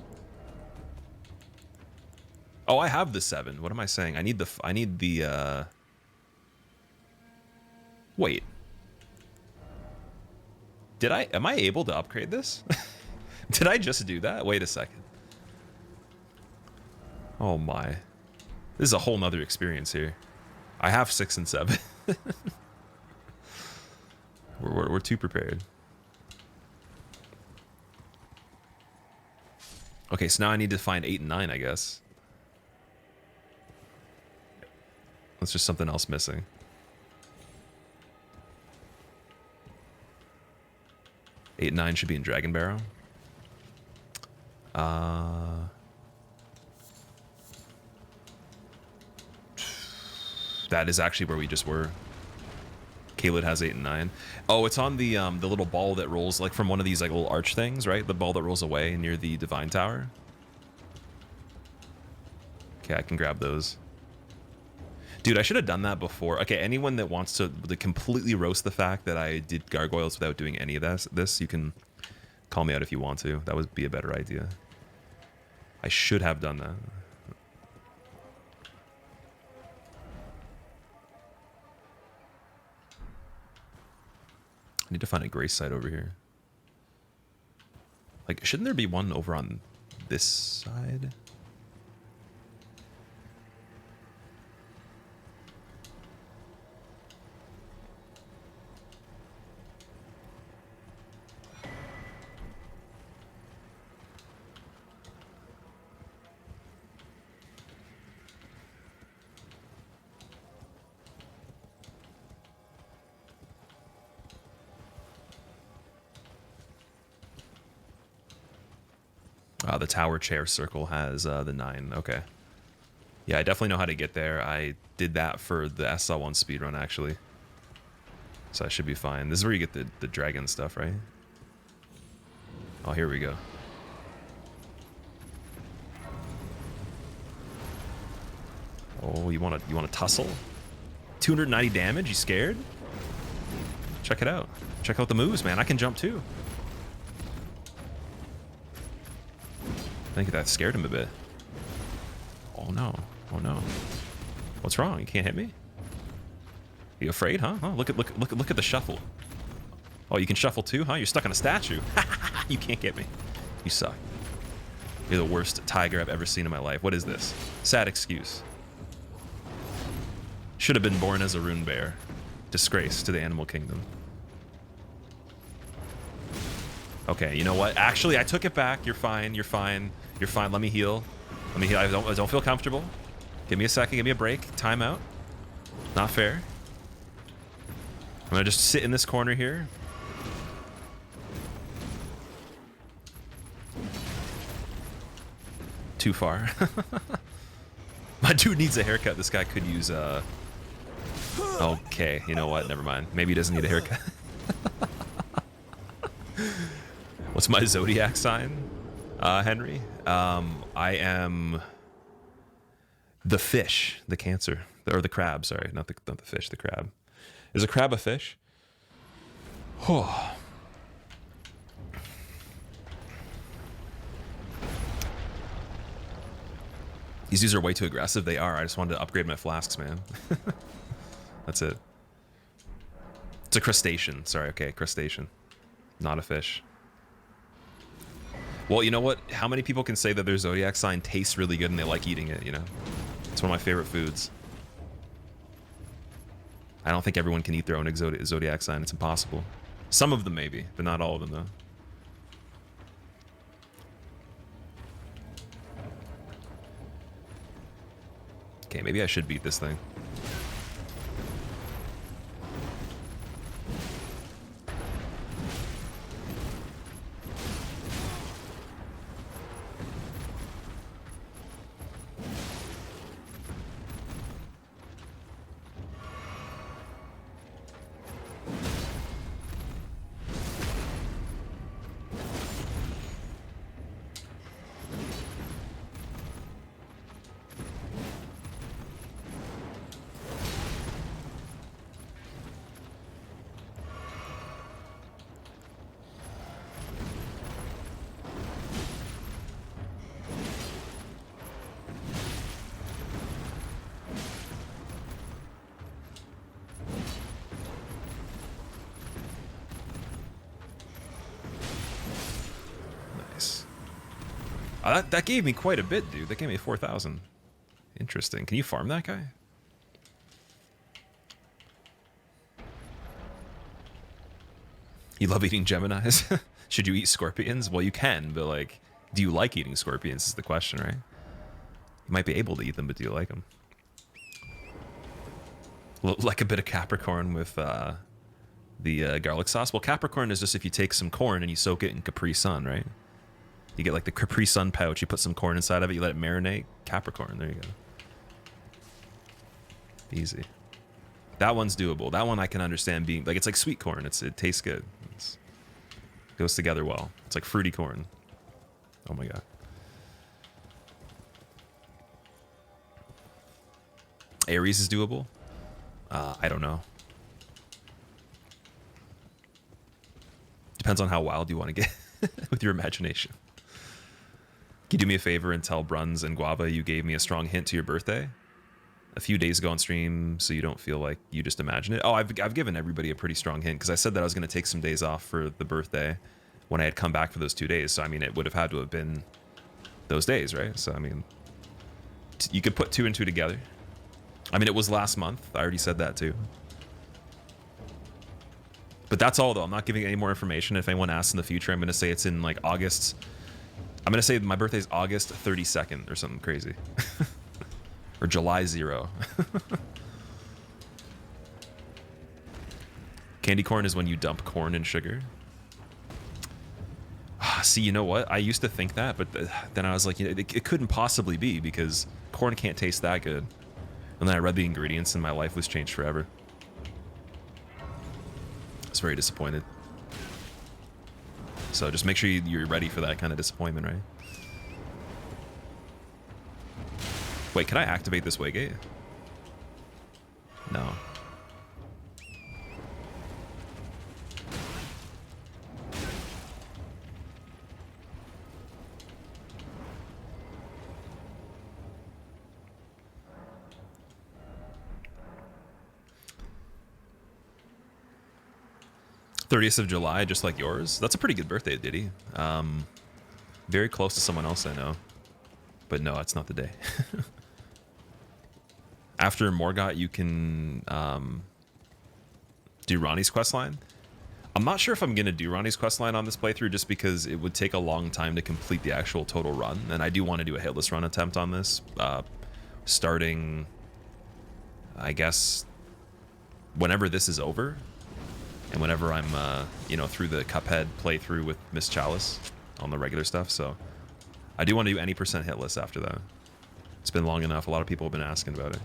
Oh, I have the 7. What am I saying? I need the wait. Am I able to upgrade this? Did I just do that? Wait a second. Oh my. This is a whole nother experience here. I have 6 and 7. We're too prepared. Okay, so now I need to find 8 and 9, I guess. That's just something else missing. Eight and 9 should be in Dragon Barrow. That is actually where we just were. Kaled has 8 and 9. Oh, it's on the little ball that rolls, like, from one of these like little arch things, right? The ball that rolls away near the Divine Tower. Okay, I can grab those. Dude, I should have done that before. Okay, anyone that wants to completely roast the fact that I did gargoyles without doing any of this, you can call me out if you want to. That would be a better idea. I should have done that. I need to find a grace site over here. Like, shouldn't there be one over on this side? The tower chair circle has the 9. Okay. Yeah, I definitely know how to get there. I did that for the SL1 speedrun, actually. So I should be fine. This is where you get the dragon stuff, right? Oh, here we go. Oh, you want to tussle? 290 damage? You scared? Check it out. Check out the moves, man. I can jump too. I think that scared him a bit. Oh no. Oh no. What's wrong? You can't hit me? You afraid, huh? Oh, look at the shuffle. Oh, you can shuffle too, huh? You're stuck on a statue. You can't get me. You suck. You're the worst tiger I've ever seen in my life. What is this? Sad excuse. Should have been born as a rune bear. Disgrace to the animal kingdom. Okay, you know what? Actually, I took it back. You're fine. You're fine. You're fine. Let me heal. Let me heal. I don't feel comfortable. Give me a second. Give me a break. Time out. Not fair. I'm gonna just sit in this corner here. Too far. My dude needs a haircut. This guy could use okay, you know what? Never mind. Maybe he doesn't need a haircut. What's my zodiac sign, Henry? I am the fish, the Cancer, or the crab. Sorry, not the fish, the crab. Is a crab a fish? Oh. These dudes are way too aggressive. They are. I just wanted to upgrade my flasks, man. That's it. It's a crustacean. Sorry, okay, crustacean. Not a fish. Well, you know what? How many people can say that their zodiac sign tastes really good and they like eating it, you know? It's one of my favorite foods. I don't think everyone can eat their own zodiac sign. It's impossible. Some of them maybe, but not all of them, though. Okay, maybe I should beat this thing. That gave me quite a bit, dude. That gave me 4,000. Interesting. Can you farm that guy? You love eating Geminis? Should you eat scorpions? Well, you can, but like, do you like eating scorpions is the question, right? You might be able to eat them, but do you like them? Like a bit of Capricorn with the garlic sauce. Well, Capricorn is just if you take some corn and you soak it in Capri Sun, right? You get like the Capri Sun pouch, you put some corn inside of it, you let it marinate. Capricorn, there you go. Easy. That one's doable. That one I can understand being, like, it's like sweet corn. It tastes good. It goes together well. It's like fruity corn. Oh my god. Aries is doable? I don't know. Depends on how wild you want to get with your imagination. Can you do me a favor and tell Bruns and Guava you gave me a strong hint to your birthday a few days ago on stream so you don't feel like you just imagine it? Oh, I've given everybody a pretty strong hint because I said that I was going to take some days off for the birthday when I had come back for those 2 days. So, I mean, it would have had to have been those days, right? So, I mean, you could put 2 and 2 together. I mean, it was last month. I already said that too. But that's all, though. I'm not giving any more information. If anyone asks in the future, I'm going to say it's in like August. I'm going to say my birthday's August 32nd or something crazy. Or July 0. Candy corn is when you dump corn and sugar. See, you know what? I used to think that, but then I was like, you know, it couldn't possibly be because corn can't taste that good. And then I read the ingredients and my life was changed forever. I was very disappointed. So just make sure you're ready for that kind of disappointment, right? Wait, can I activate this waygate? No. '30th of July, just like yours. That's a pretty good birthday, Diddy. Very close to someone else I know. But no, it's not the day. After Morgott, you can do Ronnie's questline. I'm not sure if I'm going to do Ronnie's questline on this playthrough just because it would take a long time to complete the actual total run. And I do want to do a hitless run attempt on this. Starting, I guess, whenever this is over. And whenever I'm, you know, through the Cuphead playthrough with Miss Chalice on the regular stuff. So I do want to do any % hitless after that. It's been long enough. A lot of people have been asking about it.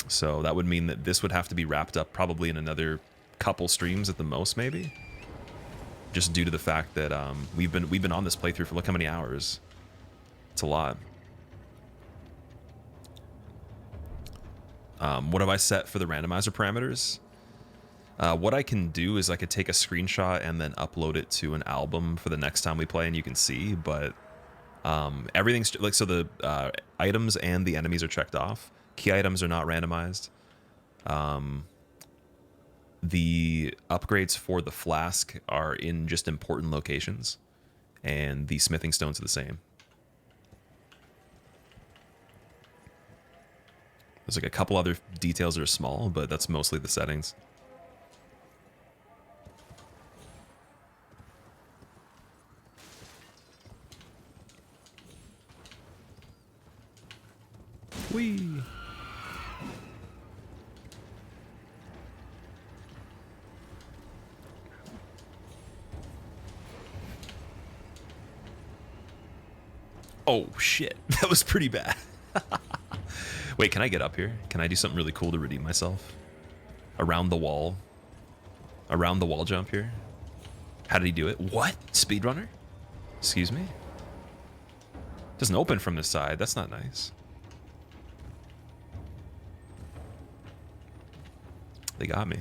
So that would mean that this would have to be wrapped up probably in another couple streams at the most, maybe. Just due to the fact that we've been on this playthrough for look how many hours. It's a lot. What have I set for the randomizer parameters? What I can do is I could take a screenshot and then upload it to an album for the next time we play, and you can see, but Everything's like, so the items and the enemies are checked off. Key items are not randomized. The upgrades for the flask are in just important locations, and the smithing stones are the same. There's like a couple other details that are small, but that's mostly the settings. Whee! Oh shit, that was pretty bad. Wait, can I get up here? Can I do something really cool to redeem myself? Around the wall. Around the wall jump here. How did he do it? What? Speedrunner? Excuse me? Doesn't open from this side. That's not nice. They got me.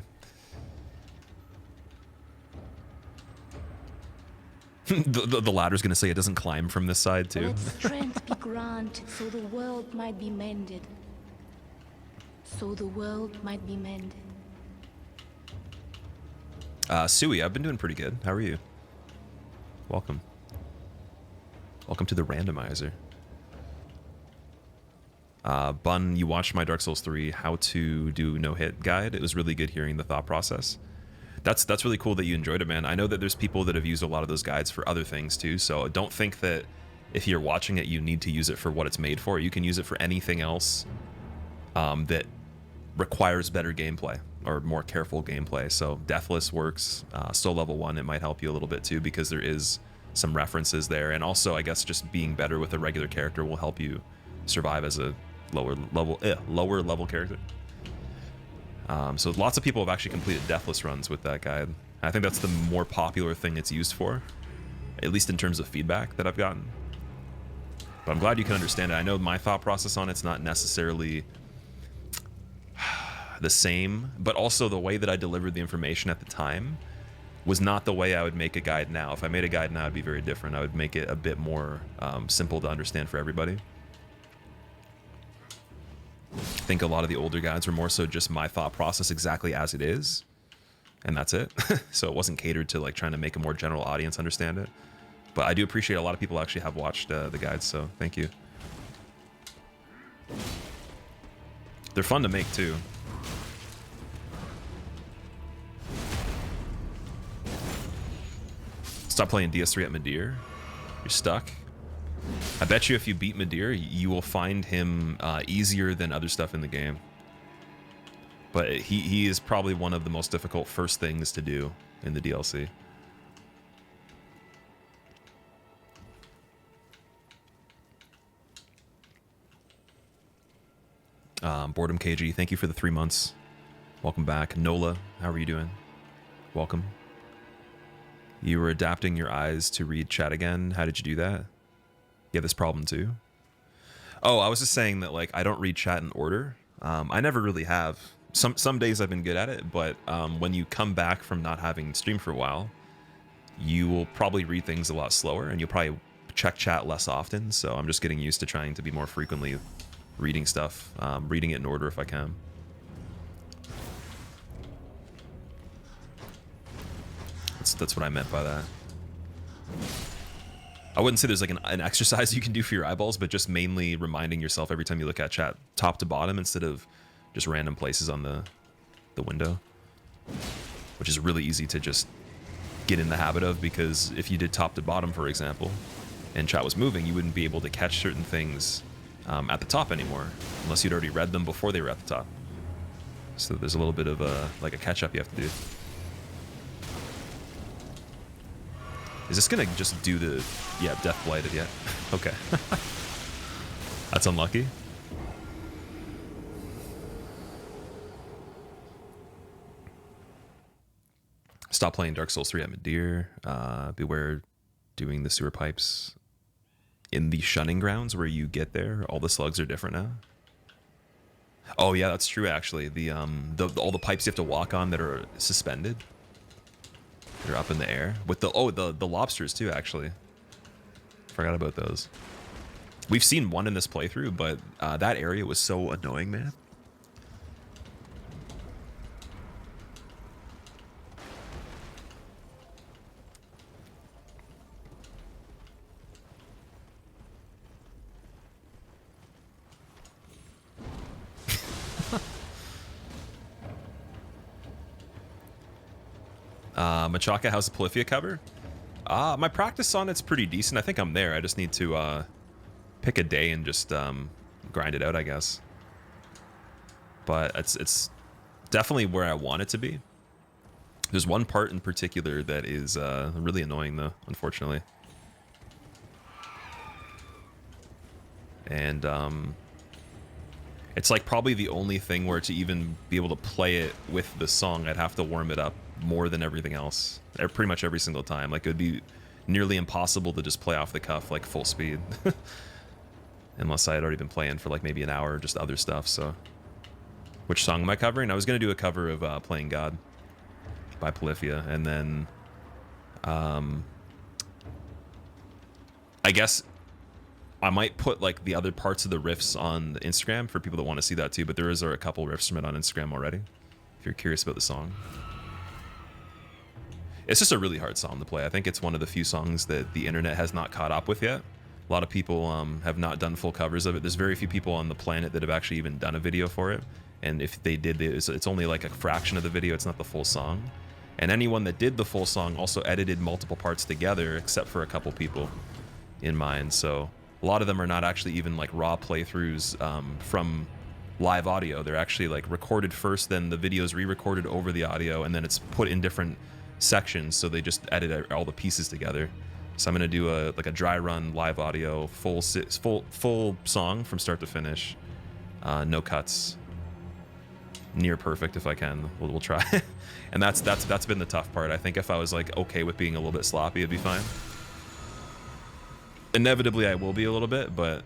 The ladder's gonna say it doesn't climb from this side too. Let strength be granted so the world might be mended. So the world might be mended. Sui, I've been doing pretty good. How are you? Welcome. Welcome to the Randomizer. Bun, you watched my Dark Souls 3 how to do no-hit guide. It was really good hearing the thought process. That's really cool that you enjoyed it, man. I know that there's people that have used a lot of those guides for other things too, so don't think that if you're watching it, you need to use it for what it's made for. You can use it for anything else that requires better gameplay or more careful gameplay. So Deathless works. Still level 1, it might help you a little bit too, because there is some references there. And also, I guess just being better with a regular character will help you survive as a lower level character. So lots of people have actually completed Deathless runs with that guide. I think that's the more popular thing it's used for, at least in terms of feedback that I've gotten. But I'm glad you can understand it. I know my thought process on it's not necessarily the same, but also the way that I delivered the information at the time was not the way I would make a guide now. If I made a guide now, it'd be very different. I would make it a bit more simple to understand for everybody. I think a lot of the older guides were more so just my thought process exactly as it is, and that's it. So it wasn't catered to like trying to make a more general audience understand it. But I do appreciate a lot of people actually have watched the guides, so thank you. They're fun to make too. Stop playing DS3 at Midir. You're stuck. I bet you if you beat Midir, you will find him easier than other stuff in the game. But he is probably one of the most difficult first things to do in the DLC. Boredom KG, thank you for the 3 months. Welcome back. Nola, how are you doing? Welcome. You were adapting your eyes to read chat again. How did you do that? You have this problem too? Oh, I was just saying that like I don't read chat in order. I never really have. Some days I've been good at it, but when you come back from not having streamed for a while, you will probably read things a lot slower, and you'll probably check chat less often. So I'm just getting used to trying to be more frequently reading stuff, reading it in order if I can. That's what I meant by that. I wouldn't say there's like an exercise you can do for your eyeballs, but just mainly reminding yourself every time you look at chat top to bottom instead of just random places on the window, which is really easy to just get in the habit of, because if you did top to bottom, for example, and chat was moving, you wouldn't be able to catch certain things at the top anymore unless you'd already read them before they were at the top. So there's a little bit of like a catch up you have to do. Is this gonna just do the, yeah, Death Blighted yet? Okay. That's unlucky. Stop playing Dark Souls 3 at Midir. Beware doing the sewer pipes in the shunning grounds where you get there. All the slugs are different now. Oh yeah, that's true actually. All the pipes you have to walk on that are suspended. They're up in the air with the lobsters too, actually. Forgot about those. We've seen one in this playthrough, but that area was so annoying, man. Machaca, how's the Polyphia cover? My practice on it's pretty decent. I think I'm there. I just need to pick a day and just grind it out, I guess. But it's definitely where I want it to be. There's one part in particular that is really annoying, though, unfortunately. And it's like probably the only thing where to even be able to play it with the song, I'd have to warm it up more than everything else. Pretty much every single time. Like, it would be nearly impossible to just play off the cuff, like, full speed. Unless I had already been playing for, like, maybe an hour or just other stuff, so... Which song am I covering? I was going to do a cover of Playing God by Polyphia, and then... I guess I might put, like, the other parts of the riffs on Instagram for people that want to see that, too, but there is a couple riffs from it on Instagram already, if you're curious about the song. It's just a really hard song to play. I think it's one of the few songs that the internet has not caught up with yet. A lot of people have not done full covers of it. There's very few people on the planet that have actually even done a video for it. And if they did, it's only like a fraction of the video. It's not the full song. And anyone that did the full song also edited multiple parts together, except for a couple people in mind. So a lot of them are not actually even like raw playthroughs from live audio. They're actually like recorded first, then the video is re-recorded over the audio, and then it's put in different sections, so they just edit all the pieces together. So I'm gonna do a dry run live audio full song from start to finish, no cuts, near perfect if I can. We'll try. And that's been the tough part. I think if I was like okay with being a little bit sloppy, it'd be fine. Inevitably I will be a little bit, but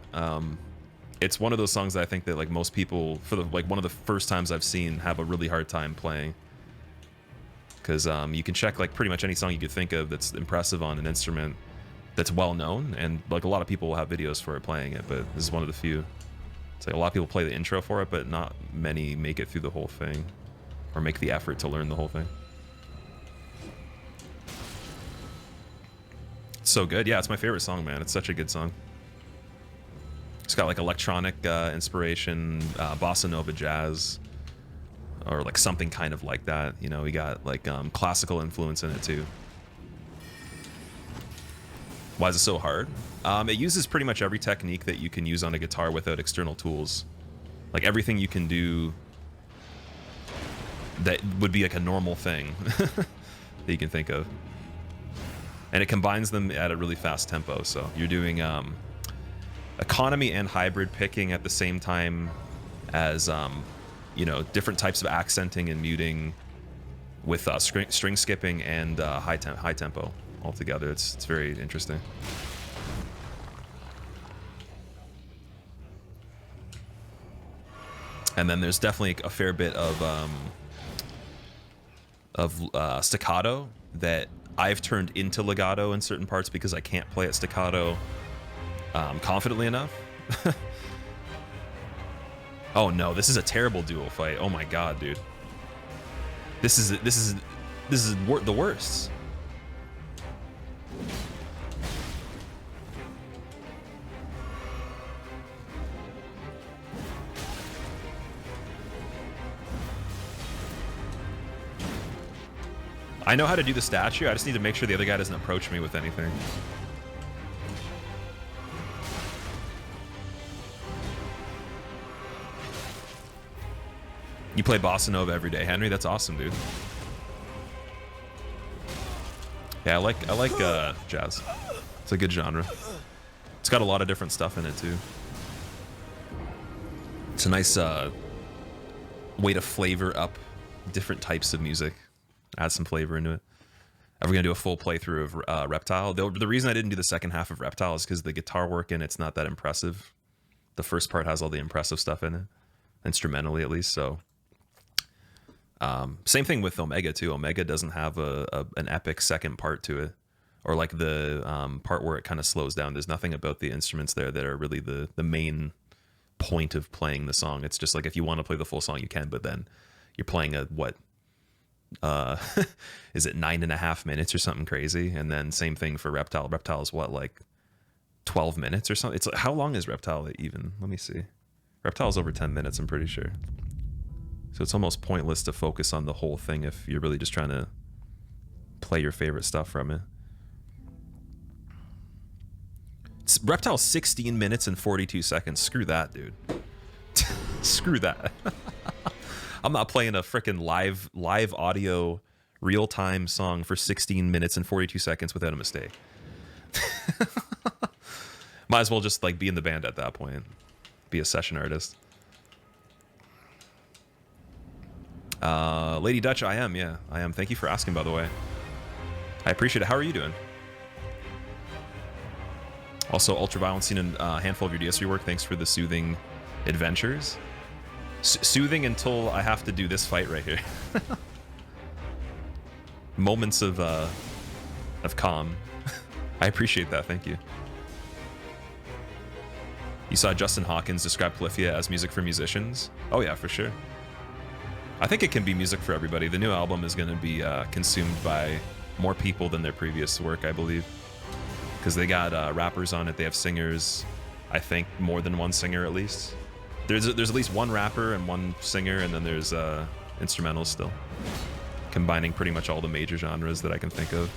it's one of those songs that I think that like most people, for the like one of the first times I've seen, have a really hard time playing. Because you can check like pretty much any song you could think of that's impressive on an instrument that's well known, and like a lot of people will have videos for it playing it, but this is one of the few. It's like a lot of people play the intro for it, but not many make it through the whole thing or make the effort to learn the whole thing. It's so good. Yeah, it's my favorite song, man. It's such a good song. It's got like electronic inspiration, bossa nova jazz, or like something kind of like that. You know, we got like classical influence in it too. Why is it so hard? It uses pretty much every technique that you can use on a guitar without external tools. Like everything you can do that would be like a normal thing that you can think of. And it combines them at a really fast tempo. So you're doing economy and hybrid picking at the same time as you know, different types of accenting and muting with string skipping and high tempo all together. It's very interesting. And then there's definitely a fair bit of staccato that I've turned into legato in certain parts because I can't play it staccato confidently enough. Oh no, this is a terrible duel fight. Oh my god, dude. This is the worst. I know how to do the statue. I just need to make sure the other guy doesn't approach me with anything. You play bossa nova every day, Henry? That's awesome, dude. Yeah, I like jazz. It's a good genre. It's got a lot of different stuff in it too. It's a nice way to flavor up different types of music. Add some flavor into it. Are we gonna do a full playthrough of Reptile? The reason I didn't do the second half of Reptile is because the guitar work in it's not that impressive. The first part has all the impressive stuff in it, instrumentally at least. So, same thing with Omega too. Omega doesn't have an epic second part to it, or like the part where it kind of slows down. There's nothing about the instruments there that are really the main point of playing the song. It's just like if you want to play the full song, you can, but then you're playing a what? Is it 9.5 minutes or something crazy? And then same thing for Reptile. Reptile is what, like 12 minutes or something? It's like, how long is Reptile even? Let me see. Reptile's over 10 minutes, I'm pretty sure. So it's almost pointless to focus on the whole thing if you're really just trying to play your favorite stuff from it. Reptile's 16 minutes and 42 seconds. Screw that, dude. Screw that. I'm not playing a freaking live audio real-time song for 16 minutes and 42 seconds without a mistake. Might as well just like be in the band at that point. Be a session artist. Lady Dutch, I am, yeah. I am. Thank you for asking, by the way. I appreciate it. How are you doing? Also, Ultraviolence seen a handful of your DS rework. Thanks for the soothing adventures. Soothing until I have to do this fight right here. Moments of calm. I appreciate that. Thank you. You saw Justin Hawkins describe Polyphia as music for musicians? Oh yeah, for sure. I think it can be music for everybody. The new album is going to be consumed by more people than their previous work, I believe. Because they got rappers on it, they have singers. I think more than one singer at least. There's at least one rapper and one singer, and then there's instrumentals still. Combining pretty much all the major genres that I can think of.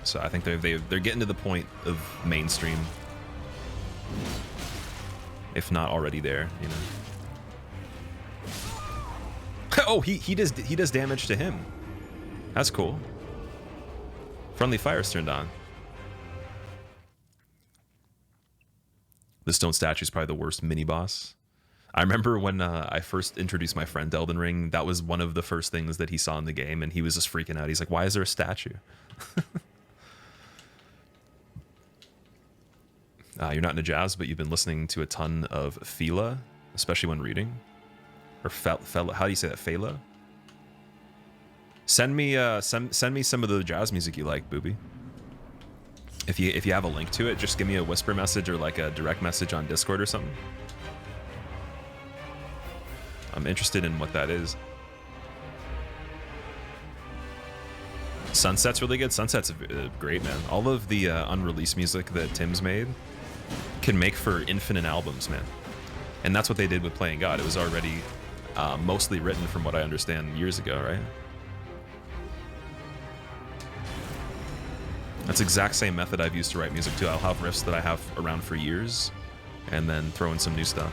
So I think they're getting to the point of mainstream. If not already there, you know. Oh, he does damage to him. That's cool. Friendly fire's turned on. The stone statue is probably the worst mini boss. I remember when I first introduced my friend to Elden Ring, that was one of the first things that he saw in the game, and he was just freaking out. He's like, "Why is there a statue?" You're not into jazz, but you've been listening to a ton of Fela, especially when reading. Or Fela, how do you say that? Fela? Send me some of the jazz music you like, Booby. If you have a link to it, just give me a whisper message or like a direct message on Discord or something. I'm interested in what that is. Sunset's really good. Sunset's great, man. All of the unreleased music that Tim's made can make for infinite albums, man. And that's what they did with Playing God. It was already mostly written, from what I understand, years ago, right? That's the exact same method I've used to write music too. I'll have riffs that I have around for years, and then throw in some new stuff.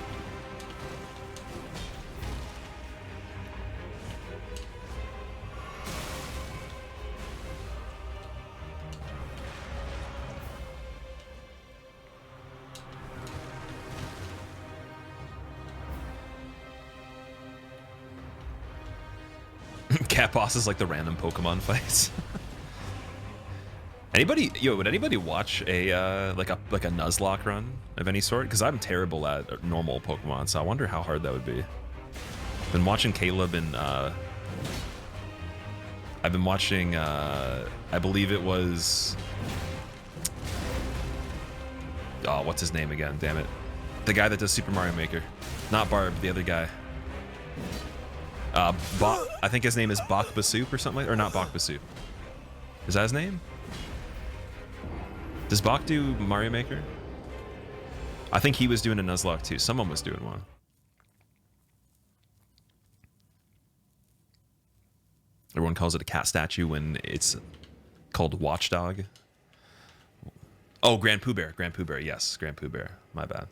Cat bosses like the random Pokemon fights. Would anybody watch a like a Nuzlocke run of any sort? Because I'm terrible at normal Pokemon, so I wonder how hard that would be. Been watching Caleb and I've been watching I believe it was what's his name again? Damn it. The guy that does Super Mario Maker. Not Barb, the other guy. I think his name is Bak Basoup or something like, or not Bak Basoup. Is that his name? Does Bak do Mario Maker? I think he was doing a Nuzlocke too. Someone was doing one. Everyone calls it a cat statue when it's called Watchdog. Oh, Grand Pooh Bear. Grand Pooh Bear. Yes, Grand Pooh Bear. My bad.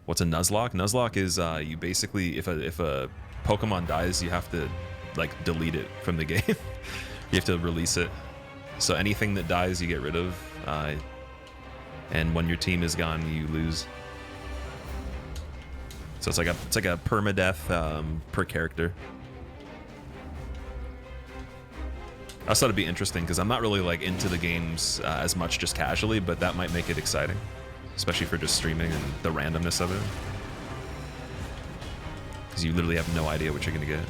What's a Nuzlocke? Nuzlocke is you basically, if a Pokemon dies, you have to like delete it from the game. You have to release it. So anything that dies, you get rid of. And when your team is gone, you lose. So it's like a permadeath per character. I just thought it'd be interesting because I'm not really like into the games as much just casually, but that might make it exciting, especially for just streaming and the randomness of it. Because you literally have no idea what you're gonna get.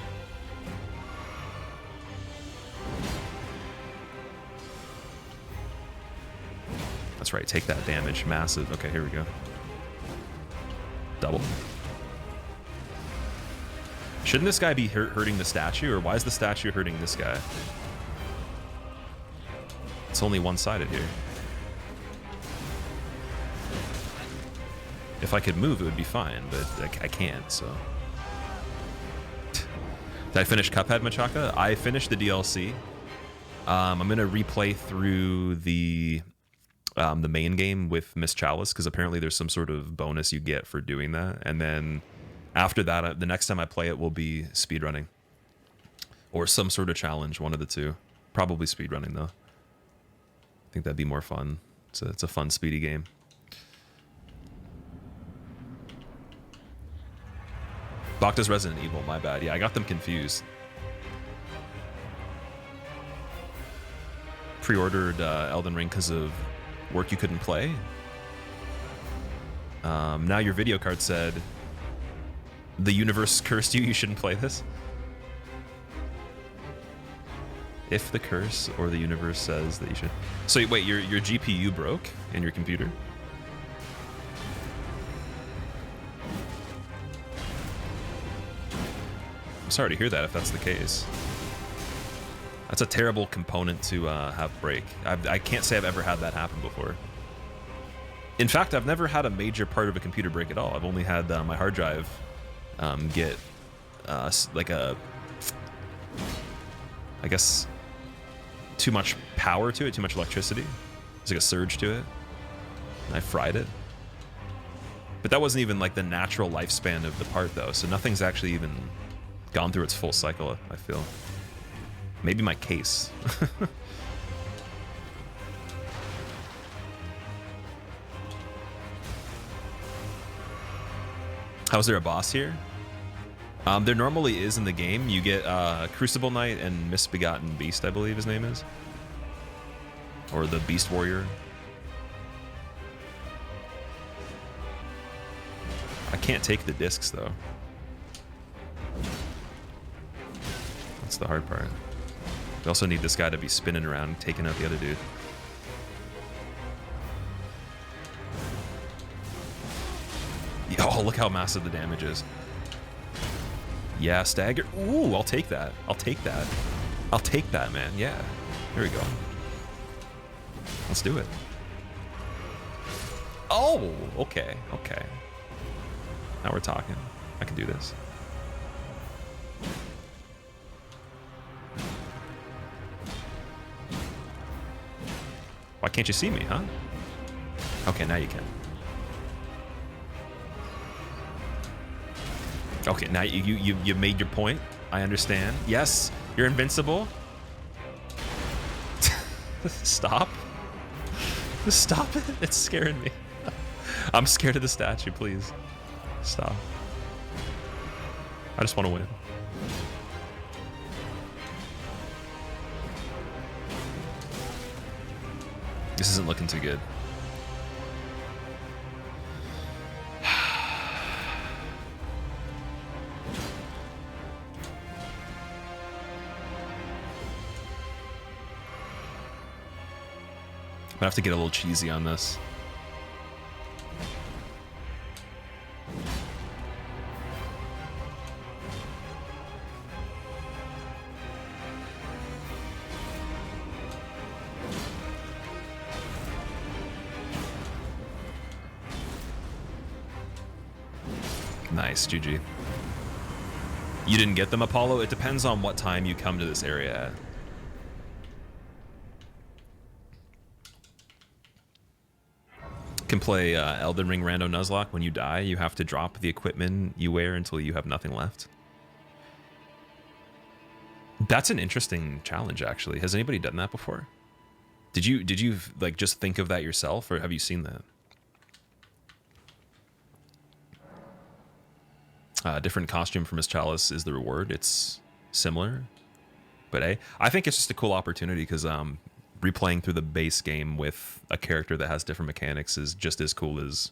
That's right, take that damage. Massive. Okay, here we go. Double. Shouldn't this guy be hurting the statue, or why is the statue hurting this guy? It's only one-sided here. If I could move, it would be fine, but I can't, so... Did I finish Cuphead, Machaka? I finished the DLC. I'm gonna replay through the main game with Miss Chalice, because apparently there's some sort of bonus you get for doing that, and then after that, the next time I play it will be speedrunning. Or some sort of challenge, one of the two. Probably speedrunning, though. I think that'd be more fun. It's a fun, speedy game. Bacta's Resident Evil, my bad. Yeah, I got them confused. Pre-ordered Elden Ring because of work you couldn't play. Now your video card said, the universe cursed you, you shouldn't play this. If the curse or the universe says that you should. So wait, your GPU broke in your computer? I'm sorry to hear that if that's the case. That's a terrible component to have break. I can't say I've ever had that happen before. In fact, I've never had a major part of a computer break at all. I've only had my hard drive get like a, I guess, too much power to it, too much electricity. There's like a surge to it. And I fried it. But that wasn't even like the natural lifespan of the part though, so nothing's actually even gone through its full cycle, I feel. Maybe my case. How's there a boss here? There normally is in the game. You get Crucible Knight and Misbegotten Beast, I believe his name is. Or the Beast Warrior. I can't take the discs though. That's the hard part. We also need this guy to be spinning around, taking out the other dude. Oh, look how massive the damage is. Yeah, stagger. Ooh, I'll take that. I'll take that. I'll take that, man. Yeah. Here we go. Let's do it. Oh, okay. Okay. Now we're talking. I can do this. Why can't you see me, huh? Okay, now you can. Okay, now you made your point. I understand. Yes, you're invincible. Stop. Stop it. It's scaring me. I'm scared of the statue, please. Stop. I just want to win. This isn't looking too good. I'm gonna have to get a little cheesy on this. Nice, GG. You didn't get them, Apollo? It depends on what time you come to this area at. Can play Elden Ring Rando Nuzlocke. When you die, you have to drop the equipment you wear until you have nothing left. That's an interesting challenge, actually. Has anybody done that before? Did you like just think of that yourself, or have you seen that? Different costume for Miss Chalice is the reward. It's similar, but I think it's just a cool opportunity because replaying through the base game with a character that has different mechanics is just as cool as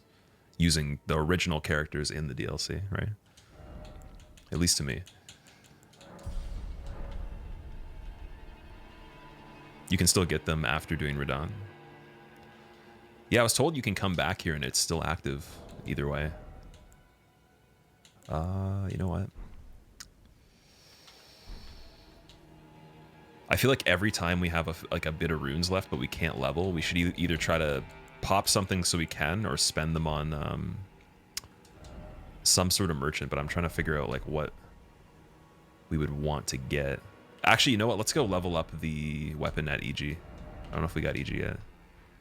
using the original characters in the DLC, right? At least to me. You can still get them after doing Radon. Yeah, I was told you can come back here and it's still active either way. You know what? I feel like every time we have a bit of runes left but we can't level, we should either try to pop something so we can or spend them on some sort of merchant, but I'm trying to figure out like what we would want to get. Actually, you know what? Let's go level up the weapon at EG. I don't know if we got EG yet.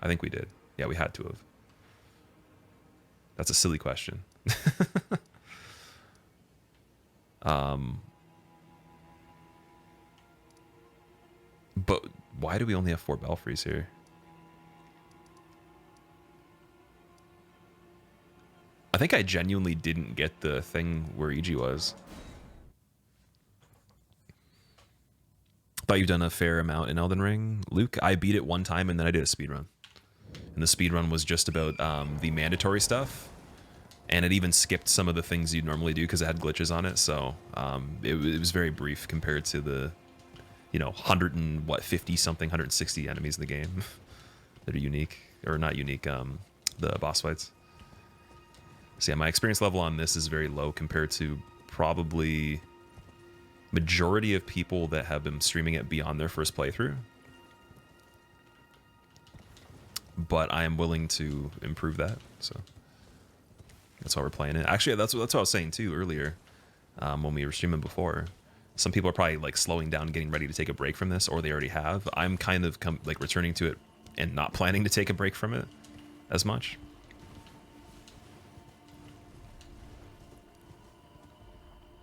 I think we did. Yeah, we had to have. That's a silly question. But why do we only have 4 belfries here? I think I genuinely didn't get the thing where EG was. Thought you've done a fair amount in Elden Ring. Luke, I beat it one time and then I did a speedrun. And the speedrun was just about the mandatory stuff. And it even skipped some of the things you'd normally do because it had glitches on it. So it was very brief compared to the, 150 something, 160 enemies in the game that are unique. Or not unique, the boss fights. So yeah, my experience level on this is very low compared to probably majority of people that have been streaming it beyond their first playthrough. But I am willing to improve that, so that's why we're playing it. Actually, that's what I was saying too earlier when we were streaming before. Some people are probably like slowing down, getting ready to take a break from this, or they already have. I'm kind of like returning to it and not planning to take a break from it as much.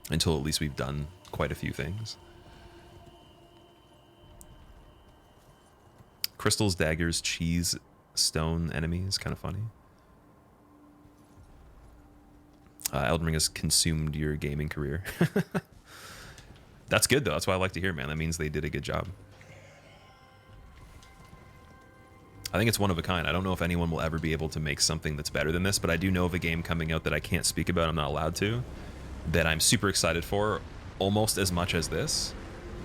Until at least we've done quite a few things. Crystals, daggers, cheese, stone enemies, kind of funny. Elden Ring has consumed your gaming career. That's good though. That's what I like to hear, man. That means they did a good job. I think it's one of a kind. I don't know if anyone will ever be able to make something that's better than this, but I do know of a game coming out that I can't speak about, I'm not allowed to, that I'm super excited for, almost as much as this.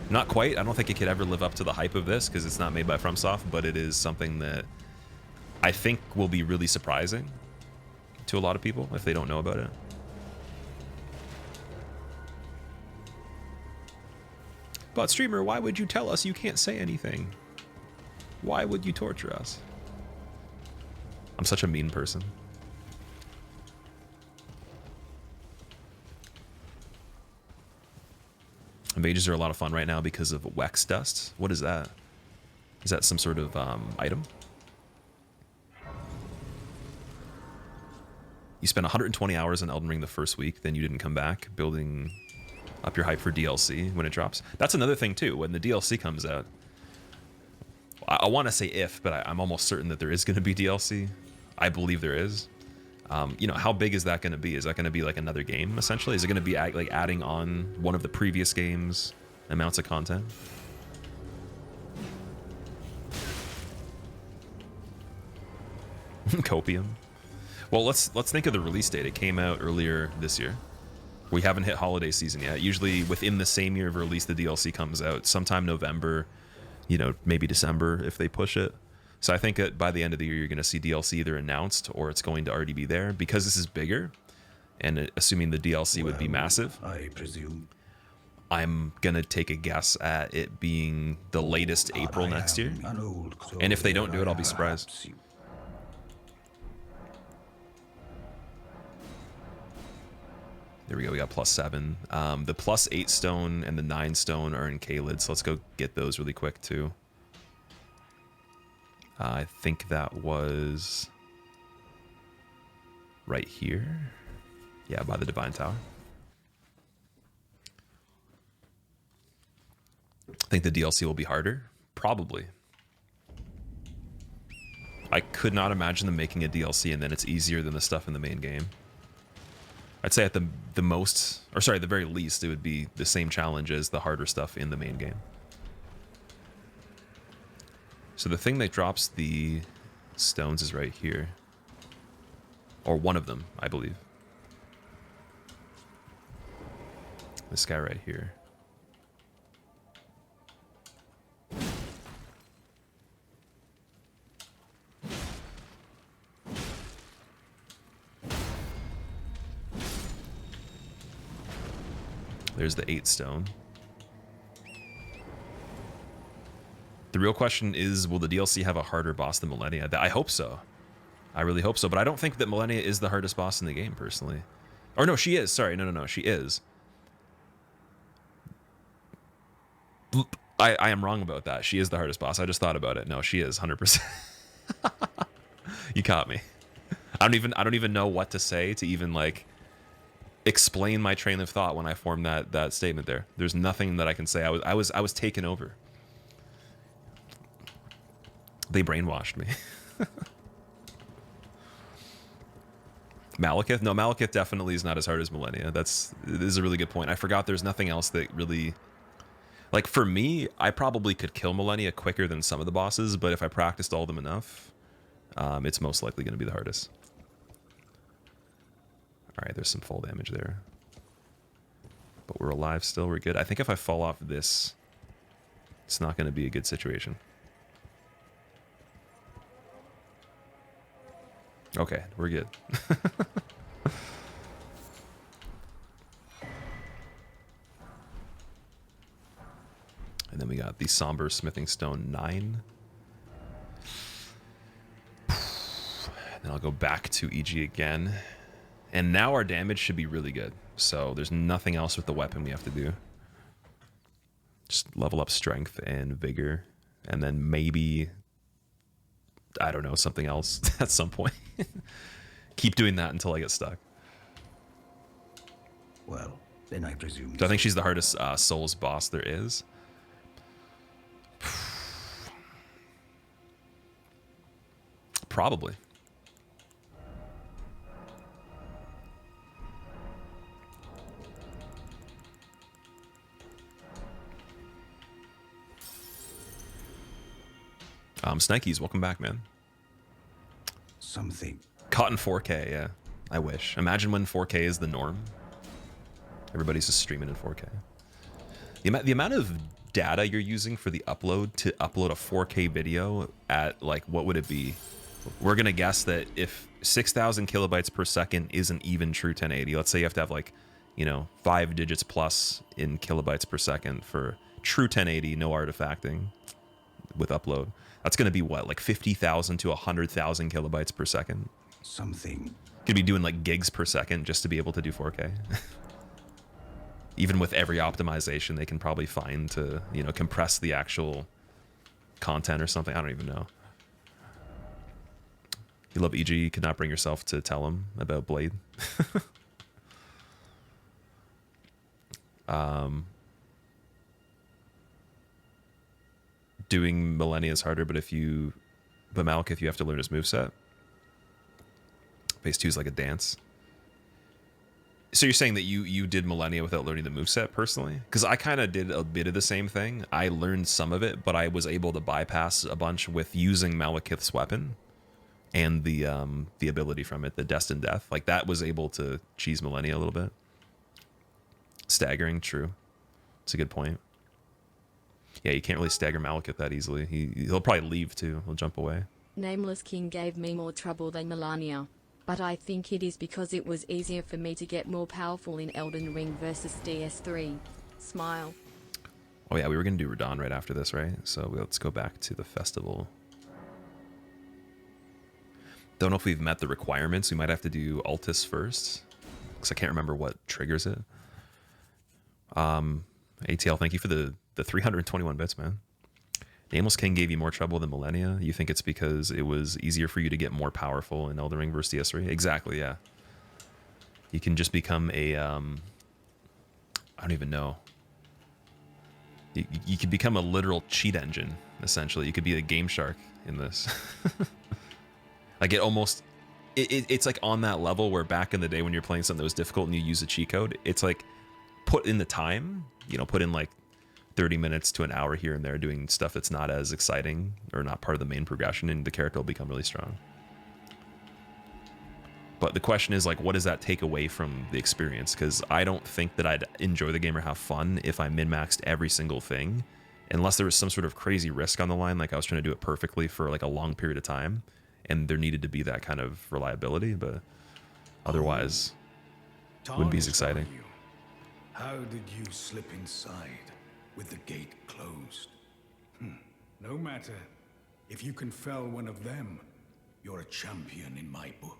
Not quite. I don't think it could ever live up to the hype of this because it's not made by FromSoft, but it is something that I think will be really surprising to a lot of people if they don't know about it. But streamer, why would you tell us you can't say anything? Why would you torture us? I'm such a mean person. Mages are a lot of fun right now because of Wex dust. What is that? Is that some sort of item? You spent 120 hours in Elden Ring the first week, then you didn't come back, building up your hype for DLC when it drops. That's another thing too, when the DLC comes out. I want to say if, but I'm almost certain that there is going to be DLC. I believe there is. How big is that going to be? Is that going to be like another game, essentially? Is it going to be like adding on one of the previous games' amounts of content? Copium. Well, let's think of the release date. It came out earlier this year. We haven't hit holiday season yet. Usually within the same year of release, the DLC comes out sometime November, maybe December if they push it. So I think that by the end of the year, you're going to see DLC either announced or it's going to already be there. Because this is bigger, and assuming the DLC would be massive, I presume. I'm going to take a guess at it being the latest April next year. And if they don't do it, I'll be surprised. There we go, we got +7. The +8 stone and the 9 stone are in Caelid, so let's go get those really quick too. I think that was right here. Yeah, by the Divine Tower. I think the DLC will be harder. Probably. I could not imagine them making a DLC and then it's easier than the stuff in the main game. I'd say at the very least, it would be the same challenge as the harder stuff in the main game. So the thing that drops the stones is right here. Or one of them, I believe. This guy right here. There's the 8 stone. The real question is, will the DLC have a harder boss than Millennia? I hope so. I really hope so, but I don't think that Millennia is the hardest boss in the game, personally. Or no, she is. Sorry, no, she is. I am wrong about that. She is the hardest boss. I just thought about it. No, she is 100%. You caught me. I don't even know what to say to even like explain my train of thought when I formed that statement there. There's nothing that I can say. I was taken over. They brainwashed me. Malekith? No, Malekith definitely is not as hard as Millennia. This is a really good point. I forgot there's nothing else that really... Like, for me, I probably could kill Millennia quicker than some of the bosses, but if I practiced all of them enough, it's most likely going to be the hardest. Alright, there's some fall damage there. But we're alive still, we're good. I think if I fall off this, it's not going to be a good situation. Okay, we're good. And then we got the Somber Smithing Stone 9. And then I'll go back to EG again. And now our damage should be really good. So there's nothing else with the weapon we have to do. Just level up strength and vigor. And then maybe... I don't know, something else at some point. Keep doing that until I get stuck. Well, then I presume... So I think she's the hardest Souls boss there is. Probably. Snikes, welcome back, man. Something. Caught in 4K, yeah. I wish. Imagine when 4K is the norm. Everybody's just streaming in 4K. The amount of data you're using for the upload to upload a 4K video at, like, what would it be? We're going to guess that if 6,000 kilobytes per second isn't even true 1080, let's say you have to have, like, you know, 5 digits plus in kilobytes per second for true 1080, no artifacting with upload. That's going to be what, like 50,000 to 100,000 kilobytes per second? Something. Could be doing like gigs per second just to be able to do 4K. Even with every optimization they can probably find to, you know, compress the actual content or something. I don't even know. You love EG, you could not bring yourself to tell him about Blade. Doing Millennia is harder, but Malekith, you have to learn his moveset. Phase 2 is like a dance. So you're saying that you did Millennia without learning the moveset personally? Because I kind of did a bit of the same thing. I learned some of it, but I was able to bypass a bunch with using Malekith's weapon and the ability from it, the Destined Death. Like, that was able to cheese Millennia a little bit. Staggering, true. It's a good point. Yeah, you can't really stagger Malekith that easily. He'll probably leave too. He'll jump away. Nameless King gave me more trouble than Millennia, but I think it is because it was easier for me to get more powerful in Elden Ring versus DS3. Smile. Oh yeah, we were going to do Radon right after this, right? So let's go back to the festival. Don't know if we've met the requirements. We might have to do Altus first, because I can't remember what triggers it. ATL, thank you for the 321 bits, man. Nameless King gave you more trouble than Millennia. You think it's because it was easier for you to get more powerful in Elden Ring versus DS3? Exactly, yeah. You can just become a... I don't even know. You could become a literal cheat engine, essentially. You could be a Game Shark in this. Like, it almost... It's like on that level where back in the day when you're playing something that was difficult and you use a cheat code, it's like put in the time, you know, put in like 30 minutes to an hour here and there doing stuff that's not as exciting or not part of the main progression, and the character will become really strong. But the question is, like, what does that take away from the experience? Because I don't think that I'd enjoy the game or have fun if I min-maxed every single thing, unless there was some sort of crazy risk on the line, like I was trying to do it perfectly for like a long period of time, and there needed to be that kind of reliability, but otherwise, wouldn't be as exciting. How did you slip inside with the gate closed? No matter. If you can fell one of them, you're a champion in my book.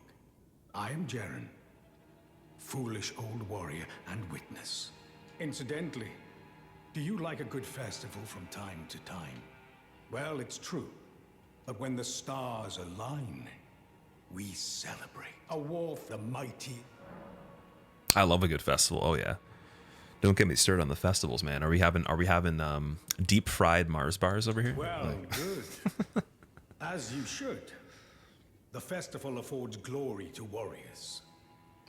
I am Jaren, foolish old warrior and witness. Incidentally, do you like a good festival from time to time? Well, it's true. But when the stars align, we celebrate. A war for the mighty. I love a good festival. Oh yeah. Don't get me started on the festivals, man. Are we having deep fried Mars bars over here? Well, good. As you should. The festival affords glory to warriors.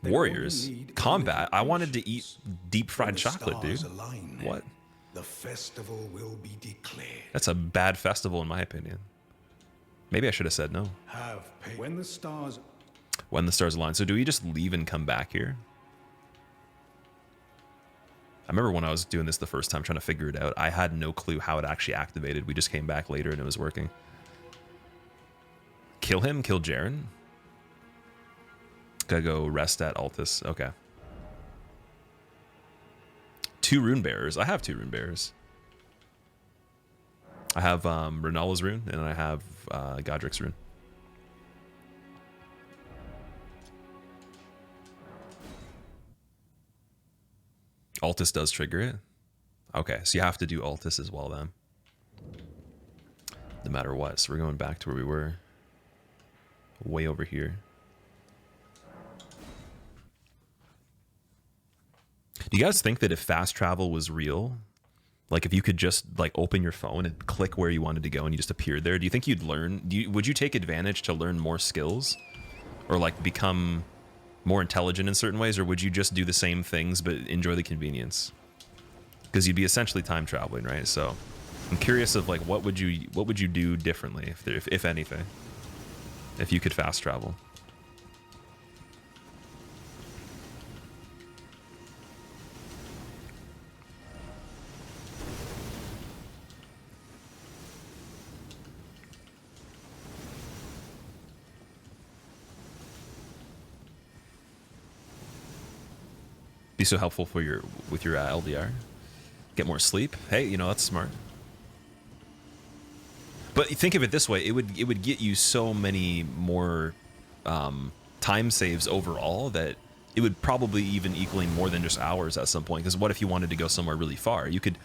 They Warriors? only need Combat? I wanted to eat invitations. deep fried When the chocolate, dude. stars align, What? The festival will be declared. That's a bad festival in my opinion. Maybe I should have said no. When the stars. When the stars align. So do we just leave and come back here? I remember when I was doing this the first time trying to figure it out, I had no clue how it actually activated. We just came back later and it was working. Kill him? Kill Jaren? Gotta go rest at Altus. Okay. 2 rune bearers. I have 2 rune bearers. I have Renala's rune and I have Godric's rune. Altus does trigger it. Okay, so you have to do Altus as well then. No matter what. So we're going back to where we were. Way over here. Do you guys think that if fast travel was real, like if you could just like open your phone and click where you wanted to go and you just appeared there, do you think you'd learn? Would you take advantage to learn more skills? Or like become more intelligent in certain ways, or would you just do the same things but enjoy the convenience? Because you'd be essentially time traveling, right? So I'm curious of like what would you do differently if anything, if you could fast travel? Be so helpful for your LDR. Get more sleep. Hey, you know, that's smart. But think of it this way: it would get you so many more time saves overall that it would probably even equaling more than just hours at some point. Because what if you wanted to go somewhere really far? You could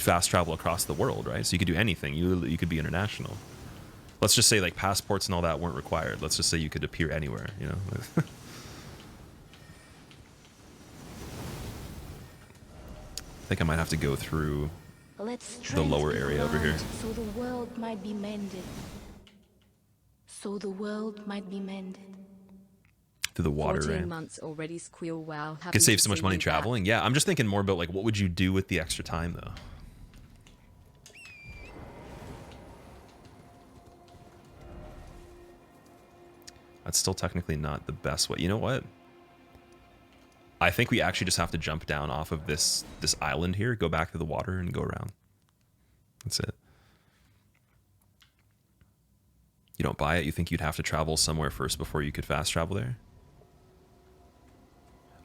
fast travel across the world, right? So you could do anything. You could be international. Let's just say like passports and all that weren't required. Let's just say you could appear anywhere. You know. I think I might have to go through the lower area over here. So the world might be mended. So the world might be mended. Through the water, 14 right? months already, Squeal. Wow. Happy Could save to so much see money you back. traveling. Yeah, I'm just thinking more about like what would you do with the extra time though? That's still technically not the best way. You know what? I think we actually just have to jump down off of this island here, go back to the water, and go around. That's it. You don't buy it? You think you'd have to travel somewhere first before you could fast travel there?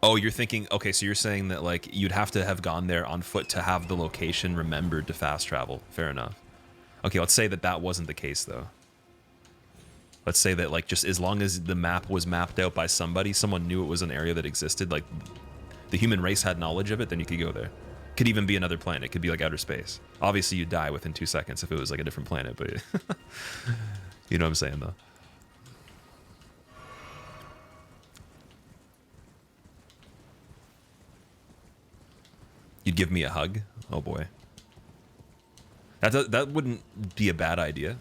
Oh, you're thinking... Okay, so you're saying that like you'd have to have gone there on foot to have the location remembered to fast travel. Fair enough. Okay, let's say that wasn't the case, though. Let's say that like just as long as the map was mapped out by somebody, someone knew it was an area that existed, like the human race had knowledge of it, then you could go there. Could even be another planet. It could be like outer space. Obviously you'd die within 2 seconds if it was like a different planet, but you know what I'm saying though. You'd give me a hug? Oh boy. That wouldn't be a bad idea.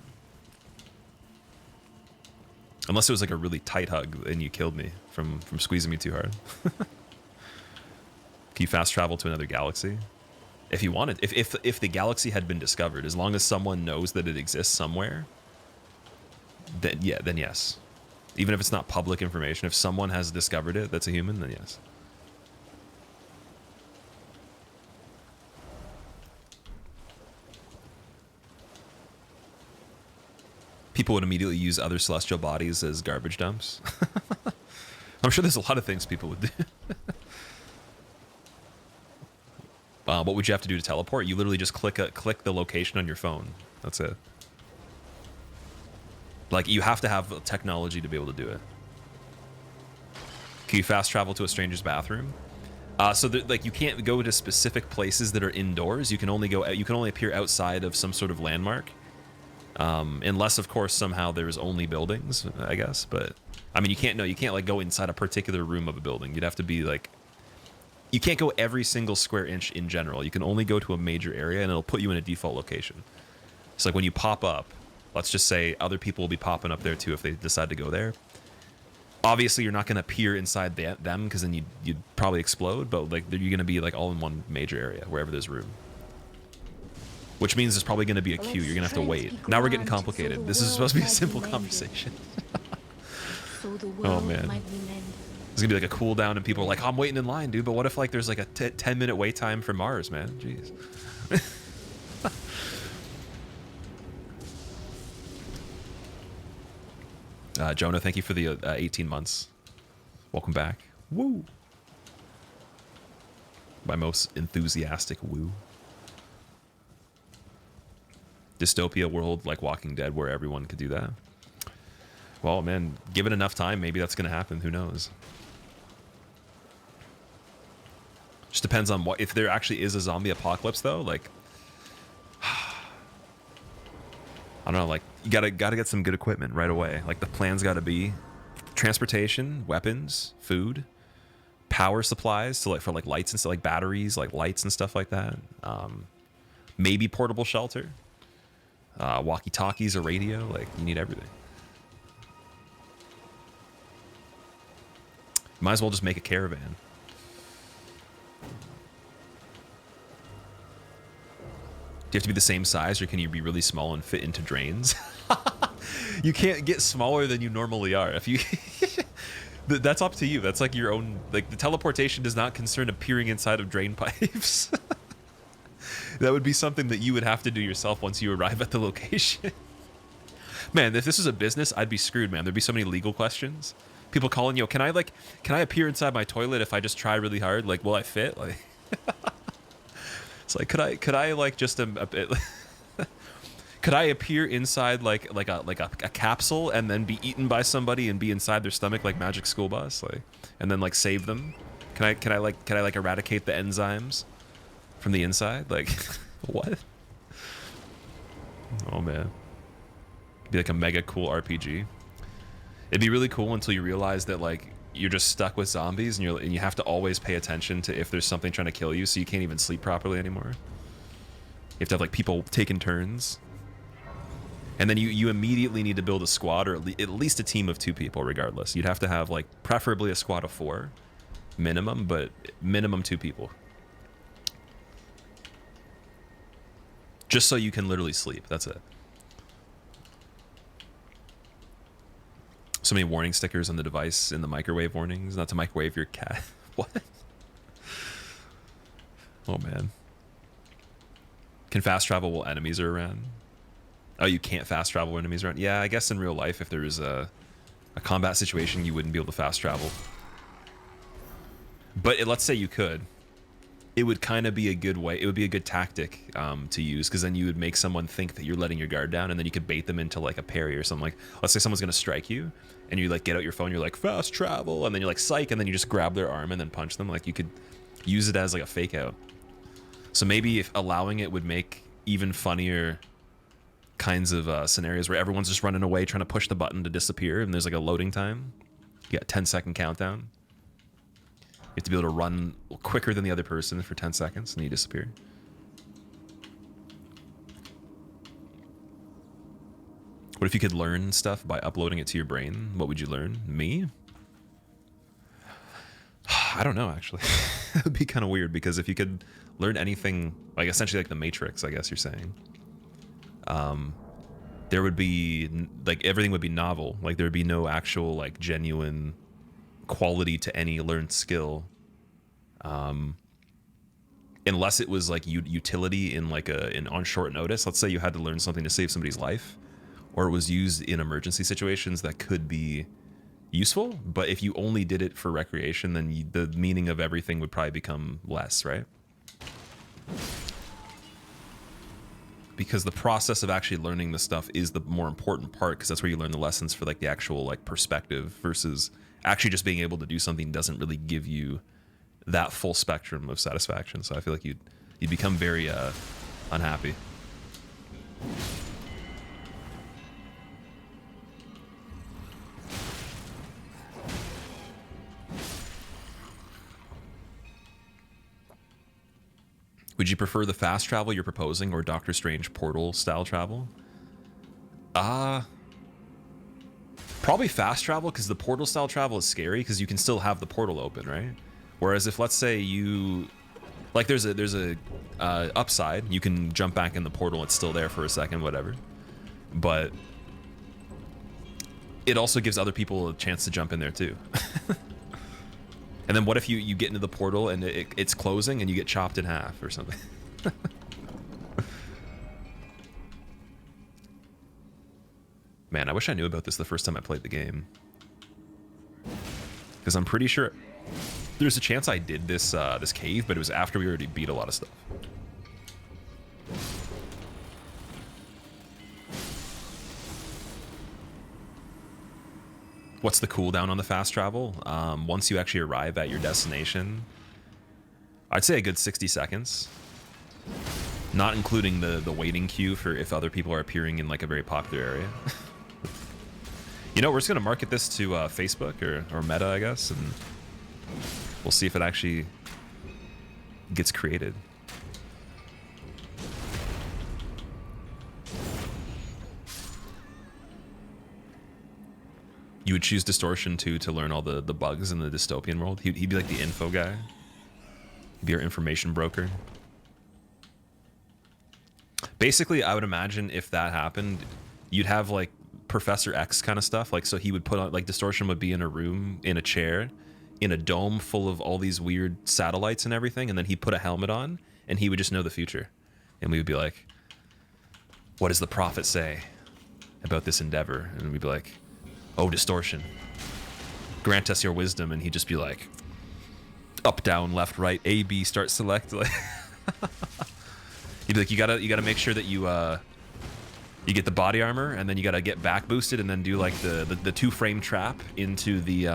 Unless it was like a really tight hug and you killed me from squeezing me too hard. Can you fast travel to another galaxy? If you wanted. If the galaxy had been discovered, as long as someone knows that it exists somewhere, then yeah, then yes. Even if it's not public information, if someone has discovered it that's a human, then yes. People would immediately use other celestial bodies as garbage dumps. I'm sure there's a lot of things people would do. What would you have to do to teleport? You literally just click the location on your phone. That's it. Like, you have to have technology to be able to do it. Can you fast travel to a stranger's bathroom? So like, you can't go to specific places that are indoors. You can only appear outside of some sort of landmark, unless of course somehow there's only buildings, I guess. But I mean, you can't like go inside a particular room of a building. You'd have to be like, you can't go every single square inch in general. You can only go to a major area, and it'll put you in a default location. So like, when you pop up, let's just say other people will be popping up there too if they decide to go there. Obviously, you're not going to peer inside them, because then you'd probably explode, but like, you're going to be like all in one major area, wherever there's room. Which means there's probably going to be a queue. You're going to have to wait. Now we're getting complicated. This is supposed to be a simple conversation. Oh, man. There's going to be like a cooldown, and people are like, oh, I'm waiting in line, dude. But what if like there's like a 10-minute wait time for Mars, man? Jeez. Jonah, thank you for the 18 months. Welcome back. Woo! My most enthusiastic woo. Dystopia world like Walking Dead where everyone could do that. Well, man, given enough time, maybe that's going to happen. Who knows? Just depends on what, if there actually is a zombie apocalypse, though. Like, I don't know. Like, you gotta get some good equipment right away. Like, the plan's got to be transportation, weapons, food, power supplies. So like for like lights and stuff, like batteries, like lights and stuff like that. Maybe portable shelter, walkie-talkies, a radio. Like, you need everything. Might as well just make a caravan. Do you have to be the same size, or can you be really small and fit into drains? You can't get smaller than you normally are. If you, that's up to you. That's like your own. Like, the teleportation does not concern appearing inside of drain pipes. That would be something that you would have to do yourself once you arrive at the location. Man, if this was a business, I'd be screwed, man. There'd be so many legal questions. People calling, yo, can I appear inside my toilet if I just try really hard? Like, will I fit? Like, it's like, could I like just a bit, could I appear inside like a capsule and then be eaten by somebody and be inside their stomach like Magic School Bus, like, and then like save them? Can I eradicate the enzymes from the inside? Like, what? Oh man, it'd be like a mega cool RPG. It'd be really cool until you realize that like you're just stuck with zombies, and you have to always pay attention to if there's something trying to kill you, so you can't even sleep properly anymore. You have to have like people taking turns, and then you immediately need to build a squad, or at least a team of 2 people. Regardless, you'd have to have like preferably a squad of 4 minimum, but minimum 2 people, just so you can literally sleep. That's it. So many warning stickers on the device in the microwave warnings, not to microwave your cat. What? Oh man. Can fast travel while enemies are around? Oh, you can't fast travel when enemies are around? Yeah, I guess in real life, if there was a combat situation, you wouldn't be able to fast travel. But let's say you could. It would kind of be a good way. It would be a good tactic to use, because then you would make someone think that you're letting your guard down, and then you could bait them into like a parry or something. Like, let's say someone's gonna strike you, and you like get out your phone, you're like fast travel, and then you're like psych, and then you just grab their arm and then punch them. Like, you could use it as like a fake out. So maybe if allowing it would make even funnier kinds of scenarios where everyone's just running away trying to push the button to disappear, and there's like a loading time. You got a 10-second countdown. You have to be able to run quicker than the other person for 10 seconds, and you disappear. What if you could learn stuff by uploading it to your brain? What would you learn? Me? I don't know, actually. It would be kind of weird, because if you could learn anything, like essentially like the Matrix, I guess you're saying, there would be, like, everything would be novel. Like, there would be no actual, like, genuine quality to any learned skill, unless it was like utility in like on short notice. Let's say you had to learn something to save somebody's life, or it was used in emergency situations that could be useful. But if you only did it for recreation, then the meaning of everything would probably become less, right? because the process of actually learning the stuff is the more important part, because that's where you learn the lessons for like the actual like perspective, versus actually just being able to do something doesn't really give you that full spectrum of satisfaction. So I feel like you'd become very unhappy. Would you prefer the fast travel you're proposing or Doctor Strange portal style travel? Probably fast travel, because the portal style travel is scary because you can still have the portal open, right? Whereas if, let's say you, like, there's a upside, you can jump back in the portal, it's still there for a second, whatever. But it also gives other people a chance to jump in there too. And then what if you get into the portal and it's closing and you get chopped in half or something? Man, I wish I knew about this the first time I played the game. Because I'm pretty sure there's a chance I did this this cave, but it was after we already beat a lot of stuff. What's the cooldown on the fast travel? Once you actually arrive at your destination, I'd say a good 60 seconds. Not including the waiting queue for if other people are appearing in like a very popular area. You know, we're just gonna market this to Facebook or Meta, I guess, and we'll see if it actually gets created. You would choose Distortion too to learn all the bugs in the dystopian world. He'd be like the info guy. He'd be your information broker. Basically, I would imagine if that happened, you'd have like Professor X kind of stuff. Like, so he would put on, like, Distortion would be in a room, in a chair, in a dome full of all these weird satellites and everything, and then he'd put a helmet on, and he would just know the future. And we would be like, what does the prophet say about this endeavor? And we'd be like, oh, Distortion, grant us your wisdom. And he'd just be like, up, down, left, right, A, B, start, select. He'd be like, you gotta make sure that you get the body armor, and then you gotta get back boosted, and then do like the 2-frame trap into the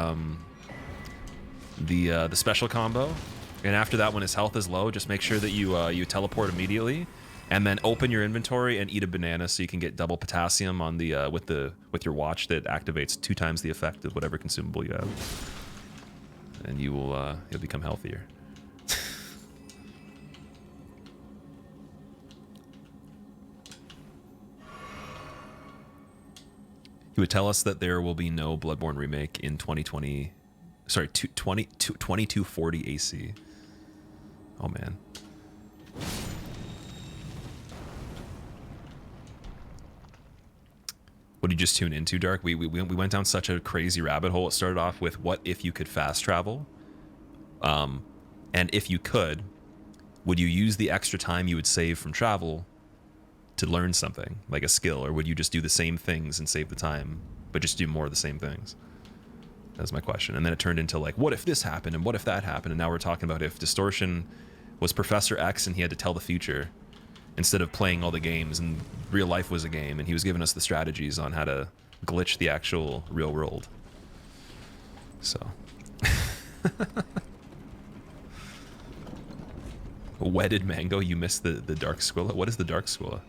special combo. And after that, when his health is low, just make sure that you teleport immediately, and then open your inventory and eat a banana so you can get double potassium on the with your watch that activates 2 times the effect of whatever consumable you have, and you'll become healthier. He would tell us that there will be no Bloodborne remake in 2020. Sorry, 2240 AC. Oh man. What did you just tune into, Dark? We went down such a crazy rabbit hole. It started off with what if you could fast travel, and if you could, would you use the extra time you would save from travel to learn something like a skill, or would you just do the same things and save the time but just do more of the same things? That's my question. And then it turned into like, what if this happened and what if that happened, and now we're talking about if Distortion was Professor X and he had to tell the future instead of playing all the games, and real life was a game and he was giving us the strategies on how to glitch the actual real world. So Wedded Mango, you missed the Dark Squilla. What is the Dark Squilla?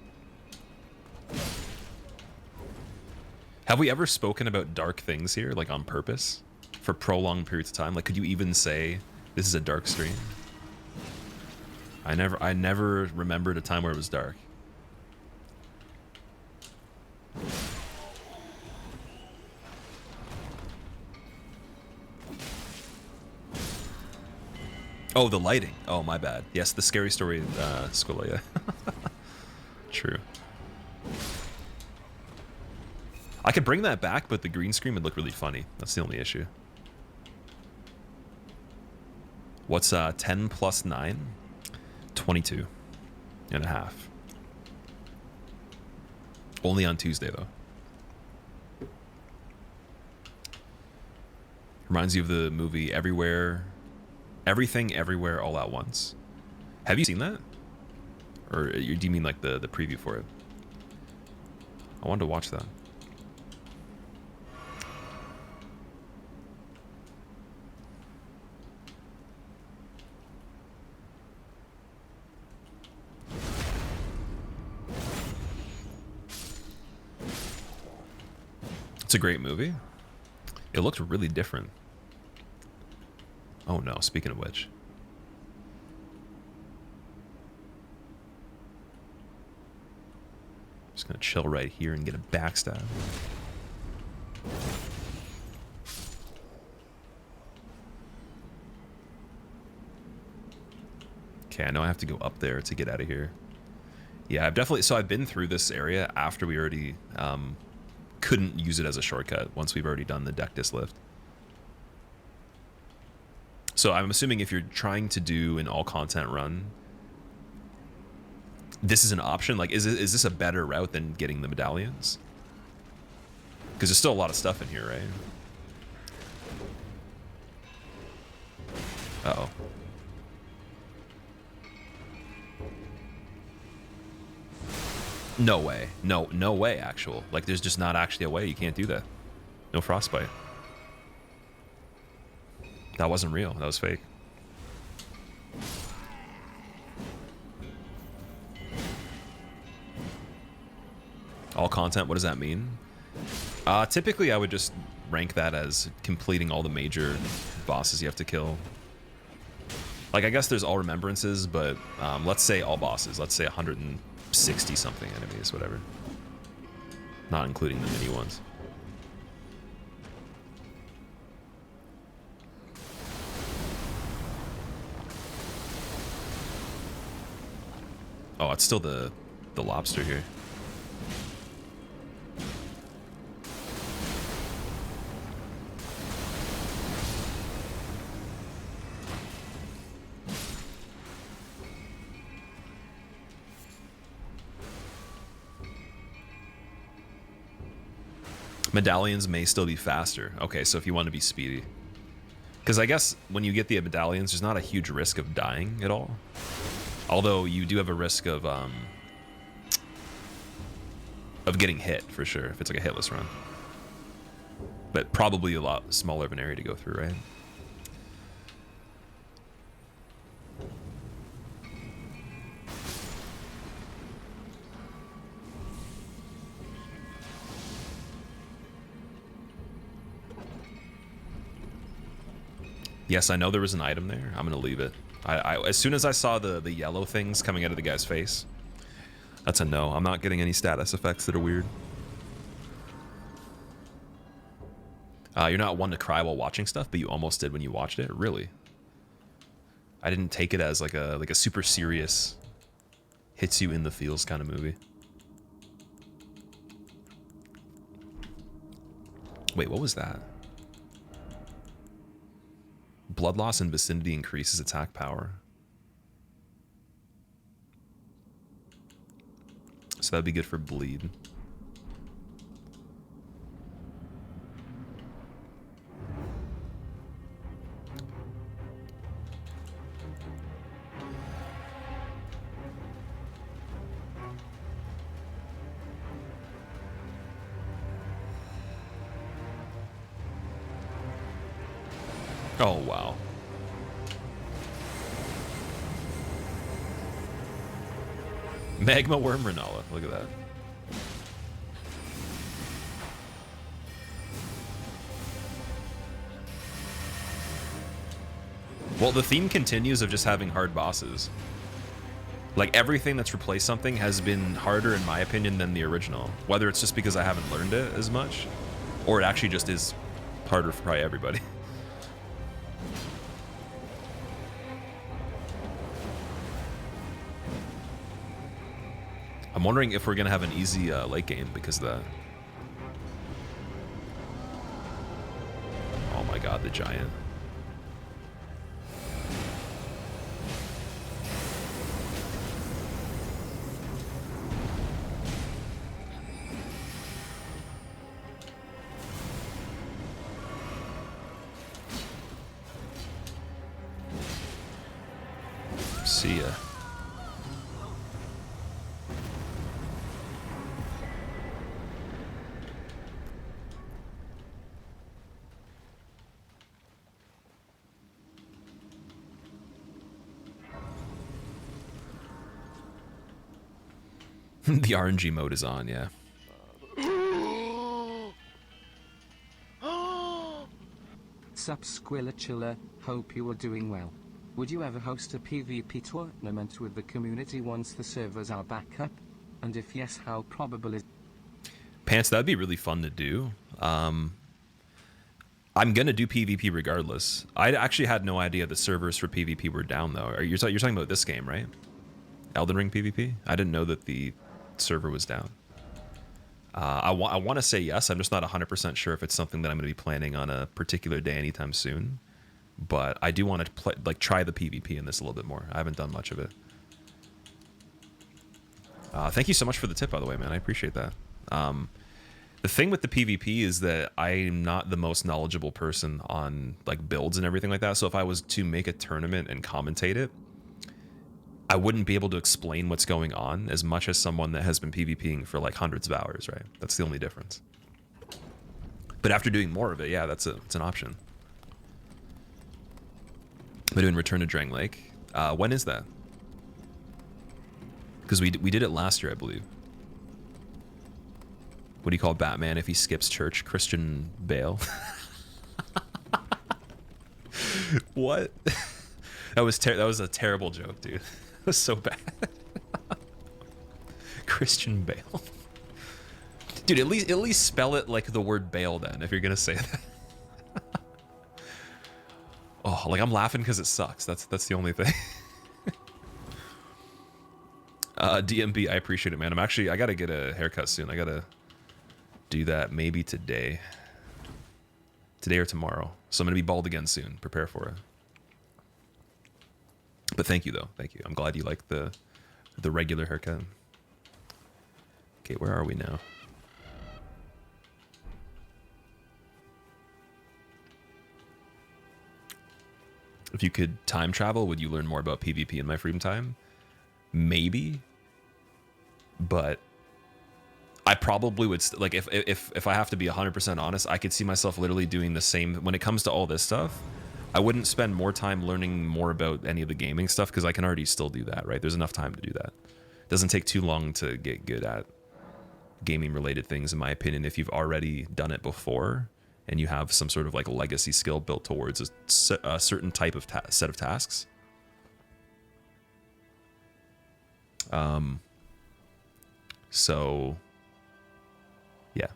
Have we ever spoken about dark things here, like on purpose, for prolonged periods of time? Like, could you even say this is a dark stream? I never remembered a time where it was dark. Oh, the lighting. Oh, my bad. Yes, the scary story, Squilla, yeah. True. I could bring that back, but the green screen would look really funny. That's the only issue. What's 10 plus 9? 22 and a half. Only on Tuesday, though. Reminds you of the movie Everything, Everywhere, All at Once. Have you seen that? Or do you mean like the preview for it? I wanted to watch that. It's a great movie. It looked really different. Oh no, speaking of which. Just gonna chill right here and get a backstab. Okay, I know I have to go up there to get out of here. Yeah, I've been through this area after we already couldn't use it as a shortcut once we've already done the deck disc lift. So I'm assuming if you're trying to do an all content run, this is an option. Like, is this a better route than getting the medallions? Because there's still a lot of stuff in here, right? Uh-oh. No way. No way, actual. Like, there's just not actually a way. You can't do that. No frostbite. That wasn't real. That was fake. All content, what does that mean? Typically, I would just rank that as completing all the major bosses you have to kill. Like, I guess there's all remembrances, but let's say all bosses. Let's say 160 something enemies, whatever. Not including the mini ones. Oh, it's still the lobster here. Medallions may still be faster. Okay, so if you want to be speedy. Because I guess when you get the medallions, there's not a huge risk of dying at all. Although you do have a risk of getting hit, for sure, if it's like a hitless run. But probably a lot smaller of an area to go through, right? Yes, I know there was an item there. I'm gonna leave it. As soon as I saw the yellow things coming out of the guy's face, that's a no. I'm not getting any status effects that are weird. You're not one to cry while watching stuff, but you almost did when you watched it. Really? I didn't take it as like a super serious, hits you in the feels kind of movie. Wait, what was that? Blood loss in vicinity increases attack power. So that'd be good for bleed. Oh, wow. Magma Worm Renala. Look at that. Well, the theme continues of just having hard bosses. Like, everything that's replaced something has been harder, in my opinion, than the original. Whether it's just because I haven't learned it as much, or it actually just is harder for probably everybody. I'm wondering if we're going to have an easy late game because of that. Oh my god, the giant. See ya. The RNG mode is on, yeah. Sup Squilla Chiller, hope you are doing well. Would you ever host a PvP tournament with the community once the servers are back up? And if yes, how probable is... Pants, that'd be really fun to do. I'm gonna do PvP regardless. I actually had no idea the servers for PvP were down though. You're talking about this game, right? Elden Ring PvP? I didn't know that the server was down. I want to say yes. I'm just not 100% sure if it's something that I'm going to be planning on a particular day anytime soon. But I do want to try the PvP in this a little bit more. I haven't done much of it. Thank you so much for the tip, by the way, man. I appreciate that. The thing with the PvP is that I'm not the most knowledgeable person on like builds and everything like that. So if I was to make a tournament and commentate it, I wouldn't be able to explain what's going on as much as someone that has been PvPing for like hundreds of hours, right? That's the only difference. But after doing more of it, yeah, it's an option. We're doing Return to Drang Lake. When is that? Because we did it last year, I believe. What do you call Batman if he skips church? Christian Bale. What? That was a terrible joke, dude. It was so bad. Christian Bale. Dude, at least spell it like the word Bale then, if you're gonna say that. Oh, like I'm laughing because it sucks. That's the only thing. DMB, I appreciate it, man. I gotta get a haircut soon. I gotta do that maybe today. Today or tomorrow. So I'm gonna be bald again soon. Prepare for it. But thank you though. Thank you. I'm glad you like the regular haircut. Okay, where are we now? If you could time travel, would you learn more about PvP in my free time? Maybe. But I probably would like if I have to be 100% honest, I could see myself literally doing the same when it comes to all this stuff. I wouldn't spend more time learning more about any of the gaming stuff because I can already still do that, right? There's enough time to do that. It doesn't take too long to get good at gaming related things, in my opinion, if you've already done it before and you have some sort of like legacy skill built towards a certain type of set of tasks. So yeah.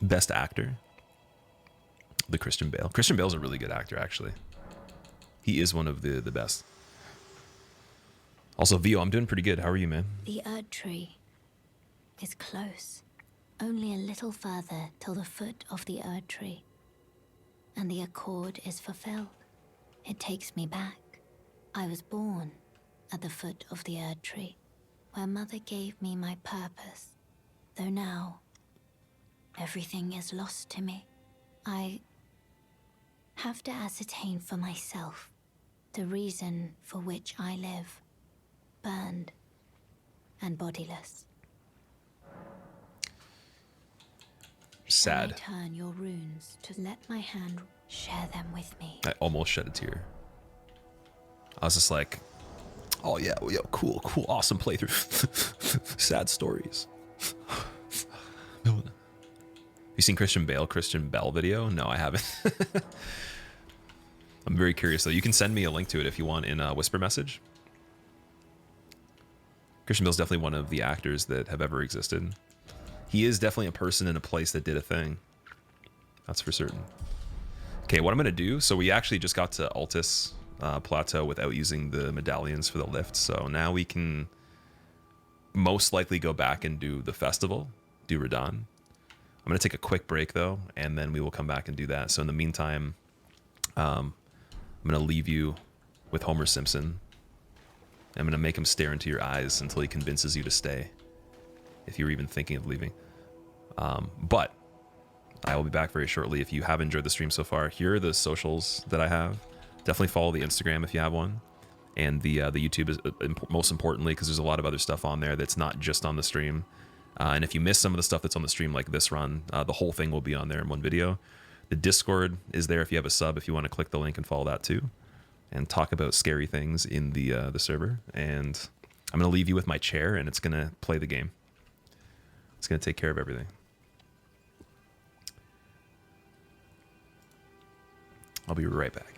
Best actor, the Christian Bale. Christian Bale's a really good actor, actually. He is one of the best. Also, Vio, I'm doing pretty good. How are you, man? The Erd Tree is close. Only a little further till the foot of the Erd Tree. And the accord is fulfilled. It takes me back. I was born at the foot of the Erd Tree, where Mother gave me my purpose. Though now, everything is lost to me. I have to ascertain for myself the reason for which I live, burned and bodiless. Sad. Shall I turn your runes to let my hand share them with me? I almost shed a tear. I was just like, oh yeah, yo, cool, awesome playthrough. Sad stories. You seen Christian Bell video? No, I haven't. I'm very curious though. You can send me a link to it if you want in a whisper message. Christian Bale's definitely one of the actors that have ever existed. He is definitely a person in a place that did a thing. That's for certain. Okay, what I'm gonna do, so we actually just got to Altus Plateau without using the medallions for the lift, so now we can most likely go back and do the festival, do Radon. I'm gonna take a quick break though, and then we will come back and do that. So in the meantime, I'm gonna leave you with Homer Simpson. I'm gonna make him stare into your eyes until he convinces you to stay, if you're even thinking of leaving. But I will be back very shortly. If you have enjoyed the stream so far, here are the socials that I have. Definitely follow the Instagram if you have one, and the YouTube is most importantly, because there's a lot of other stuff on there that's not just on the stream. And if you miss some of the stuff that's on the stream, like this run, the whole thing will be on there in one video. The Discord is there if you have a sub, if you want to click the link and follow that too. and talk about scary things in the server. And I'm gonna leave you with my chair, and it's gonna play the game. It's gonna take care of everything. I'll be right back.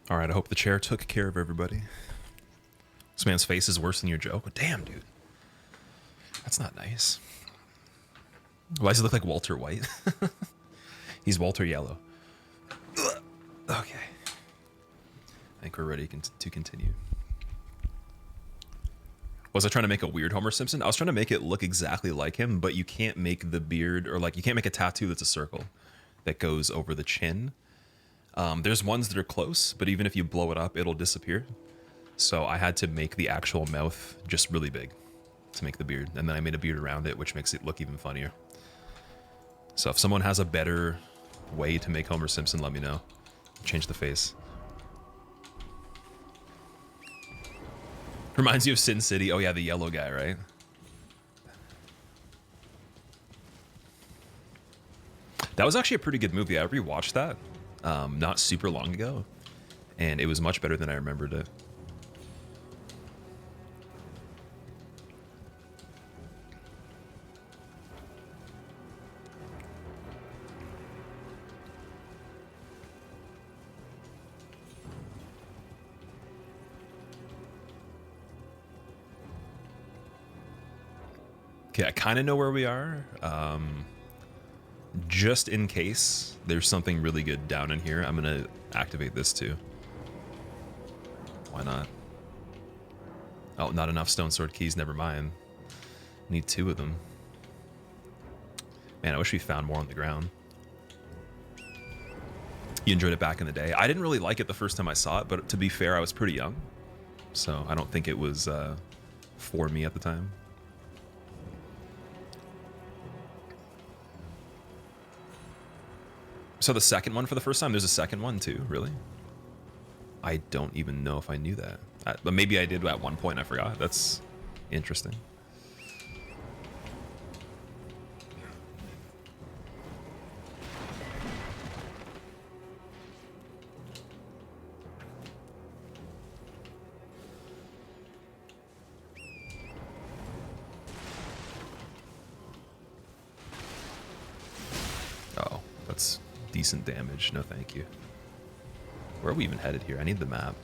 All right, I hope the chair took care of everybody. This man's face is worse than your joke. Damn, dude. That's not nice. Why does he look like Walter White? He's Walter Yellow. Okay. I think we're ready to continue. Was I trying to make a weird Homer Simpson? I was trying to make it look exactly like him, but you can't make the beard, or like you can't make a tattoo that's a circle that goes over the chin. There's ones that are close, but even if you blow it up, it'll disappear. So I had to make the actual mouth just really big to make the beard. And then I made a beard around it, which makes it look even funnier. So if someone has a better way to make Homer Simpson, let me know. Change the face. Reminds you of Sin City. Oh yeah, the yellow guy, right? That was actually a pretty good movie. I rewatched that not super long ago, and it was much better than I remembered it. Okay, I kind of know where we are. Just in case there's something really good down in here, I'm gonna activate this too. Why not? Oh, not enough stone sword keys, never mind. Need 2 of them. Man, I wish we found more on the ground. You enjoyed it back in the day. I didn't really like it the first time I saw it, but to be fair, I was pretty young. So I don't think it was for me at the time. So the second one for the first time, there's a second one too, really? I don't even know if I knew that. But maybe I did at one point, I forgot. That's interesting. Oh, that's decent damage. No, thank you. Where are we even headed here? I need the map.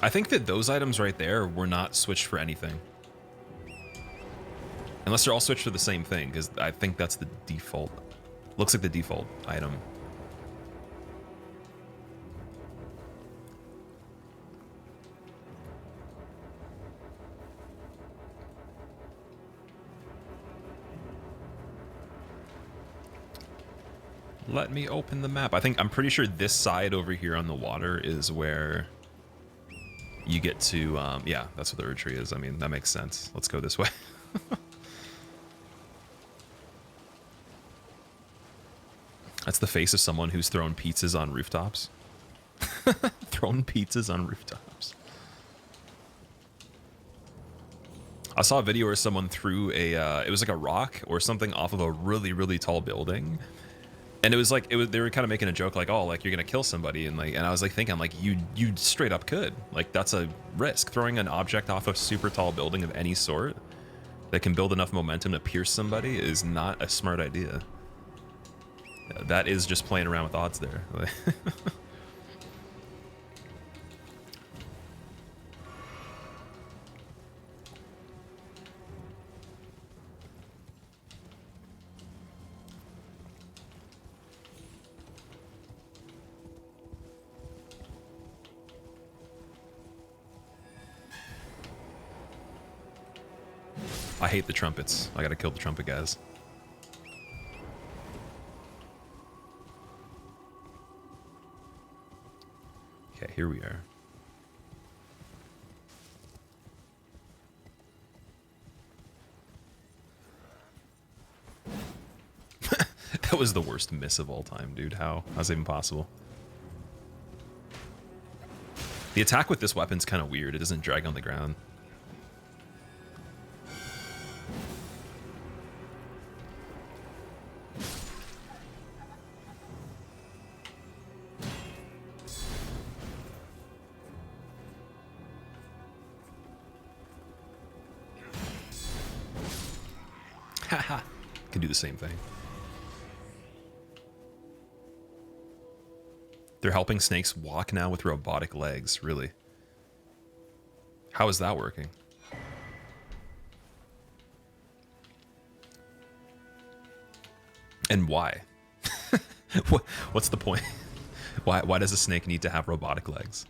I think that those items right there were not switched for anything. Unless they're all switched for the same thing, because I think that's the default. Looks like the default item. Let me open the map. I'm pretty sure this side over here on the water is where you get to, yeah, that's what the Erd tree is. I mean, that makes sense. Let's go this way. That's the face of someone who's thrown pizzas on rooftops. Thrown pizzas on rooftops. I saw a video where someone threw a, it was like a rock or something off of a really, really tall building. And it was like, they were kind of making a joke like, oh, like you're going to kill somebody. And I was like thinking, I'm like, you straight up could. Like, that's a risk. Throwing an object off a super tall building of any sort that can build enough momentum to pierce somebody is not a smart idea. That is just playing around with odds there. I hate the trumpets. I gotta kill the trumpet guys. Okay, here we are. That was the worst miss of all time, dude. How's it even possible? The attack with this weapon's kind of weird. It doesn't drag on the ground. Can do the same thing. They're helping snakes walk now with robotic legs, really. How is that working? And why? What's the point? Why does a snake need to have robotic legs?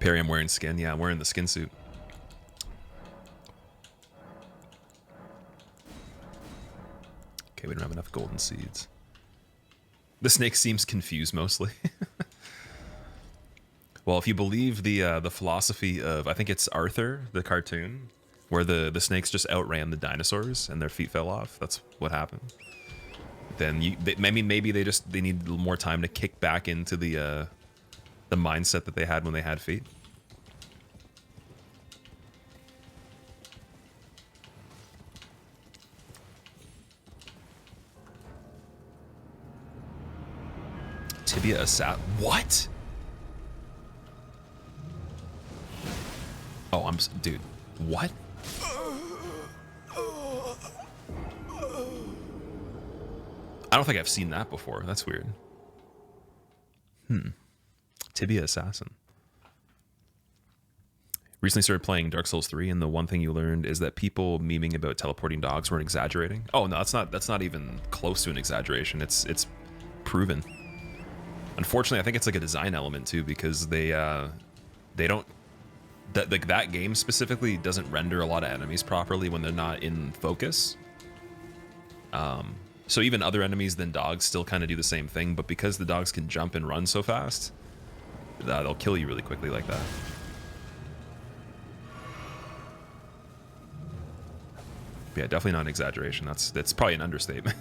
Perry, I'm wearing skin. Yeah, I'm wearing the skin suit. Okay, we don't have enough golden seeds. The snake seems confused mostly. Well, if you believe the philosophy of, I think it's Arthur, the cartoon, where the snakes just outran the dinosaurs and their feet fell off. That's what happened. Then maybe they need more time to kick back into the mindset that they had when they had feet. Tibia what? Oh, dude. What? I don't think I've seen that before. That's weird. Tibia Assassin. Recently started playing Dark Souls 3, and the one thing you learned is that people memeing about teleporting dogs weren't exaggerating. Oh no, that's not even close to an exaggeration. It's proven. Unfortunately, I think it's like a design element too, because they don't that game specifically doesn't render a lot of enemies properly when they're not in focus. So even other enemies than dogs still kind of do the same thing, but because the dogs can jump and run so fast, they'll kill you really quickly like that. Yeah, definitely not an exaggeration. That's probably an understatement,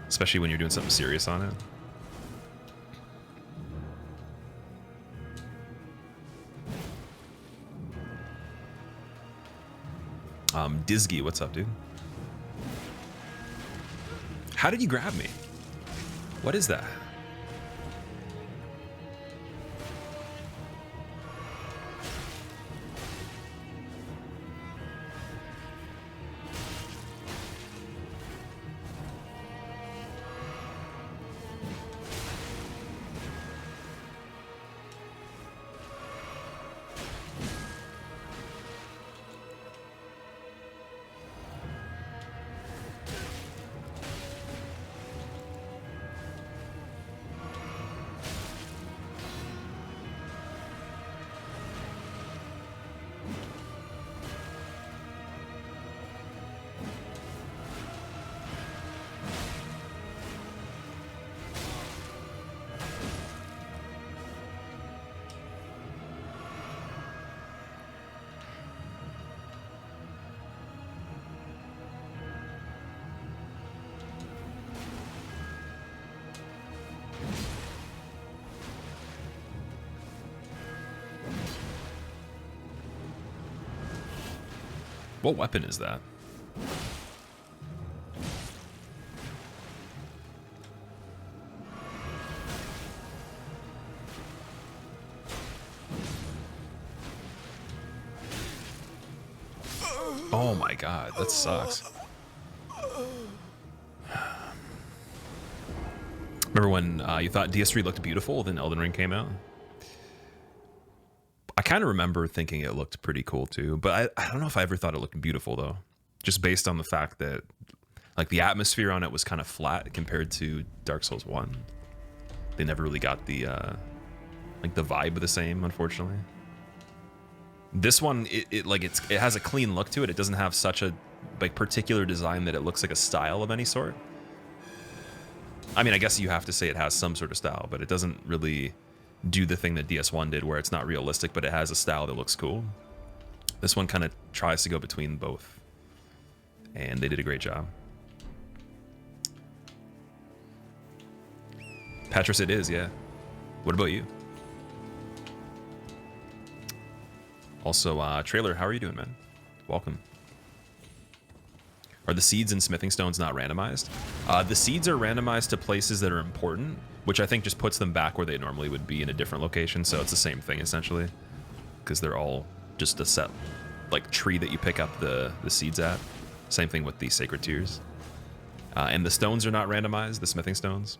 especially when you're doing something serious on it. Dizgy, what's up, dude? How did you grab me? What is that? What weapon is that? Oh my god, that sucks. Remember when you thought DS3 looked beautiful, then Elden Ring came out? I kind of remember thinking it looked pretty cool too, but I don't know if I ever thought it looked beautiful though. Just based on the fact that like the atmosphere on it was kind of flat compared to Dark Souls 1. They never really got the like the vibe the same, unfortunately. This one, it has a clean look to it. It doesn't have such a like particular design that it looks like a style of any sort. I mean, I guess you have to say it has some sort of style, but it doesn't really do the thing that DS1 did where it's not realistic, but it has a style that looks cool. This one kind of tries to go between both, and they did a great job. Patris, it is, yeah. What about you? Also, Trailer, how are you doing, man? Welcome. Are the seeds and smithing stones not randomized? The seeds are randomized to places that are important, which I think just puts them back where they normally would be in a different location, so it's the same thing, essentially. Because they're all just a set like tree that you pick up the seeds at. Same thing with the sacred tears. And the stones are not randomized, the smithing stones,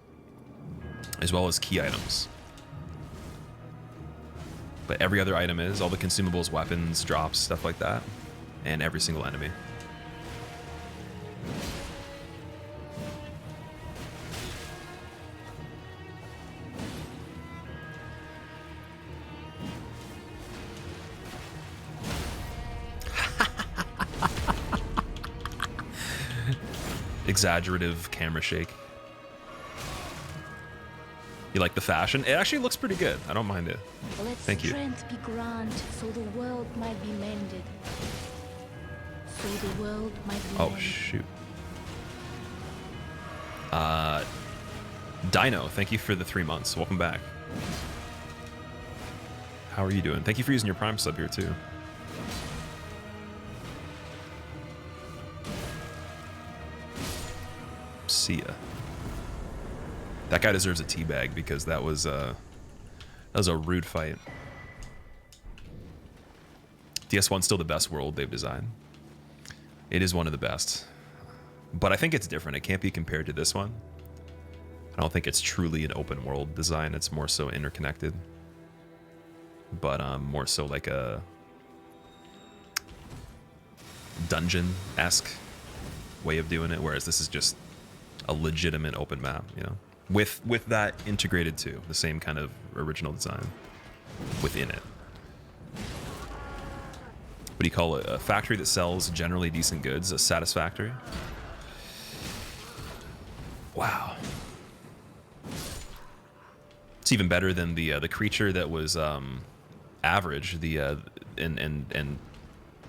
as well as key items. But every other item is, all the consumables, weapons, drops, stuff like that, and every single enemy. Exaggerative camera shake. You like the fashion? It actually looks pretty good. I don't mind it. Let Thank you. strength be grand, so the world might be mended. So the world might be Oh, mended. shoot. Dino, thank you for the 3 months. Welcome back. How are you doing? Thank you for using your Prime sub here, too. See ya. That guy deserves a teabag because that was a rude fight. DS1's still the best world they've designed. It is one of the best. But I think it's different. It can't be compared to this one. I don't think it's truly an open world design. It's more so interconnected. But more so like a dungeon-esque way of doing it, whereas this is just a legitimate open map, you know, with that integrated too, the same kind of original design within it. What do you call it? A factory that sells generally decent goods, a satisfactory. Wow. It's even better than the creature that was average, and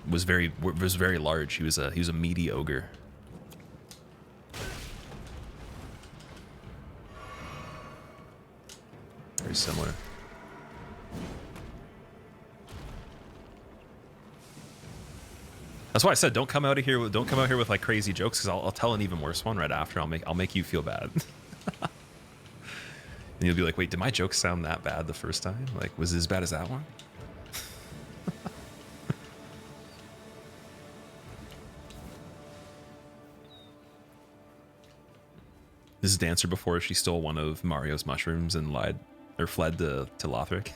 was very large. He was a meaty ogre. Very similar. That's why I said don't come out here with like crazy jokes, because I'll tell an even worse one right after. I'll make you feel bad. And you'll be like, wait, did my jokes sound that bad the first time? Like, was it as bad as that one? This is Dancer before she stole one of Mario's mushrooms and fled to Lothric.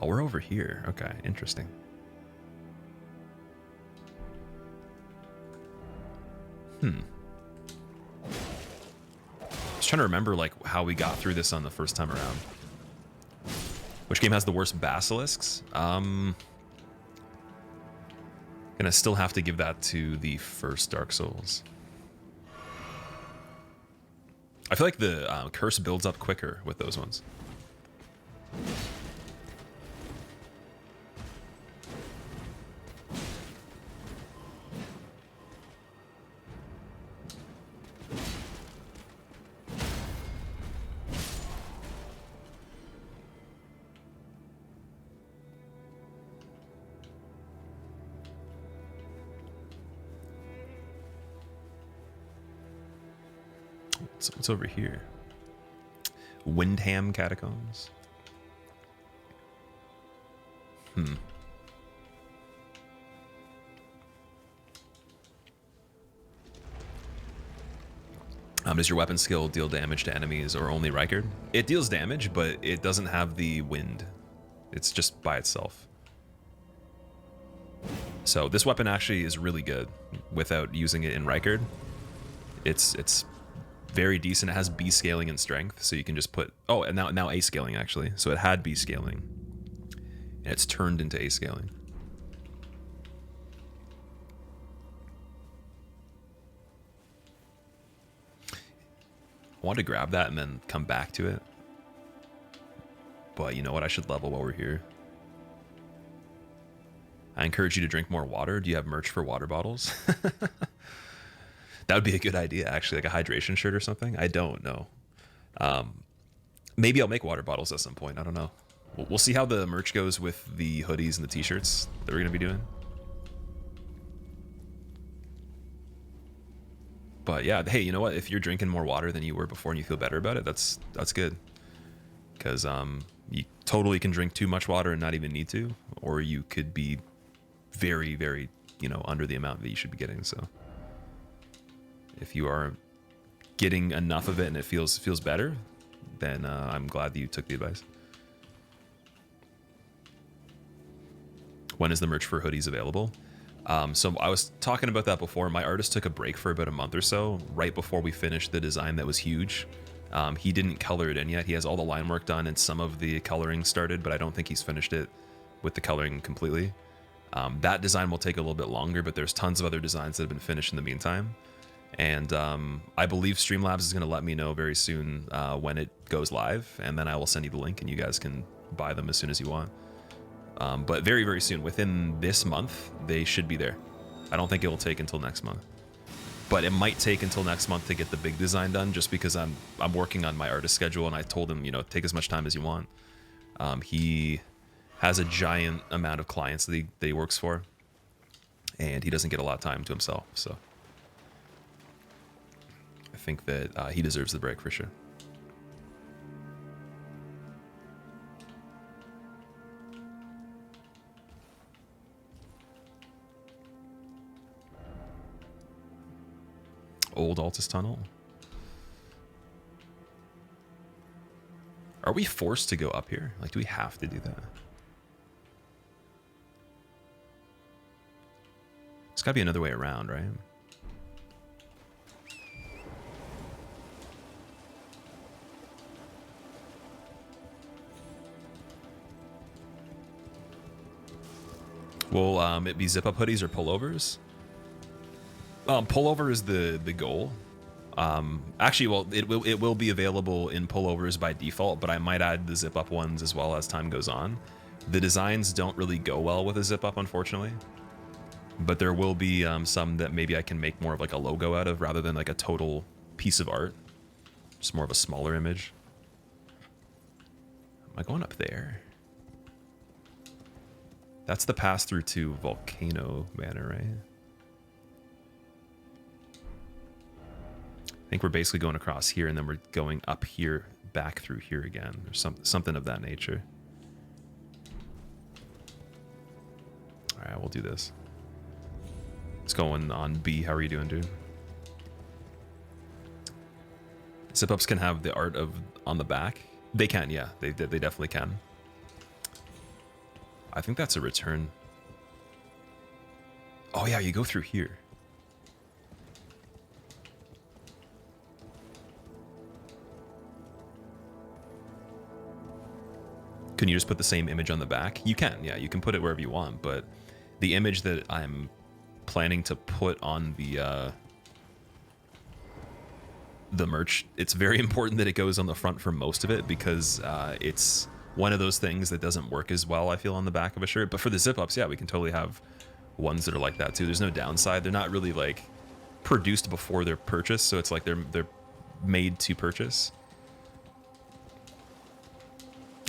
Oh, we're over here. Okay, interesting. I was trying to remember like how we got through this on the first time around. Which game has the worst basilisks? Gonna still have to give that to the first Dark Souls. I feel like the curse builds up quicker with those ones. What's over here? Windham Catacombs. Does your weapon skill deal damage to enemies or only Rykard? It deals damage, but it doesn't have the wind. It's just by itself. So this weapon actually is really good without using it in Rykard. It's very decent. It has B scaling and strength, so you can just put... Oh, and now A scaling, actually. So it had B scaling, and it's turned into A scaling. I wanted to grab that and then come back to it. But you know what? I should level while we're here. I encourage you to drink more water. Do you have merch for water bottles? That would be a good idea, actually, like a hydration shirt or something. I don't know. Maybe I'll make water bottles at some point. I don't know. We'll see how the merch goes with the hoodies and the t-shirts that we're going to be doing. But yeah, hey, you know what? If you're drinking more water than you were before and you feel better about it, that's good. because you totally can drink too much water and not even need to, or you could be very, very, under the amount that you should be getting. So if you are getting enough of it and it feels better, then I'm glad that you took the advice. When is the merch for hoodies available? So I was talking about that before. My artist took a break for about a month or so, right before we finished the design that was huge. He didn't color it in yet. He has all the line work done and some of the coloring started, but I don't think he's finished it with the coloring completely. That design will take a little bit longer, but there's tons of other designs that have been finished in the meantime. And I believe Streamlabs is going to let me know very soon when it goes live, and then I will send you the link and you guys can buy them as soon as you want. But very, very soon, within this month, they should be there. I don't think it will take until next month. But it might take until next month to get the big design done, just because I'm working on my artist schedule, and I told him, take as much time as you want. He has a giant amount of clients that he works for, and he doesn't get a lot of time to himself, so I think that he deserves the break for sure. Old Altus Tunnel. Are we forced to go up here? Like, do we have to do that? It's gotta be another way around, right? Will it be zip-up hoodies or pullovers? Pullover is the goal. Actually, well, it will be available in pullovers by default, but I might add the zip-up ones as well as time goes on. The designs don't really go well with a zip-up, unfortunately. But there will be some that maybe I can make more of like a logo out of rather than like a total piece of art. Just more of a smaller image. Am I going up there? That's the pass through to Volcano Manor, right? I think we're basically going across here, and then we're going up here, back through here again, or something of that nature. All right, we'll do this. It's going on B. How are you doing, dude? Zip-ups can have the art of on the back. They can, yeah. They definitely can. I think that's a return. Oh yeah, you go through here. Can you just put the same image on the back? You can, yeah. You can put it wherever you want, but the image that I'm planning to put on the merch, it's very important that it goes on the front for most of it, because it's one of those things that doesn't work as well, I feel, on the back of a shirt. But for the zip-ups, yeah, we can totally have ones that are like that too. There's no downside. They're not really like produced before they're purchased, so it's like they're made to purchase,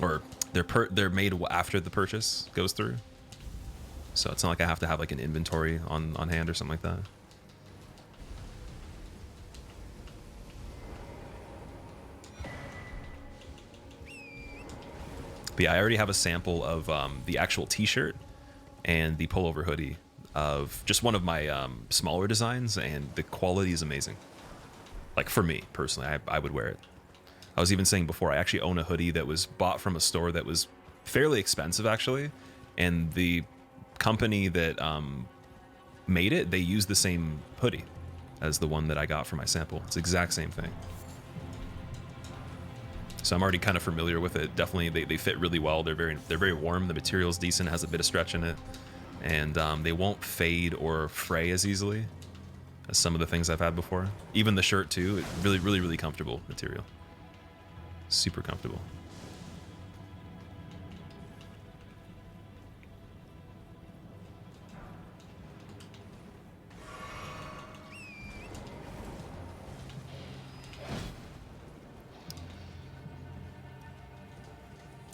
or they're made after the purchase goes through. So it's not like I have to have like an inventory on hand or something like that. But yeah, I already have a sample of the actual t-shirt and the pullover hoodie of just one of my smaller designs, and the quality is amazing. Like, for me personally, I would wear it. I was even saying before, I actually own a hoodie that was bought from a store that was fairly expensive, actually, and the company that made it, they used the same hoodie as the one that I got for my sample. It's the exact same thing. So I'm already kind of familiar with it. Definitely, they fit really well. They're very warm. The material's decent, has a bit of stretch in it, and they won't fade or fray as easily as some of the things I've had before. Even the shirt too. It really comfortable material. Super comfortable.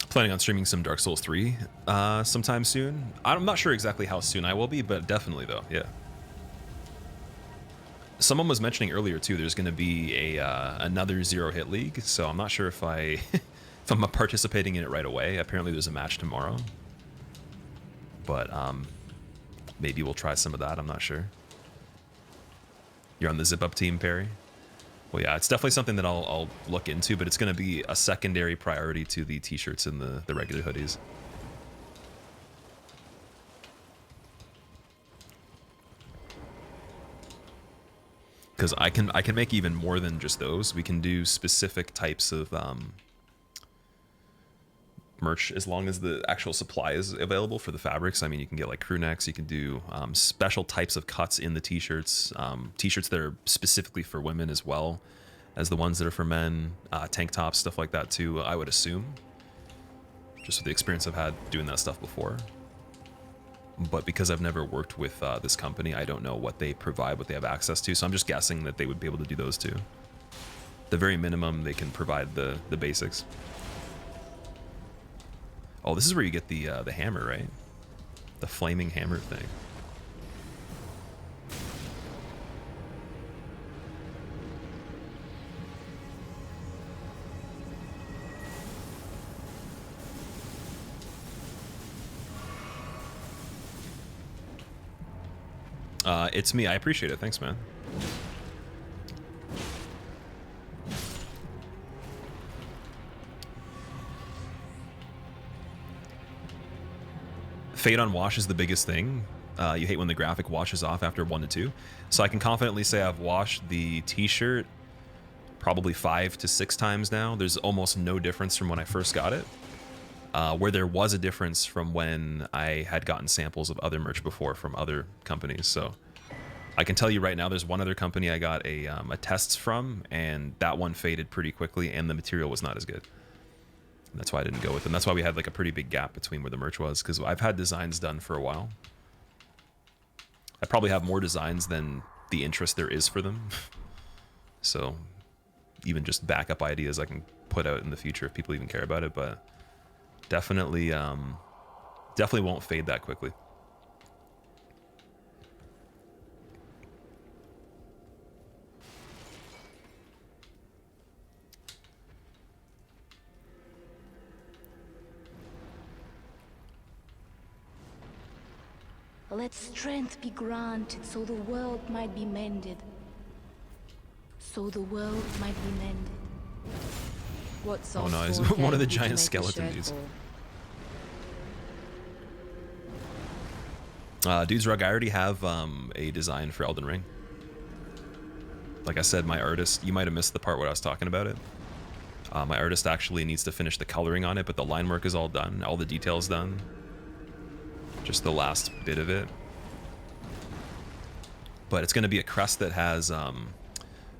Planning on streaming some Dark Souls 3 sometime soon. I'm not sure exactly how soon I will be, but definitely though, yeah. Someone was mentioning earlier too, there's going to be a another Zero Hit League, so I'm not sure if I if I'm participating in it right away. Apparently there's a match tomorrow. But maybe we'll try some of that, I'm not sure. You're on the zip up team, Perry? Well, yeah, it's definitely something that I'll look into, but it's going to be a secondary priority to the t-shirts and the regular hoodies. Because I can make even more than just those. We can do specific types of merch as long as the actual supply is available for the fabrics. I mean, you can get like crew necks. You can do special types of cuts in the t-shirts. T-shirts that are specifically for women as well as the ones that are for men. Tank tops, stuff like that too, I would assume. Just with the experience I've had doing that stuff before. But because I've never worked with this company, I don't know what they provide, what they have access to. So I'm just guessing that they would be able to do those too. The very minimum, they can provide the basics. Oh, this is where you get the hammer, right? The flaming hammer thing. It's me. I appreciate it. Thanks, man. Fade on wash is the biggest thing. You hate when the graphic washes off after 1 to 2. So I can confidently say I've washed the t-shirt probably 5 to 6 times now. There's almost no difference from when I first got it. Where there was a difference from when I had gotten samples of other merch before from other companies. So I can tell you right now, there's one other company I got a tests from, and that one faded pretty quickly, and the material was not as good. And that's why I didn't go with them. That's why we had like a pretty big gap between where the merch was, because I've had designs done for a while. I probably have more designs than the interest there is for them. So even just backup ideas I can put out in the future if people even care about it, but definitely won't fade that quickly. Let strength be granted so the world might be mended. So the world might be mended. What Oh no, it's soft one of the did you giant make the skeleton shirt dudes. for? Dudes Rug, I already have a design for Elden Ring. Like I said, my artist, you might have missed the part where I was talking about it. My artist actually needs to finish the coloring on it, but the line work is all done. All the details done. Just the last bit of it. But it's going to be a crest that has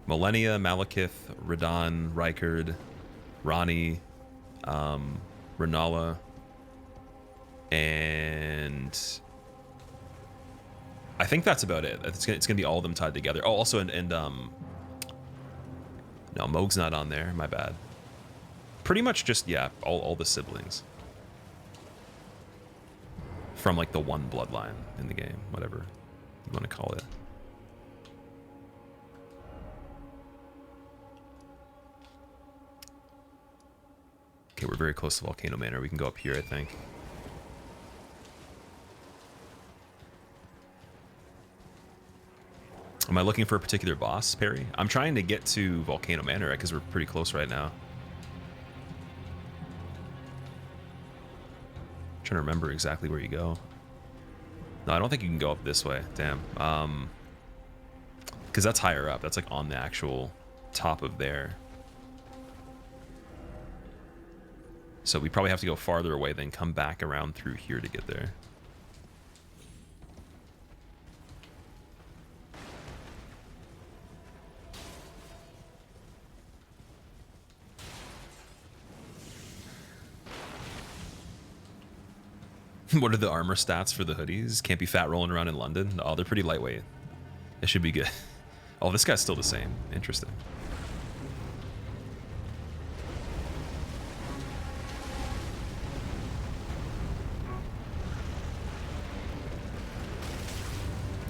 Millennia, Malekith, Radon, Rykard, Rani, Renala, and I think that's about it. It's gonna be all of them tied together. Oh, also, no, Moog's not on there. My bad. Pretty much just, yeah, all the siblings. From like the one bloodline in the game, whatever you want to call it. Okay, we're very close to Volcano Manor. We can go up here, I think. Am I looking for a particular boss, Perry? I'm trying to get to Volcano Manor because we're pretty close right now. I'm trying to remember exactly where you go. No, I don't think you can go up this way. Damn. Because that's higher up. That's like on the actual top of there. So we probably have to go farther away, then come back around through here to get there. What are the armor stats for the hoodies? Can't be fat rolling around in London. Oh, they're pretty lightweight. It should be good. Oh, this guy's still the same. Interesting.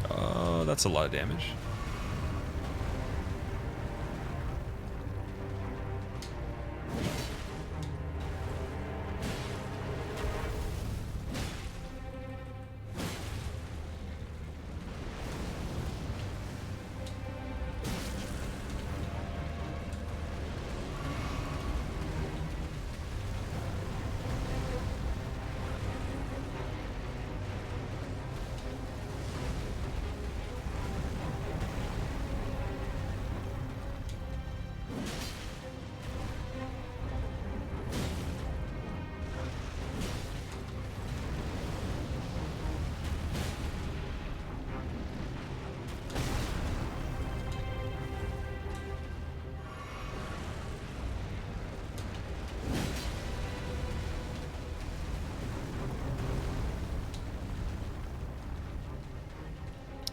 Oh, that's a lot of damage.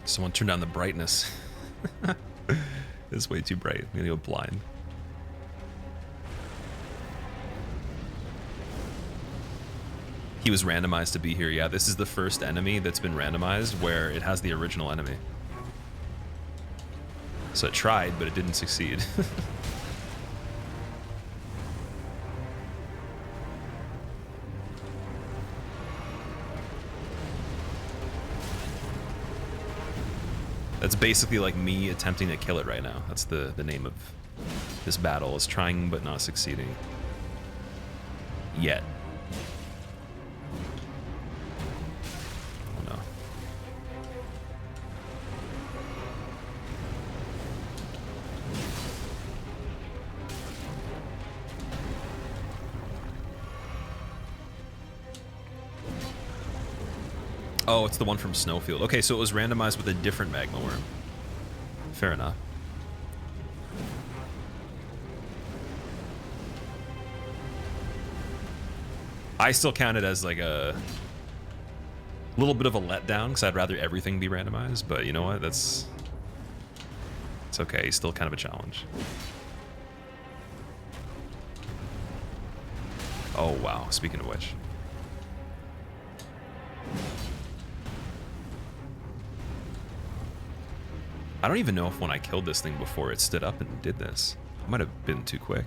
Someone turn down the brightness. It's way too bright. I'm gonna go blind. He was randomized to be here. Yeah, this is the first enemy that's been randomized where it has the original enemy. So it tried, but it didn't succeed. That's basically like me attempting to kill it right now. That's the name of this battle, is trying but not succeeding. Yet. Oh no. Oh, it's the one from Snowfield. Okay, so it was randomized with a different magma worm. Fair enough. I still count it as like a little bit of a letdown because I'd rather everything be randomized, but you know what? It's okay. Still kind of a challenge. Oh, wow. Speaking of which. I don't even know if when I killed this thing before it stood up and did this. I might have been too quick.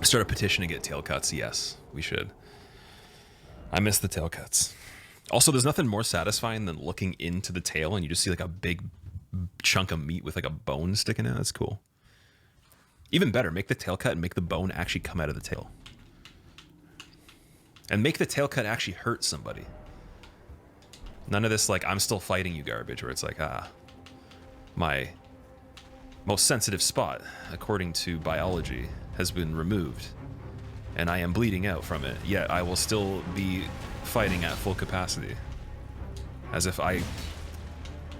Start a petition to get tail cuts. Yes, we should. I miss the tail cuts. Also, there's nothing more satisfying than looking into the tail and you just see like a big chunk of meat with like a bone sticking out. That's cool. Even better, make the tail cut and make the bone actually come out of the tail. And make the tail cut actually hurt somebody. None of this like, I'm still fighting you garbage, where it's like, my most sensitive spot, according to biology, has been removed, and I am bleeding out from it, yet I will still be fighting at full capacity. As if I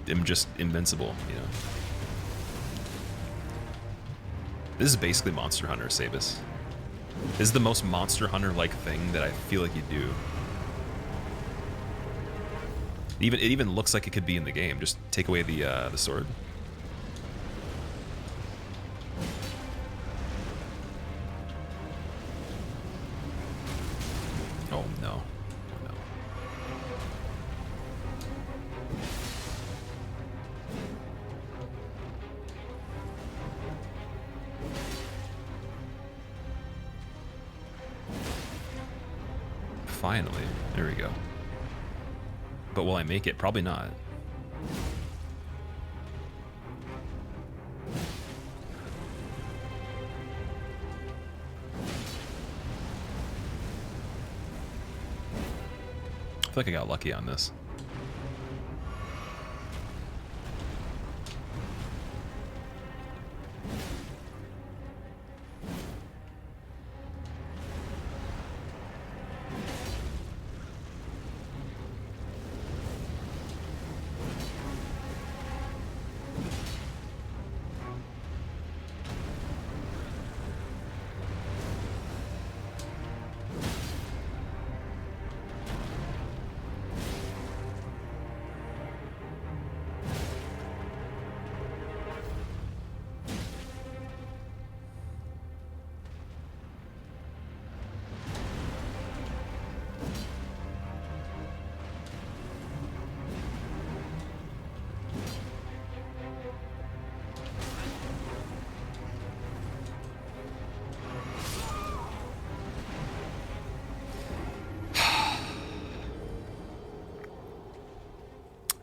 am just invincible, you know? This is basically Monster Hunter, Sabus. This is the most Monster Hunter-like thing that I feel like you do. It even looks like it could be in the game. Just take away the sword. Oh no. Oh no. Finally. There we go. But will I make it? Probably not. I feel like I got lucky on this.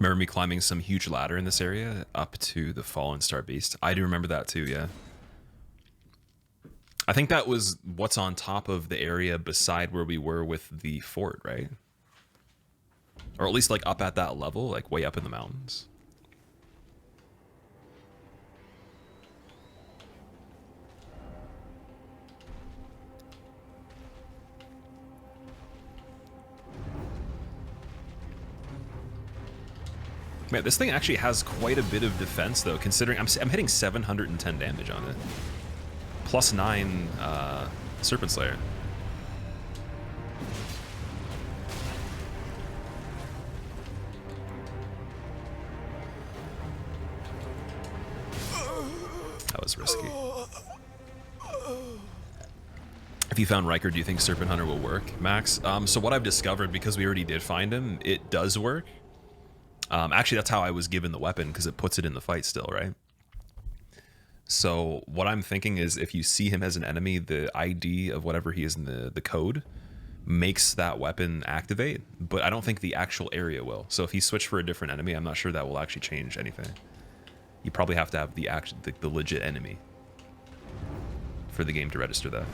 Remember me climbing some huge ladder in this area up to the Fallen Star Beast? I do remember that too, yeah. I think that was what's on top of the area beside where we were with the fort, right? Or at least like up at that level, like way up in the mountains. Man, this thing actually has quite a bit of defense, though, considering I'm hitting 710 damage on it. Plus 9 Serpent Slayer. That was risky. If you found Riker, do you think Serpent Hunter will work, Max? So what I've discovered, because we already did find him, it does work. Actually, that's how I was given the weapon, because it puts it in the fight still, right? So what I'm thinking is if you see him as an enemy, the ID of whatever he is in the code makes that weapon activate, but I don't think the actual area will. So if he switched for a different enemy, I'm not sure that will actually change anything. You probably have to have the legit enemy for the game to register that.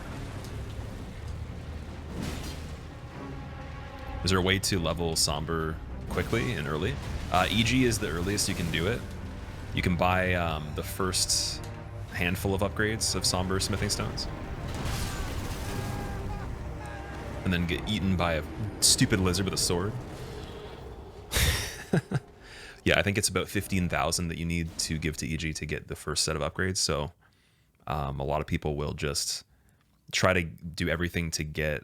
Is there a way to level Somber quickly and early? EG is the earliest you can do it. You can buy the first handful of upgrades of Somber Smithing Stones. And then get eaten by a stupid lizard with a sword. Yeah, I think it's about 15,000 that you need to give to EG to get the first set of upgrades. So a lot of people will just try to do everything to get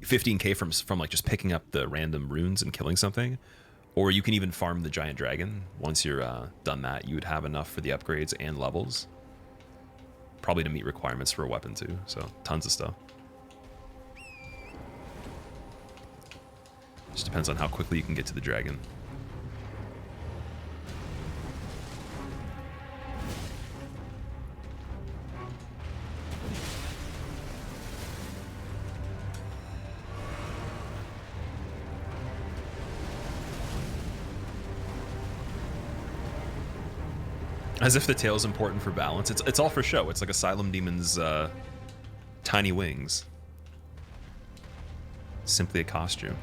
15k from like just picking up the random runes and killing something. Or you can even farm the giant dragon. Once you're done that, you would have enough for the upgrades and levels. Probably to meet requirements for a weapon too. So tons of stuff. Just depends on how quickly you can get to the dragon. As if the tail is important for balance. It's all for show. It's like Asylum Demon's tiny wings. Simply a costume.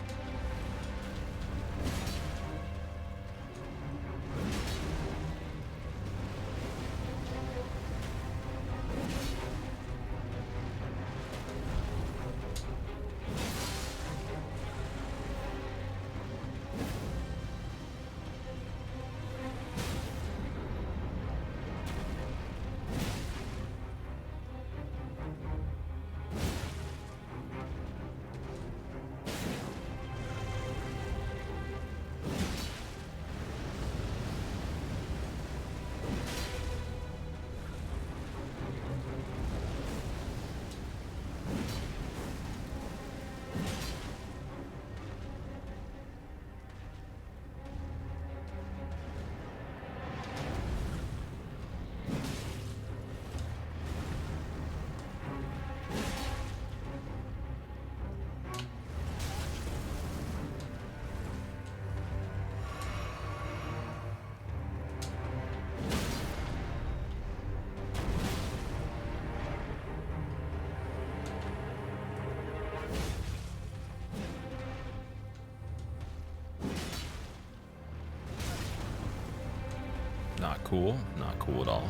Not cool. Not cool at all.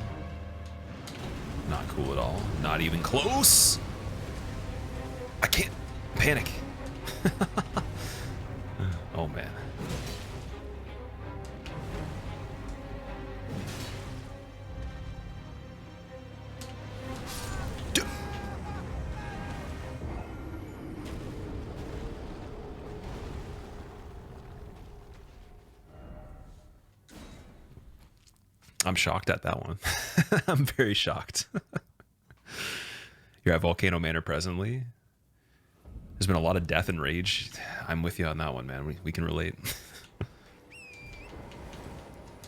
Not cool at all. Not even close. I can't panic. Oh man. I'm shocked at that one. I'm very shocked. You're at Volcano Manor presently. There's been a lot of death and rage. I'm with you on that one, man. We can relate.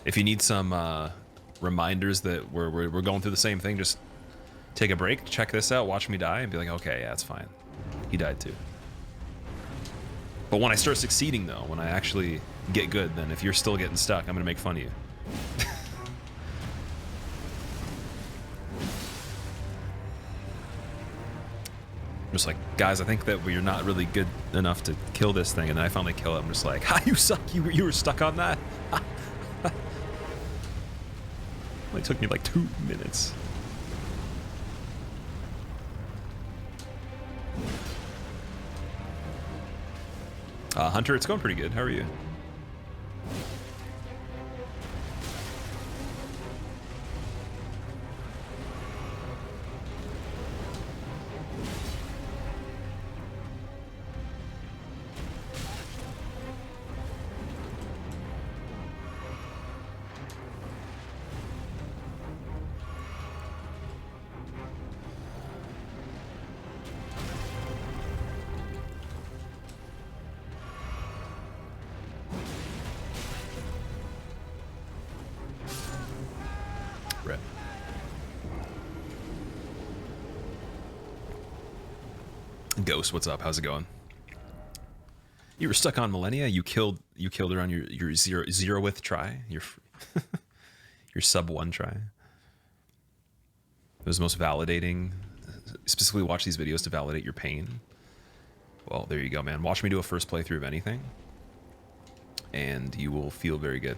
If you need some reminders that we're going through the same thing, just take a break, check this out, watch me die, and be like, okay, yeah, it's fine. He died too. But when I start succeeding, though, when I actually get good, then if you're still getting stuck, I'm gonna make fun of you. Just like, guys, I think that we're not really good enough to kill this thing, and then I finally kill it. I'm just like, ha, you suck. You were stuck on that. It took me like 2 minutes. Hunter, it's going pretty good. How are you? Ghost, what's up? How's it going? You were stuck on Millennia. You killed her on your zeroth try. Your your sub 1 try. It was the most validating. Specifically, watch these videos to validate your pain. Well, there you go, man. Watch me do a first playthrough of anything, and you will feel very good.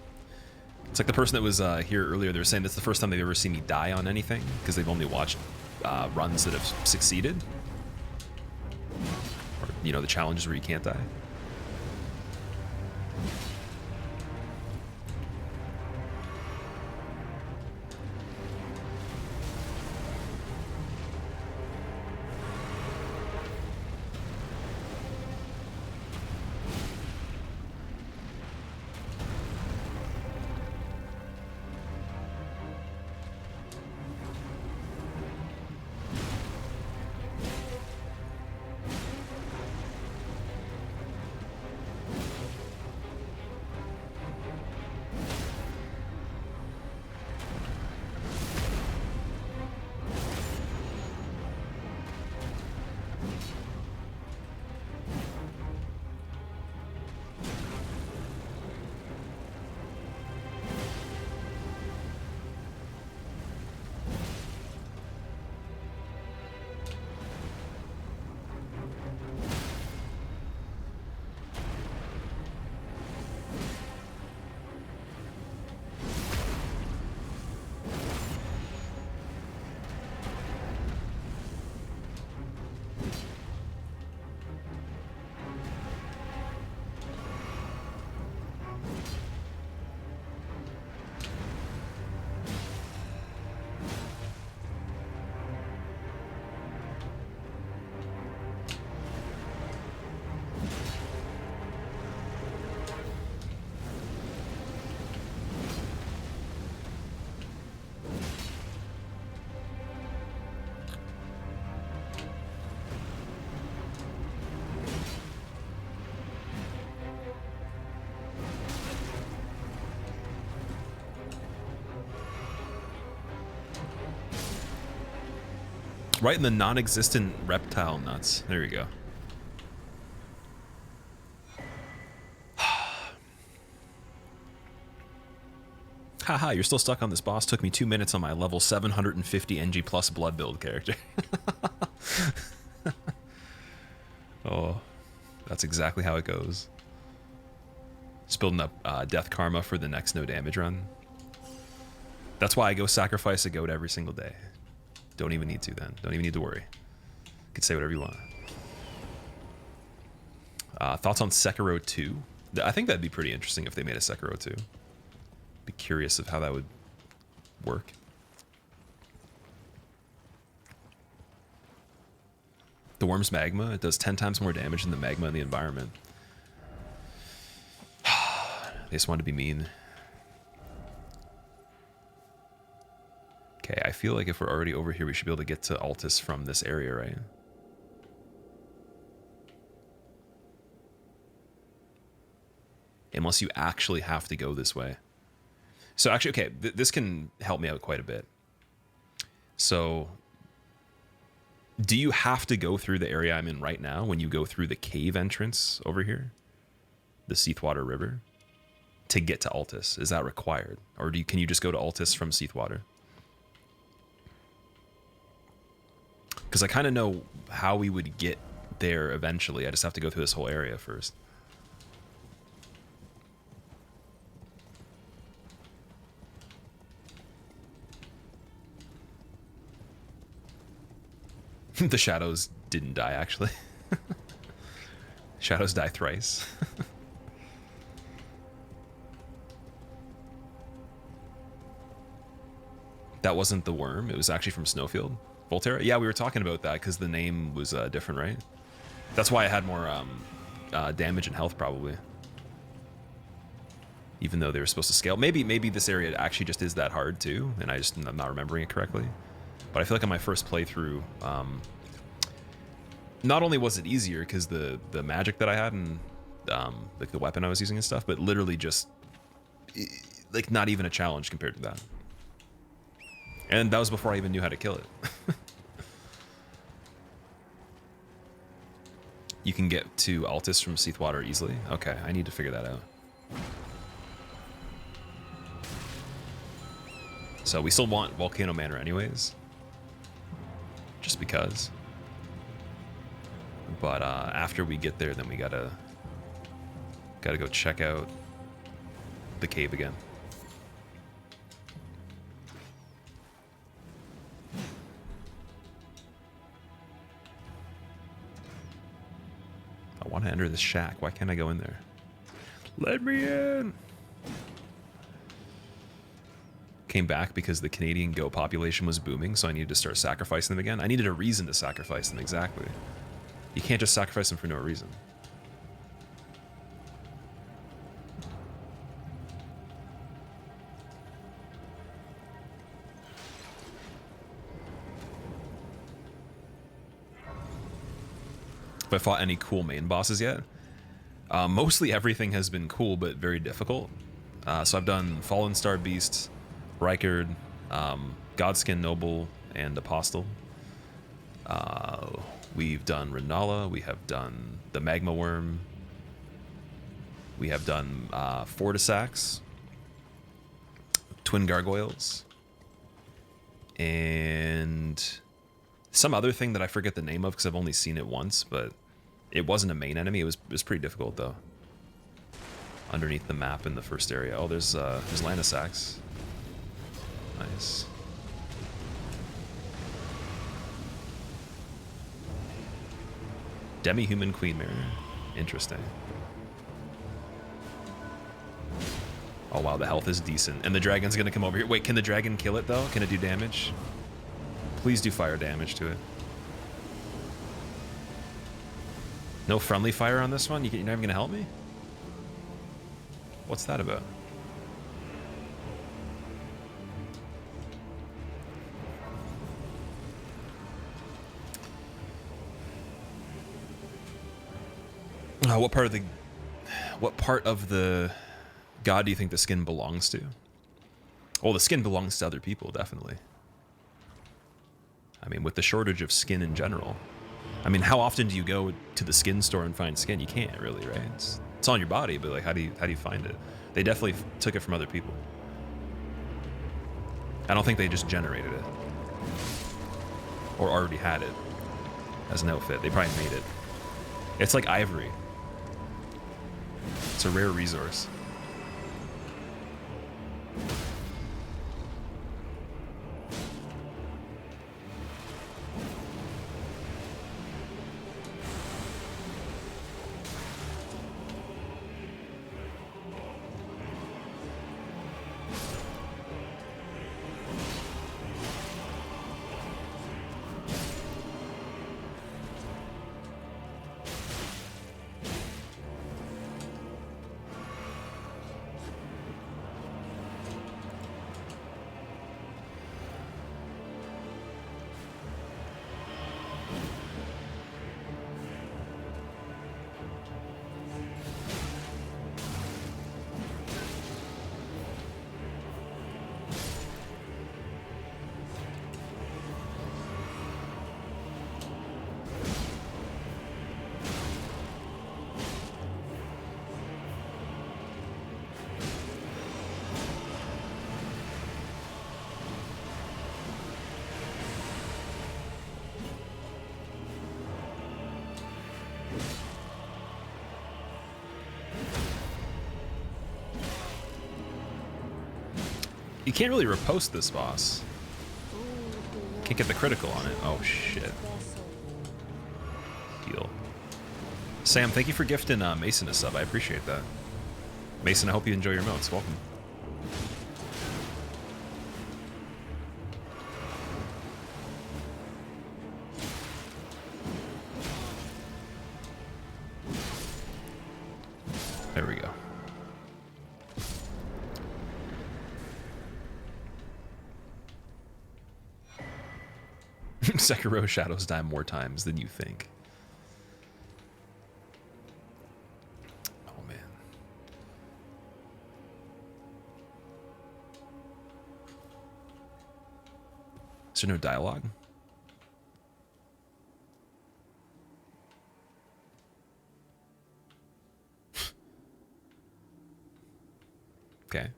It's like the person that was here earlier. They were saying that's the first time they've ever seen me die on anything because they've only watched runs that have succeeded. Or, you know, the challenges where you can't die. Right in the non-existent reptile nuts. There we go. Haha, you're still stuck on this boss. Took me 2 minutes on my level 750 NG plus blood build character. Oh, that's exactly how it goes. Just building up death karma for the next no damage run. That's why I go sacrifice a goat every single day. Don't even need to then. Don't even need to worry. You can say whatever you want. Thoughts on Sekiro 2? I think that'd be pretty interesting if they made a Sekiro 2. Be curious of how that would work. The worm's magma. It does 10 times more damage than the magma in the environment. They just wanted to be mean. Okay, I feel like if we're already over here, we should be able to get to Altus from this area, right? Unless you actually have to go this way. So actually, okay, this can help me out quite a bit. So, do you have to go through the area I'm in right now when you go through the cave entrance over here? The Seathwater River? to get to Altus? Is that required? Or can you just go to Altus from Seathwater? Because I kind of know how we would get there eventually. I just have to go through this whole area first. The shadows didn't die, actually. Shadows die thrice. That wasn't the worm. It was actually from Snowfield. Volterra? Yeah, we were talking about that because the name was different, right? That's why I had more damage and health, probably. Even though they were supposed to scale. Maybe this area actually just is that hard, too, and I'm not remembering it correctly. But I feel like on my first playthrough, not only was it easier because the magic that I had and like the weapon I was using and stuff, but literally just like not even a challenge compared to that. And that was before I even knew how to kill it. You can get to Altus from Seathwater easily? Okay, I need to figure that out. So we still want Volcano Manor anyways. Just because. But after we get there, then we gotta go check out the cave again. I want to enter this shack. Why can't I go in there? Let me in! Came back because the Canadian goat population was booming, so I needed to start sacrificing them again. I needed a reason to sacrifice them, exactly. You can't just sacrifice them for no reason. Have I fought any cool main bosses yet? Mostly everything has been cool, but very difficult. So I've done Fallen Star Beast, Rykard, Godskin Noble, and Apostle. We've done Renala, we have done the Magma Worm, we have done Fortisax, Twin Gargoyles, and some other thing that I forget the name of because I've only seen it once, but it wasn't a main enemy. It was pretty difficult though. Underneath the map in the first area. Oh, there's Lanisax. Nice. Demi-human Queen Mirror. Interesting. Oh wow, the health is decent. And the dragon's gonna come over here. Wait, can the dragon kill it though? Can it do damage? Please do fire damage to it. No friendly fire on this one? You're not even gonna help me? What's that about? What part of the god do you think the skin belongs to? Well, the skin belongs to other people, definitely. I mean, with the shortage of skin in general. I mean, how often do you go to the skin store and find skin? You can't really, right? It's on your body, but like, how do you find it? They definitely took it from other people. I don't think they just generated it. Or already had it as an outfit. They probably made it. It's like ivory. It's a rare resource. You can't really riposte this boss. Can't get the critical on it. Oh shit. Heal. Sam, thank you for gifting Mason a sub. I appreciate that. Mason, I hope you enjoy your motes. Welcome. There we go. Sekiro shadows die more times than you think. Oh man. Is there no dialogue? Okay.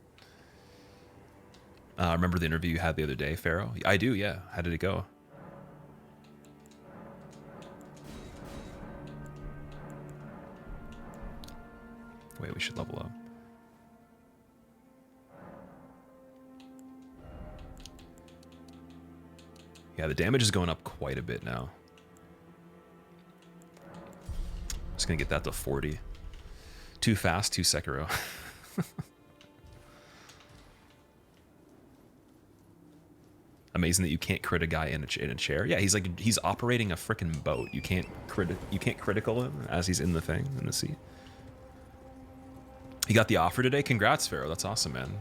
Remember the interview you had the other day, Pharaoh? I do, yeah. How did it go? Wait, we should level up. Yeah, the damage is going up quite a bit now. Just gonna get that to 40. Too fast, too Sekiro. Amazing that you can't crit a guy in a chair. Yeah, he's operating a freaking boat. You can't critical him as he's in the thing, in the seat. You got the offer today? Congrats, Pharaoh. That's awesome, man.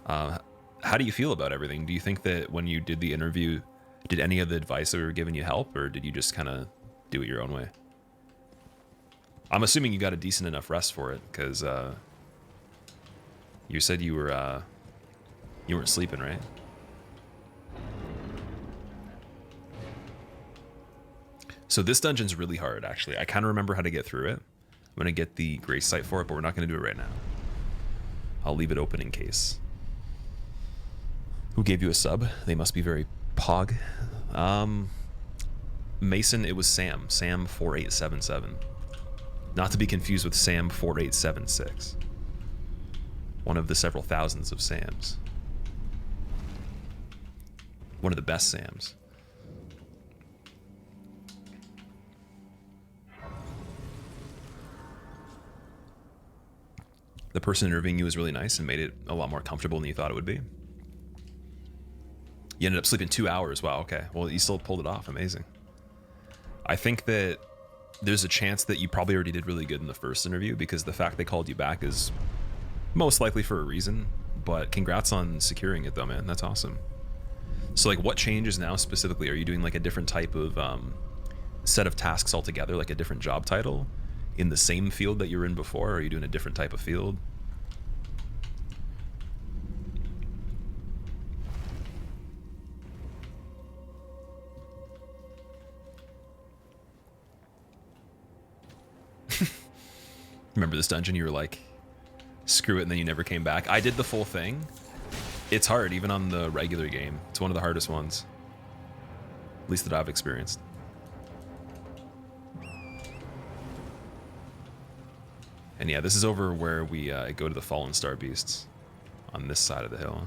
How do you feel about everything? Do you think that when you did the interview, did any of the advice that we were giving you help, or did you just kind of do it your own way? I'm assuming you got a decent enough rest for it, because you said you were you weren't sleeping, right? So this dungeon's really hard, actually. I kind of remember how to get through it. I'm going to get the grace site for it, but we're not going to do it right now. I'll leave it open in case. Who gave you a sub? They must be very pog. Mason, it was Sam. Sam4877. Not to be confused with Sam4876. One of the several thousands of Sams. One of the best Sams. The person interviewing you was really nice and made it a lot more comfortable than you thought it would be. You ended up sleeping 2 hours. Wow, okay. Well, you still pulled it off. Amazing. I think that there's a chance that you probably already did really good in the first interview, because the fact they called you back is most likely for a reason. But congrats on securing it, though, man. That's awesome. So, like, what changes now specifically? Are you doing, like, a different type of set of tasks altogether, like a different job title in the same field that you were in before? Or are you doing a different type of field? Remember this dungeon? You were like, screw it, and then you never came back. I did the full thing. It's hard, even on the regular game. It's one of the hardest ones. At least that I've experienced. And yeah, this is over where we go to the Fallen Star Beasts. On this side of the hill.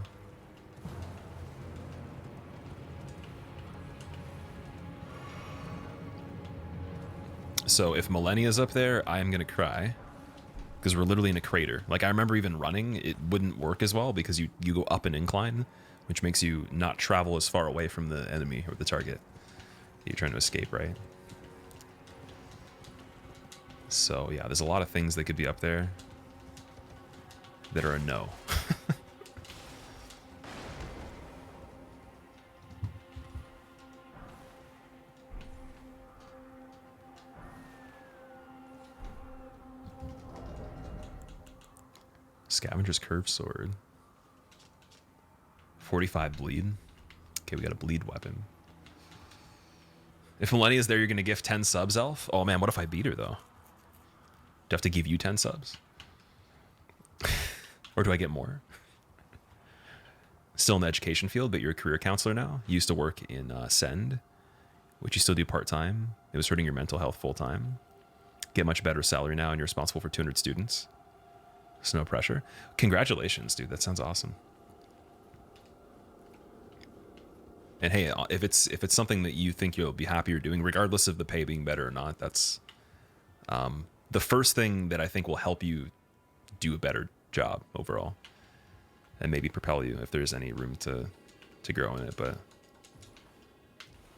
So if Millennia's up there, I am gonna cry. Because we're literally in a crater. Like, I remember even running, it wouldn't work as well because you go up an incline, which makes you not travel as far away from the enemy or the target you're trying to escape, right? So yeah, there's a lot of things that could be up there that are a no. Scavenger's Curved Sword. 45 bleed. Okay, we got a bleed weapon. If Millennia's there, you're going to gift 10 subs, Elf? Oh man, what if I beat her, though? Do I have to give you 10 subs? Or do I get more? Still in the education field, but you're a career counselor now. You used to work in Send, which you still do part-time. It was hurting your mental health full time. Get much better salary now, and you're responsible for 200 students. It's no pressure. Congratulations, dude. That sounds awesome. And hey, if it's something that you think you'll be happier doing, regardless of the pay being better or not, that's the first thing that I think will help you do a better job overall, and maybe propel you if there's any room to grow in it. But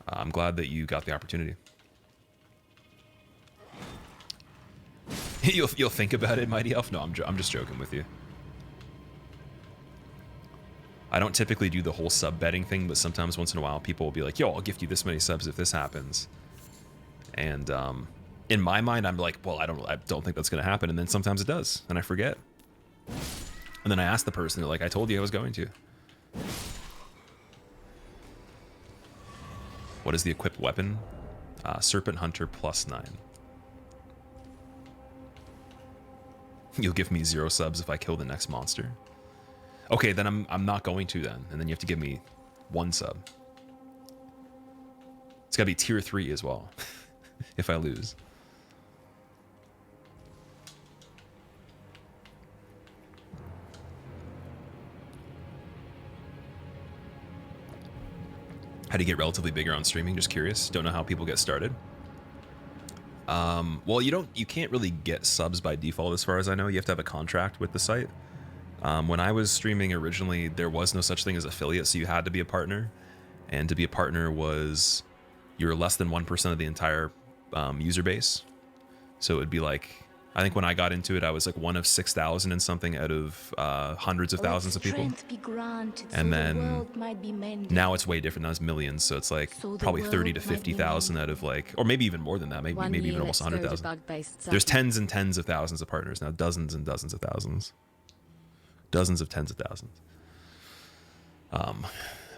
I'm glad that you got the opportunity. You'll think about it, Mighty Elf. No, I'm just joking with you. I don't typically do the whole sub betting thing, but sometimes once in a while people will be like, yo, I'll gift you this many subs if this happens. And in my mind, I'm like, well, I don't think that's going to happen. And then sometimes it does, and I forget. And then I ask the person, they're like, I told you I was going to. What is the equipped weapon? Serpent Hunter +9. You'll give me 0 subs if I kill the next monster. Okay, then I'm not going to then. And then you have to give me 1 sub. It's gotta be tier 3 as well. If I lose. How do you get relatively bigger on streaming? Just curious. Don't know how people get started. Well, you can't really get subs by default as far as I know. You have to have a contract with the site. When I was streaming originally, there was no such thing as affiliate, so you had to be a partner. And to be a partner was you're less than 1% of the entire user base. So it would be like, I think when I got into it, I was like one of 6,000 and something out of hundreds of thousands of people. And then now it's way different. Now it's millions. So it's like probably 30 to 50,000 out of like, or maybe even more than that. Maybe even almost 100,000. There's tens and tens of thousands of partners now, dozens and dozens of thousands. Dozens of tens of thousands.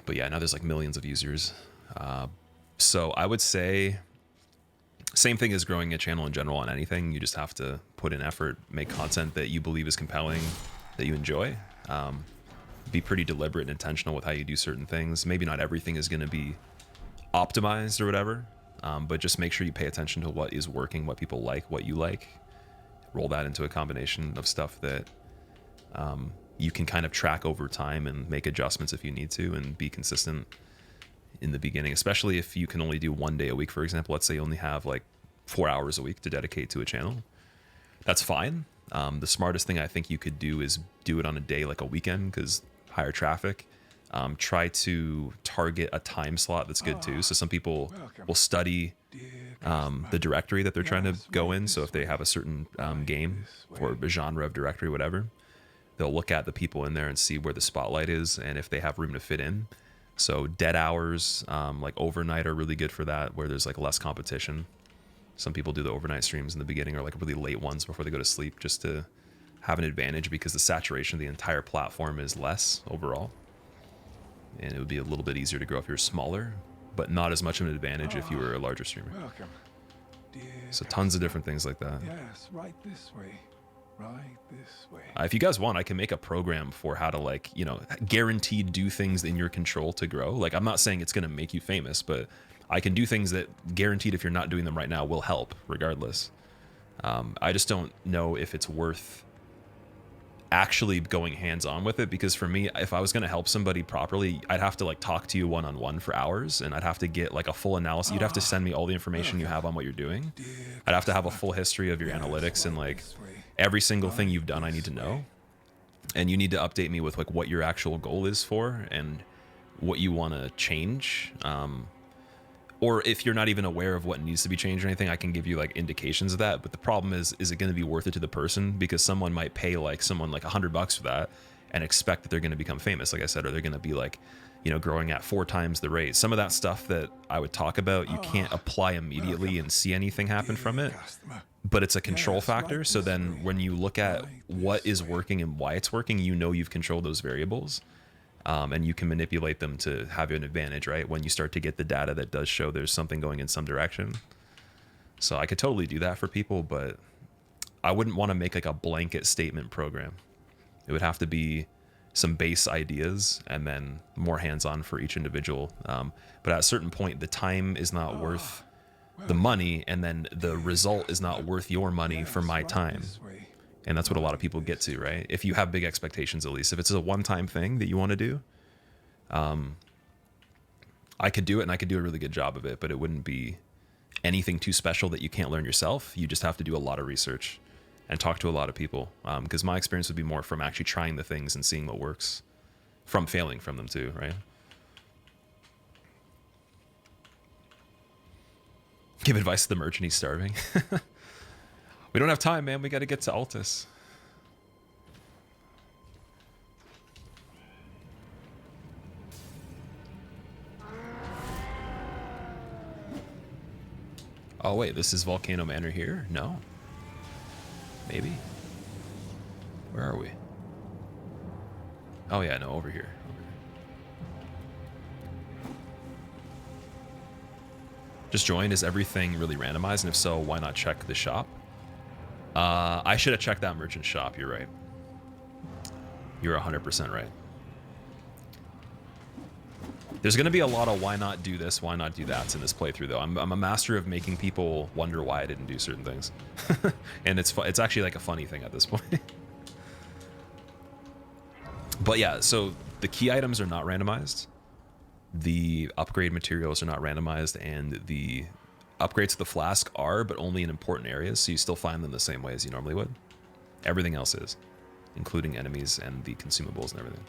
But yeah, now there's like millions of users. So I would say same thing as growing a channel in general on anything. You just have to put in effort, make content that you believe is compelling, that you enjoy. Be pretty deliberate and intentional with how you do certain things. Maybe not everything is going to be optimized or whatever, but just make sure you pay attention to what is working, what people like, what you like. Roll that into a combination of stuff that you can kind of track over time and make adjustments if you need to, and be consistent in the beginning, especially if you can only do 1 day a week, for example. Let's say you only have like 4 hours a week to dedicate to a channel. That's fine. The smartest thing I think you could do is do it on a day like a weekend, because higher traffic. Try to target a time slot that's good too. So some people will study the directory that they're trying to go in. So if they have a certain game or a genre of directory, whatever, they'll look at the people in there and see where the spotlight is and if they have room to fit in. So dead hours, like overnight, are really good for that, where there's like less competition. Some people do the overnight streams in the beginning, or like really late ones before they go to sleep, just to have an advantage, because the saturation of the entire platform is less overall. And it would be a little bit easier to grow if you're smaller, but not as much of an advantage if you were a larger streamer. Welcome. So tons of different things like that. Yes, right this way. Right this way. If you guys want, I can make a program for how to, like, you know, guaranteed do things in your control to grow. Like, I'm not saying it's going to make you famous, but I can do things that guaranteed, if you're not doing them right now, will help regardless. I just don't know if it's worth actually going hands-on with it, because for me, if I was going to help somebody properly, I'd have to like talk to you one-on-one for hours, and I'd have to get like a full analysis. You'd have to send me all the information you have on what you're doing. I'd have to have a full history of your analytics, and like every single thing you've done I need to know, and you need to update me with like what your actual goal is for and what you want to change. Or if you're not even aware of what needs to be changed or anything, I can give you like indications of that. But the problem is it going to be worth it to the person? Because someone might pay like someone like $100 for that and expect that they're going to become famous, like I said, or they're going to be like, you know, growing at 4 times the rate. Some of that stuff that I would talk about, you can't apply immediately and see anything happen from it, but it's a control factor. So then when you look at what is working and why it's working, you know you've controlled those variables. And you can manipulate them to have an advantage, right? When you start to get the data that does show there's something going in some direction. So I could totally do that for people, but I wouldn't want to make like a blanket statement program. It would have to be some base ideas and then more hands-on for each individual. But at a certain point, the time is not worth the money, and then the result is not worth your money for my time. And that's what a lot of people get to, right? If you have big expectations, at least. If it's a one-time thing that you want to do, I could do it, and I could do a really good job of it, but it wouldn't be anything too special that you can't learn yourself. You just have to do a lot of research and talk to a lot of people, because my experience would be more from actually trying the things and seeing what works, from failing from them too, right? Give advice to the merchant, he's starving. We don't have time, man. We got to get to Altus. Oh, wait, this is Volcano Manor here? No. Maybe. Where are we? Oh, yeah, no, over here. Just joined. Is everything really randomized? And if so, why not check the shop? I should have checked that merchant shop. You're right. You're 100% right. There's going to be a lot of why not do this, why not do that in this playthrough, though. I'm a master of making people wonder why I didn't do certain things. And it's actually like a funny thing at this point. But yeah, so the key items are not randomized. The upgrade materials are not randomized, and the upgrades to the flask are, but only in important areas, so you still find them the same way as you normally would. Everything else is, including enemies and the consumables and everything.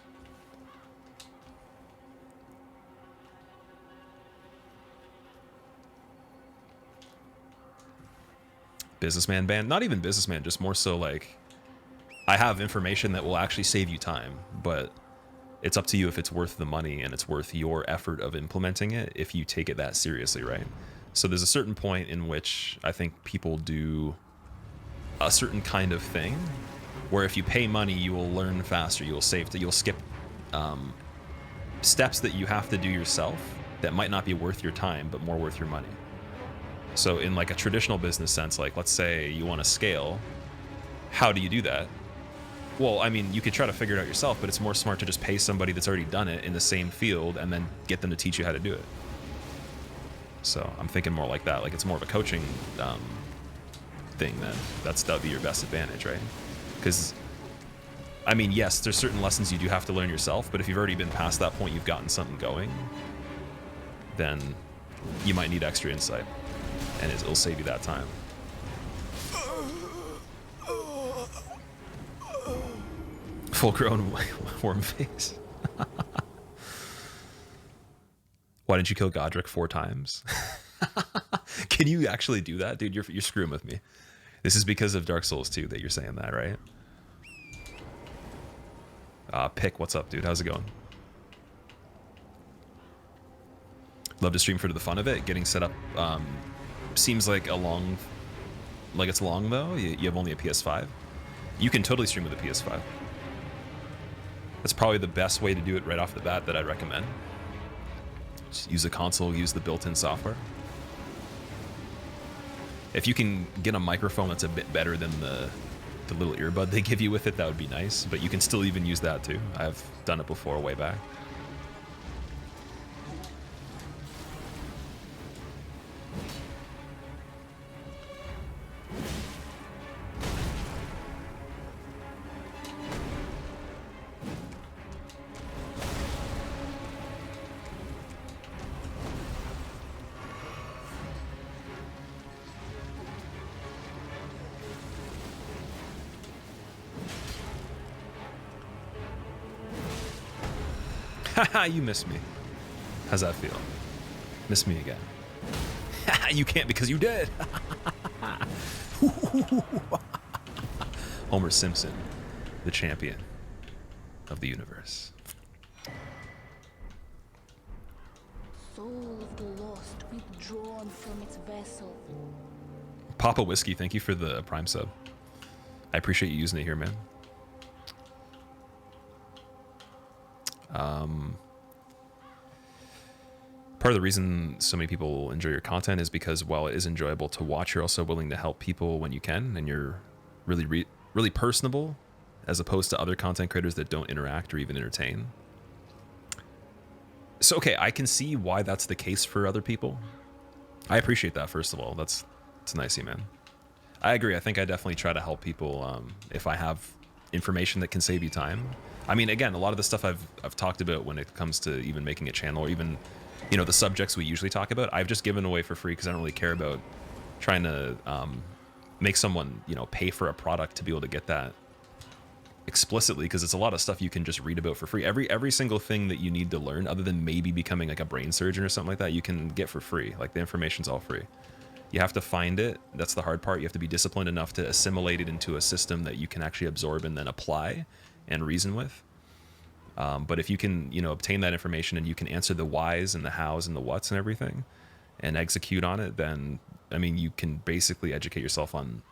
Businessman ban? Not even businessman, just more so like, I have information that will actually save you time, but it's up to you if it's worth the money and it's worth your effort of implementing it if you take it that seriously, right? So there's a certain point in which I think people do a certain kind of thing where if you pay money, you will learn faster, you'll save, you'll skip steps that you have to do yourself that might not be worth your time, but more worth your money. So in like a traditional business sense, like let's say you want to scale, how do you do that? Well, I mean, you could try to figure it out yourself, but it's more smart to just pay somebody that's already done it in the same field and then get them to teach you how to do it. So I'm thinking more like that. Like it's more of a coaching thing then. That'd be your best advantage, right? Because, I mean, yes, there's certain lessons you do have to learn yourself, but if you've already been past that point, you've gotten something going, then you might need extra insight, and it'll save you that time. Full-grown worm face. Why didn't you kill Godric 4 times? Can you actually do that? Dude, you're screwing with me. This is because of Dark Souls 2 that you're saying that, right? Pick, what's up, dude? How's it going? Love to stream for the fun of it. Getting set up seems like it's long, though. You have only a PS5. You can totally stream with a PS5. That's probably the best way to do it right off the bat that I'd recommend. Just use a console, use the built-in software. If you can get a microphone that's a bit better than the little earbud they give you with it, that would be nice. But you can still even use that too. I've done it before way back. Haha, you missed me. How's that feel? Miss me again. You can't because you did. Homer Simpson, the champion of the universe. Soul of the lost withdrawn from its vessel. Papa Whiskey, thank you for the Prime sub. I appreciate you using it here, man. Part of the reason so many people enjoy your content is because while it is enjoyable to watch, you're also willing to help people when you can, and you're really personable, as opposed to other content creators that don't interact or even entertain. So, okay, I can see why that's the case for other people. I appreciate that, first of all. It's nice of you, man. I agree. I think I definitely try to help people if I have information that can save you time. I mean, again, a lot of the stuff I've talked about when it comes to even making a channel, or even, you know, the subjects we usually talk about, I've just given away for free because I don't really care about trying to make someone, you know, pay for a product to be able to get that explicitly, because it's a lot of stuff you can just read about for free. Every single thing that you need to learn, other than maybe becoming like a brain surgeon or something like that, you can get for free. Like, the information's all free. You have to find it. That's the hard part. You have to be disciplined enough to assimilate it into a system that you can actually absorb and then apply and reason with. But if you can, you know, obtain that information and you can answer the whys and the hows and the whats and everything and execute on it, then, I mean, you can basically educate yourself on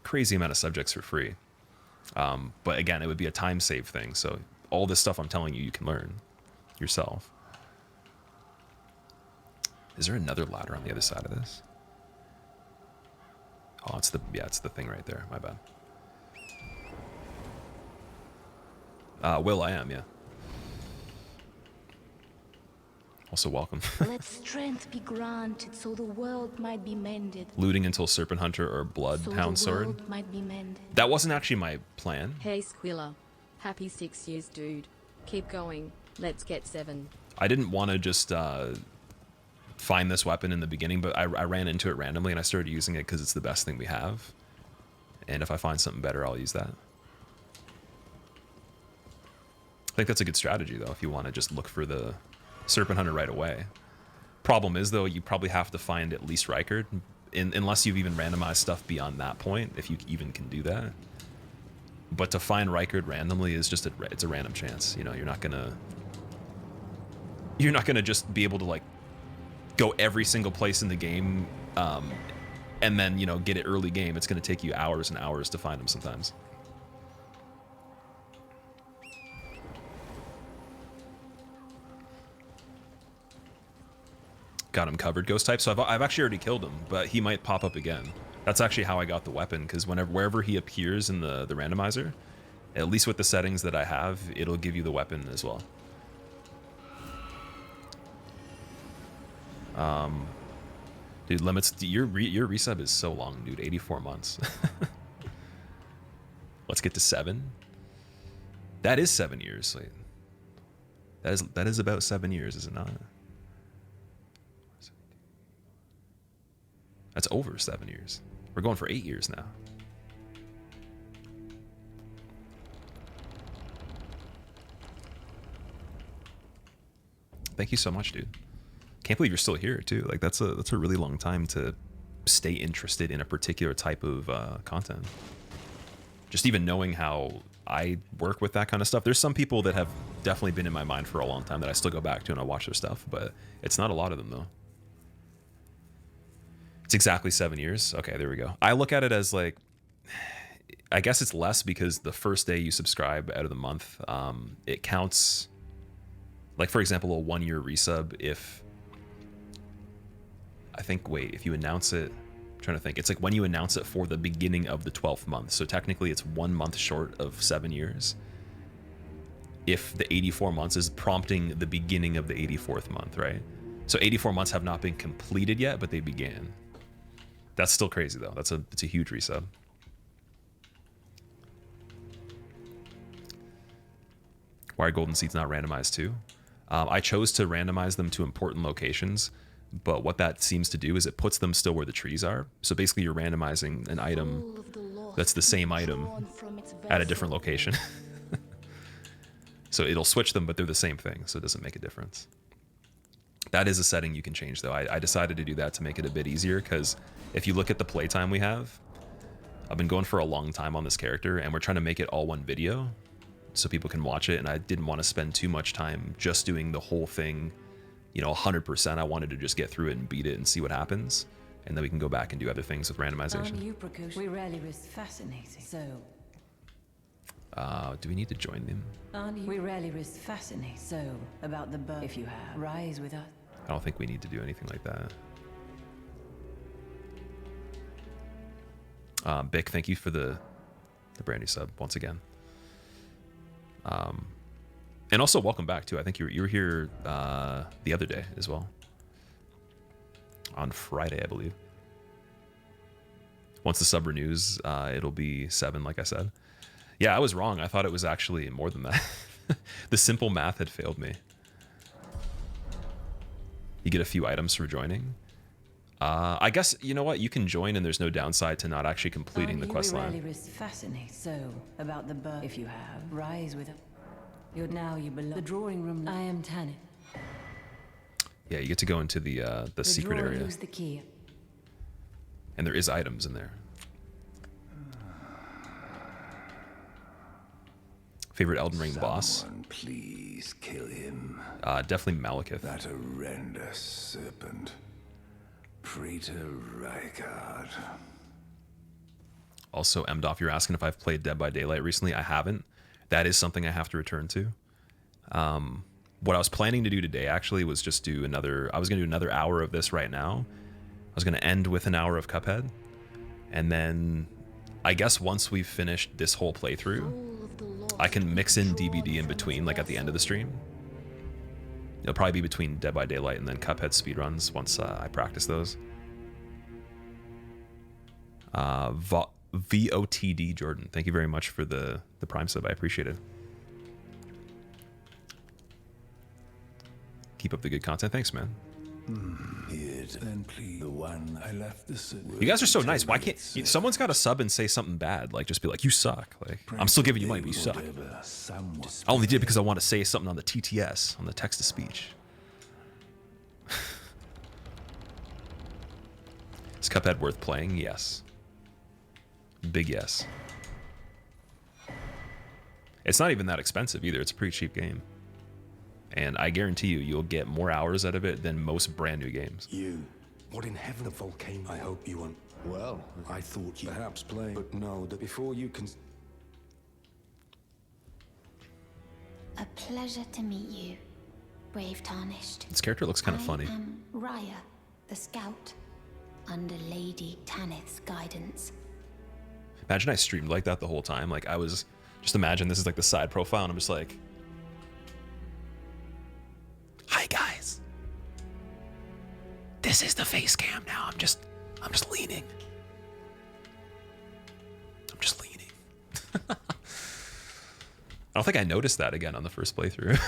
crazy amount of subjects for free. But again, it would be a time save thing. So all this stuff I'm telling you, you can learn yourself. Is there another ladder on the other side of this? Oh, it's the thing right there. My bad. Will, I am, yeah. Also, welcome. Let strength be granted so the world might be mended. Looting until Serpent Hunter or Bloodhound Sword. World might be mended. That wasn't actually my plan. Hey Squilla, happy 6 years, dude. Keep going. Let's get 7. I didn't want to just find this weapon in the beginning, but I ran into it randomly and I started using it because it's the best thing we have. And if I find something better, I'll use that. I think that's a good strategy, though, if you want to just look for the Serpent Hunter right away. Problem is, though, you probably have to find at least Rykard, unless you've even randomized stuff beyond that point, if you even can do that. But to find Rykard randomly is just it's a random chance. You know, you're not gonna just be able to like go every single place in the game, and then, you know, get it early game. It's gonna take you hours and hours to find them sometimes. Got him covered, ghost type. So I've actually already killed him, but he might pop up again. That's actually how I got the weapon, because wherever he appears in the randomizer, at least with the settings that I have, it'll give you the weapon as well. Dude, limits. Your resub is so long, dude. 84 months. Let's get to 7. That is 7 years. Wait. That is about 7 years, is it not? That's over 7 years. We're going for 8 years now. Thank you so much, dude. Can't believe you're still here too. Like, that's a really long time to stay interested in a particular type of content. Just even knowing how I work with that kind of stuff. There's some people that have definitely been in my mind for a long time that I still go back to and I watch their stuff, but it's not a lot of them though. It's exactly 7 years. Okay, there we go. I look at it as like, I guess it's less because the first day you subscribe out of the month, it counts. Like, for example, a 1 year resub, if you announce it, I'm trying to think, it's like when you announce it for the beginning of the 12th month. So technically it's 1 month short of 7 years. If the 84 months is prompting the beginning of the 84th month, right? So 84 months have not been completed yet, but they began. That's still crazy though. It's a huge resub. Why are golden seeds not randomized too? I chose to randomize them to important locations, but what that seems to do is it puts them still where the trees are. So basically you're randomizing an item that's the same item at a different location. So it'll switch them, but they're the same thing, so it doesn't make a difference. That is a setting you can change though. I decided to do that to make it a bit easier, because if you look at the playtime we have, I've been going for a long time on this character and we're trying to make it all one video so people can watch it, and I didn't want to spend too much time just doing the whole thing, you know, 100%. I wanted to just get through it and beat it and see what happens, and then we can go back and do other things with randomization. We rarely risk fascinating. So do we need to join them? we rarely risk fascinating. So about the bird, if you have, rise with us. I don't think we need to do anything like that. Bick, thank you for the brand new sub once again. And also welcome back too. I think you were here the other day as well. on Friday, I believe. Once the sub renews, it'll be 7, like I said. Yeah, I was wrong. I thought it was actually more than that. The simple math had failed me. You get a few items for joining. I guess, you know what? You can join and there's no downside to not actually completing the quest line. Fascinating. So, about the bird, if you have, rise with you're now you belong. The drawing room. I am Tanit. Yeah, you get to go into the secret area. Use the key. And there is items in there. Favorite Elden Ring boss? Please kill him. Definitely Malekith. That horrendous serpent. Praetor Rykard. Also, MDoff, you're asking if I've played Dead by Daylight recently. I haven't. That is something I have to return to. What I was planning to do today actually was just do another. I was going to do another hour of this right now. I was going to end with an hour of Cuphead, and then I guess once we've finished this whole playthrough, I can mix in DBD in between, like at the end of the stream. It'll probably be between Dead by Daylight and then Cuphead speedruns once I practice those. VOTD Jordan, thank you very much for the Prime sub. I appreciate it. Keep up the good content. Thanks, man. Then please, the one I left the you guys are so nice. Why can't someone's got to sub and say something bad? Like, just be like, you suck. Like, I'm still giving you money, but you suck. I only did it because I want to say something on the TTS, on the text to speech. Is Cuphead worth playing? Yes. Big yes. It's not even that expensive either. It's a pretty cheap game. And I guarantee you, you'll get more hours out of it than most brand new games. You, what in heaven, a volcano? I hope you want. Well, I thought you perhaps play, but no, that before you can. A pleasure to meet you, brave Tarnished. This character looks kind of funny. I am Raya, the scout, under Lady Tanith's guidance. Imagine I streamed like that the whole time. Like, I was just imagine this is like the side profile, and I'm just like, hi guys, this is the face cam now. I'm just leaning. I'm just leaning. I don't think I noticed that again on the first playthrough.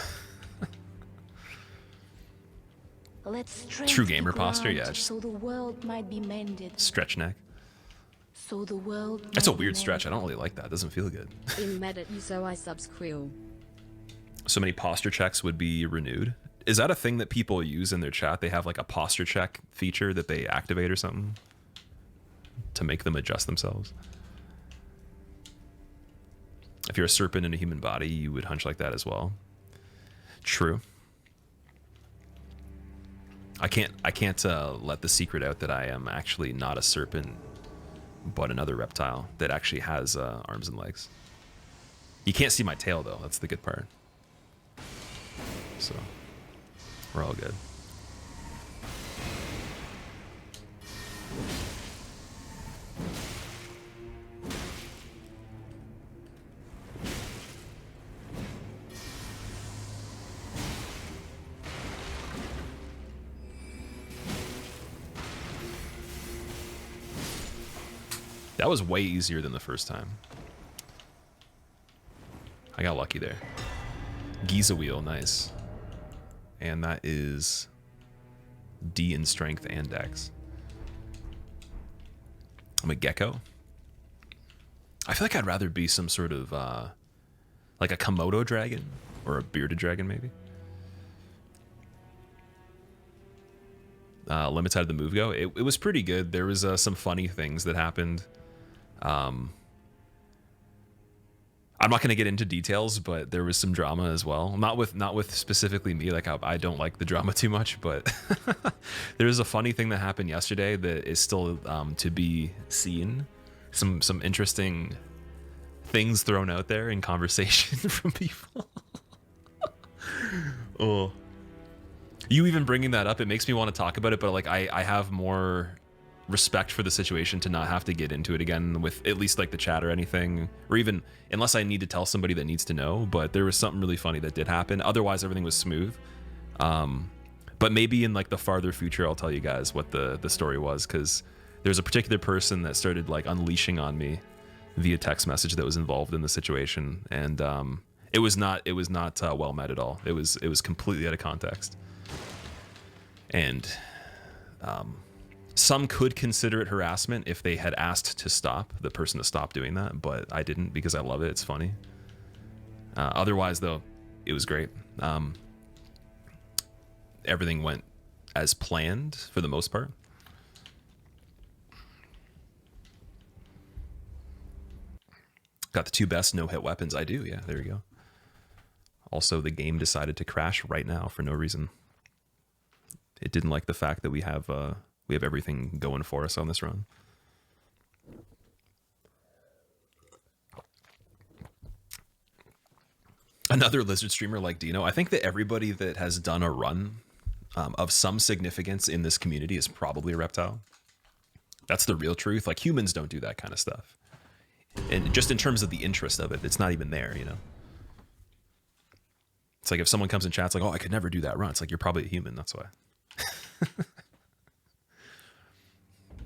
Let's True gamer posture, yeah. So the world might be mended. Stretch neck. So the world. That's a weird stretch. I don't really like that. It doesn't feel good. In mad at you, so I subs Quill. So many posture checks would be renewed. Is that a thing that people use in their chat? They have like a posture check feature that they activate or something to make them adjust themselves. If you're a serpent in a human body, you would hunch like that as well. True. I can't let the secret out that I am actually not a serpent, but another reptile that actually has arms and legs. You can't see my tail though. That's the good part. So we're all good. That was way easier than the first time. I got lucky there. Giza wheel, nice. And that is D in strength and dex. I'm a gecko. I feel like I'd rather be some sort of like a Komodo dragon or a bearded dragon maybe. Limits out of the move go. It was pretty good. There was some funny things that happened. I'm not going to get into details, but there was some drama as well. Not with specifically me. Like I don't like the drama too much, but there was a funny thing that happened yesterday that is still to be seen. Some interesting things thrown out there in conversation from people. Oh, you even bringing that up, it makes me want to talk about it. But like I have more respect for the situation to not have to get into it again with at least like the chat or anything, or even unless I need to tell somebody that needs to know. But there was something really funny that did happen. Otherwise everything was smooth. But maybe in like the farther future, I'll tell you guys what the story was, because there's a particular person that started like unleashing on me via text message that was involved in the situation, and it was not well met at all. It was completely out of context, and some could consider it harassment if they had asked the person to stop doing that, but I didn't because I love it. It's funny. Otherwise, though, it was great. Everything went as planned for the most part. Got the 2 best no-hit weapons. I do, yeah, there you go. Also, the game decided to crash right now for no reason. It didn't like the fact that we have everything going for us on this run. Another Lizard streamer like Dino. I think that everybody that has done a run of some significance in this community is probably a reptile. That's the real truth. Like, humans don't do that kind of stuff. And just in terms of the interest of it, it's not even there, you know? It's like if someone comes in chat's like, oh, I could never do that run. It's like, you're probably a human, that's why.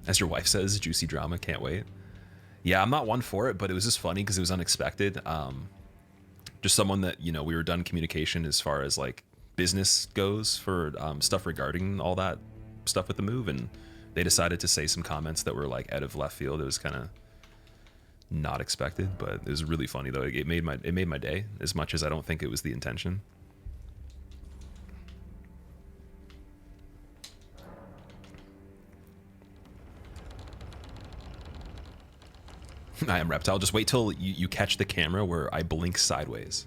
As your wife says, juicy drama, can't wait. Yeah, I'm not one for it, but it was just funny because it was unexpected. Just someone that, you know, we were done communication as far as like business goes for stuff regarding all that stuff with the move, and they decided to say some comments that were like out of left field. It was kind of not expected, but it was really funny though. It made my day, as much as I don't think it was the intention. I am Reptile. Just wait till you catch the camera where I blink sideways.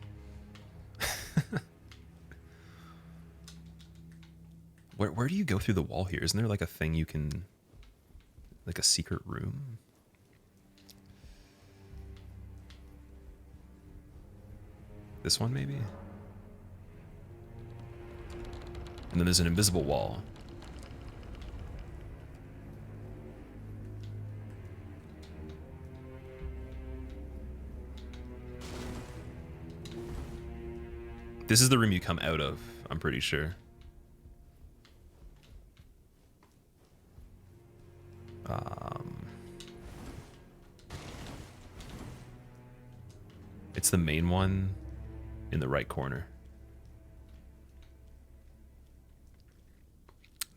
Where do you go through the wall here? Isn't there like a thing you can, like a secret room? This one maybe? And then there's an invisible wall. This is the room you come out of, I'm pretty sure. It's the main one in the right corner.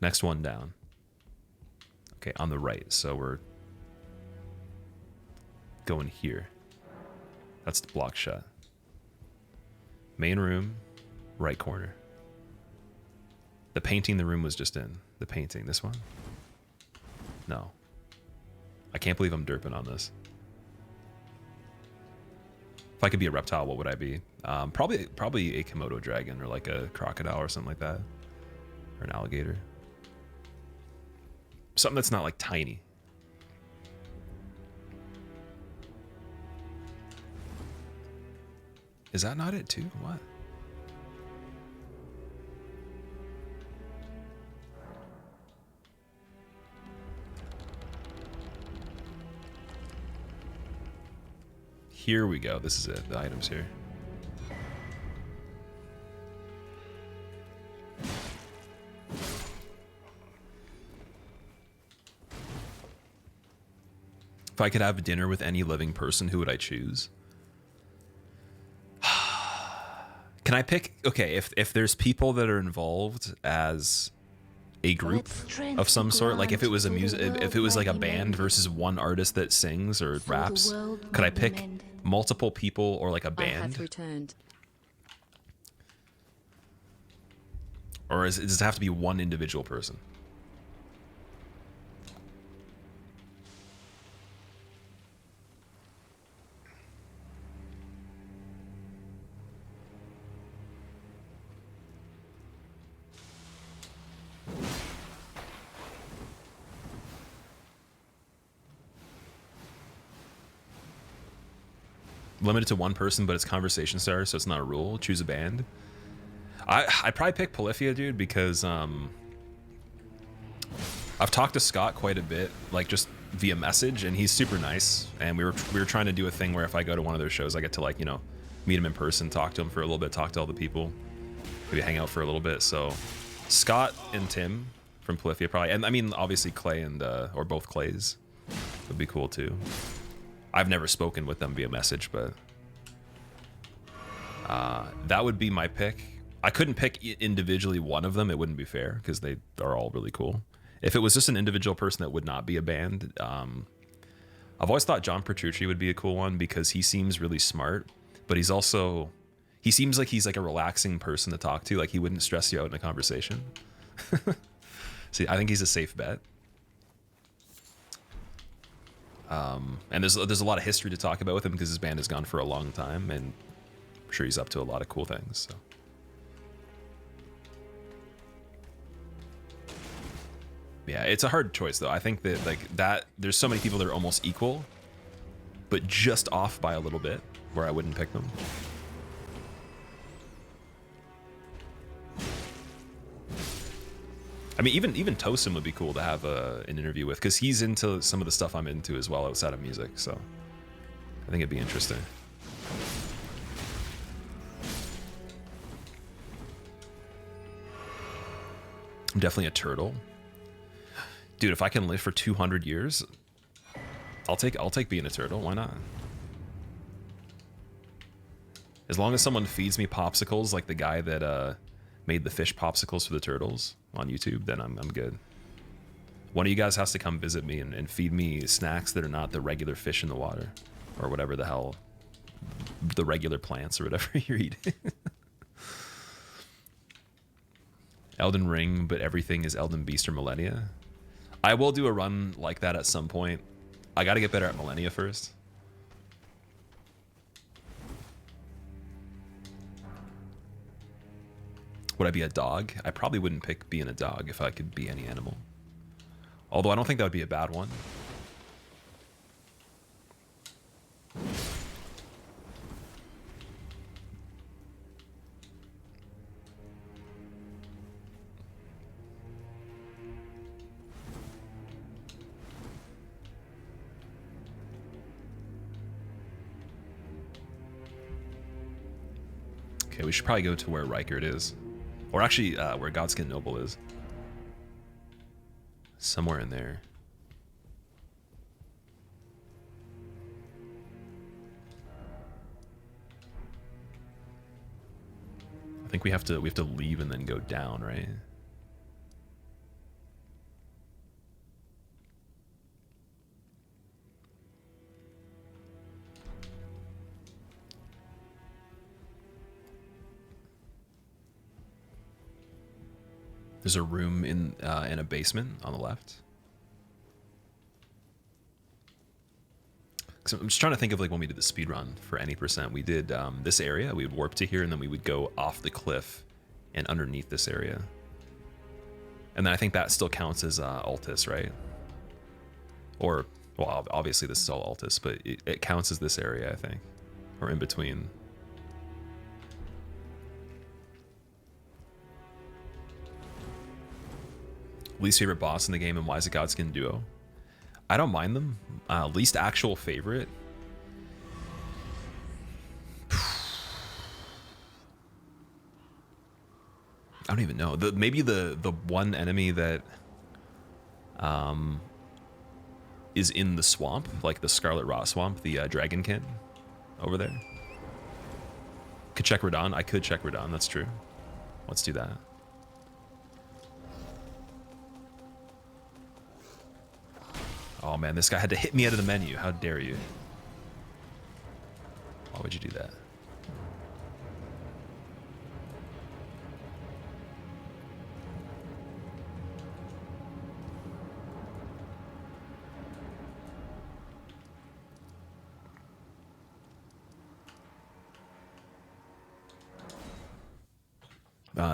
Next one down. Okay, on the right, so we're going here. That's the block shot. Main room, right corner. The painting the room was just in. The painting, this one? No. I can't believe I'm derping on this. If I could be a reptile, what would I be? Probably a Komodo dragon or like a crocodile or something like that. Or an alligator. Something that's not like tiny. Is that not it too? What? Here we go. This is it. The items here. If I could have dinner with any living person, who would I choose? Can I pick? Okay, if there's people that are involved as a group of some sort, like if it was a if it was like a band versus one artist that sings or raps, could I pick multiple people or like a band? Or does it have to be one individual person? Limited to one person, but it's conversation starter, so it's not a rule. Choose a band. I'd probably pick Polyphia, dude, because I've talked to Scott quite a bit, like just via message, and he's super nice. And we were trying to do a thing where if I go to one of their shows, I get to, like, you know, meet him in person, talk to him for a little bit, talk to all the people, maybe hang out for a little bit. So Scott and Tim from Polyphia probably, and I mean obviously Clay and or both Clays would be cool too. I've never spoken with them via message, but that would be my pick. I couldn't pick individually one of them. It wouldn't be fair because they are all really cool. If it was just an individual person that would not be a band, I've always thought John Petrucci would be a cool one because he seems really smart, but he seems like he's like a relaxing person to talk to. Like he wouldn't stress you out in a conversation. See, I think he's a safe bet. And there's a lot of history to talk about with him because his band has gone for a long time, and I'm sure he's up to a lot of cool things. So. Yeah, it's a hard choice though. I think that there's so many people that are almost equal, but just off by a little bit, where I wouldn't pick them. I mean, even Tosin would be cool to have an interview with because he's into some of the stuff I'm into as well outside of music. So I think it'd be interesting. I'm definitely a turtle. Dude, if I can live for 200 years, I'll take being a turtle. Why not? As long as someone feeds me popsicles like the guy that made the fish popsicles for the turtles on YouTube, then I'm good. One of you guys has to come visit me and feed me snacks that are not the regular fish in the water or whatever the hell, the regular plants or whatever you're eating. Elden Ring, but everything is Elden Beast or Millennia. I will do a run like that at some point. I got to get better at Millennia first. Would I be a dog? I probably wouldn't pick being a dog if I could be any animal. Although I don't think that would be a bad one. Okay, we should probably go to where Rykard is. Or actually, where Godskin Noble is. Somewhere in there. I think we have to leave and then go down, right? There's a room in a basement on the left. So I'm just trying to think of like when we did the speed run for any percent. We did this area. We would warp to here, and then we would go off the cliff and underneath this area. And then I think that still counts as Altus, right? Or, well, obviously this is all Altus, but it counts as this area, I think, or in between. Least favorite boss in the game and why is it Godskin Duo? I don't mind them. Least actual favorite. I don't even know. Maybe the one enemy that is in the swamp, like the Scarlet Rot Swamp, the Dragonkin over there. Could check Radon. I could check Radon. That's true. Let's do that. Oh man, this guy had to hit me out of the menu. How dare you? Why would you do that?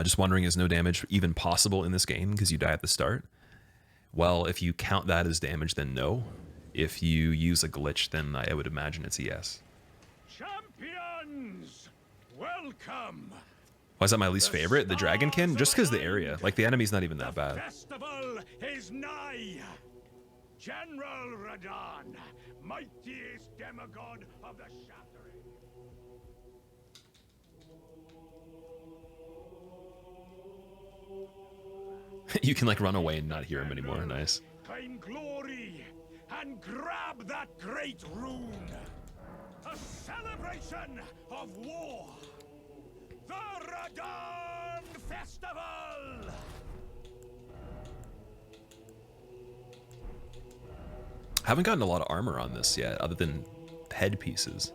Just wondering, is no damage even possible in this game because you die at the start? Well, if you count that as damage, then no. If you use a glitch, then I would imagine it's a yes. Champions, welcome. Why is that my least favorite? The Dragonkin? Just because the area. Like, the enemy's not even that bad. Festival is nigh. General Radon, mightiest demigod of the Shattering. You can like run away and not hear him anymore. Nice. Find glory and grab that great rune. A celebration of war. The Radon Festival. Haven't gotten a lot of armor on this yet, other than headpieces.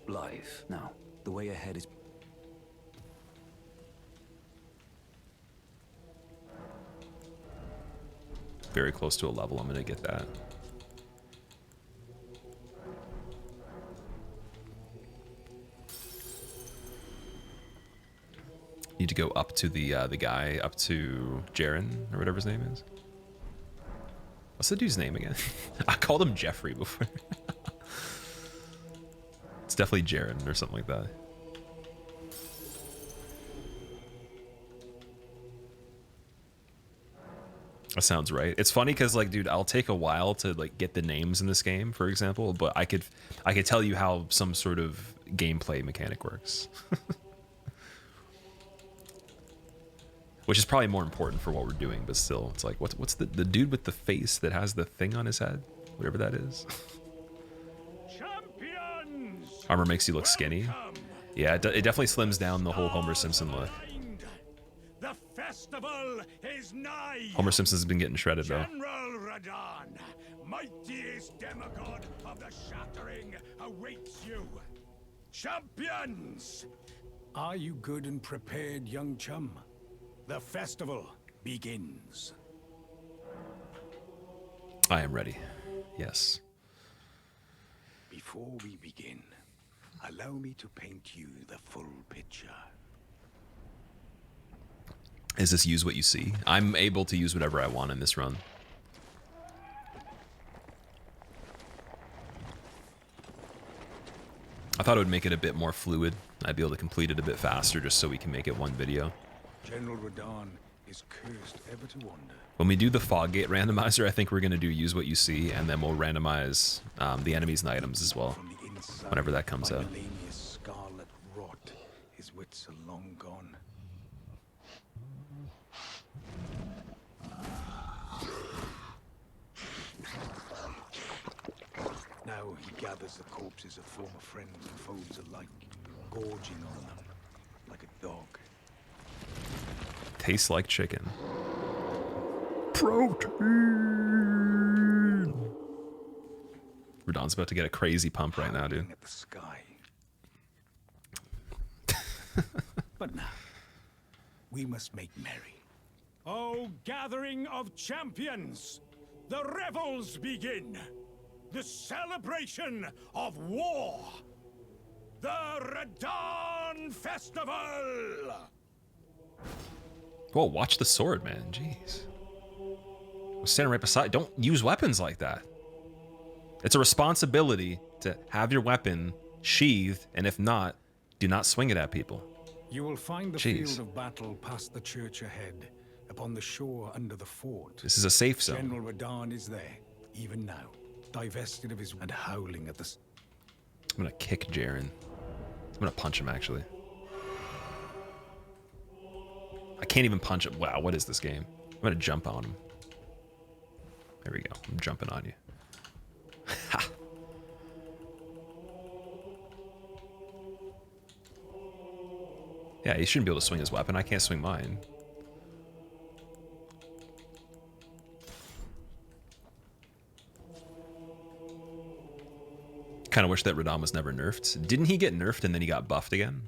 Life. Now, the way ahead is... Very close to a level. I'm gonna get that. Need to go up to the guy, up to Jaren or whatever his name is. What's the dude's name again? I called him Jeffrey before. It's definitely Jaren or something like that. That sounds right. It's funny because, like, dude, I'll take a while to like get the names in this game, for example, but I could tell you how some sort of gameplay mechanic works. Which is probably more important for what we're doing, but still, it's like, what's the dude with the face that has the thing on his head? Whatever that is. Champions! Armor makes you look skinny. Yeah, it definitely slims down the whole Homer Simpson look. The festival is nigh. Homer Simpson's been getting shredded, though. General Radon, mightiest demigod of the Shattering, awaits you. Champions! Are you good and prepared, young chum? The festival begins. I am ready. Yes. Before we begin, allow me to paint you the full picture. Is this use what you see? I'm able to use whatever I want in this run. I thought it would make it a bit more fluid. I'd be able to complete it a bit faster just so we can make it one video. General Radon is cursed ever to wander. When we do the fog gate randomizer, I think we're going to do use what you see, and then we'll randomize the enemies and items as well, whenever that comes out. Scarlet rot, his wits are long gone. Now he gathers the corpses of former friends and foes alike, gorging on them like a dog. Tastes like chicken. Protein! Radon's about to get a crazy pump right now, dude. At the sky. But now, we must make merry. Oh, gathering of champions! The revels begin! The celebration of war! The Radon Festival! Whoa, watch the sword, man. Jeez. I'm standing right beside. Don't use weapons like that. It's a responsibility to have your weapon sheathed, and if not, do not swing it at people. You will find the Jeez. field of battle past the church ahead, upon the shore under the fort. This is a safe zone. General Radon is there, even now, divested of his and howling at the... I'm gonna kick Jaren. I'm gonna punch him, actually. I can't even punch him. Wow, what is this game? I'm gonna jump on him. There we go. I'm jumping on you. Ha! Yeah, he shouldn't be able to swing his weapon. I can't swing mine. Kind of wish that Radon was never nerfed. Didn't he get nerfed and then he got buffed again?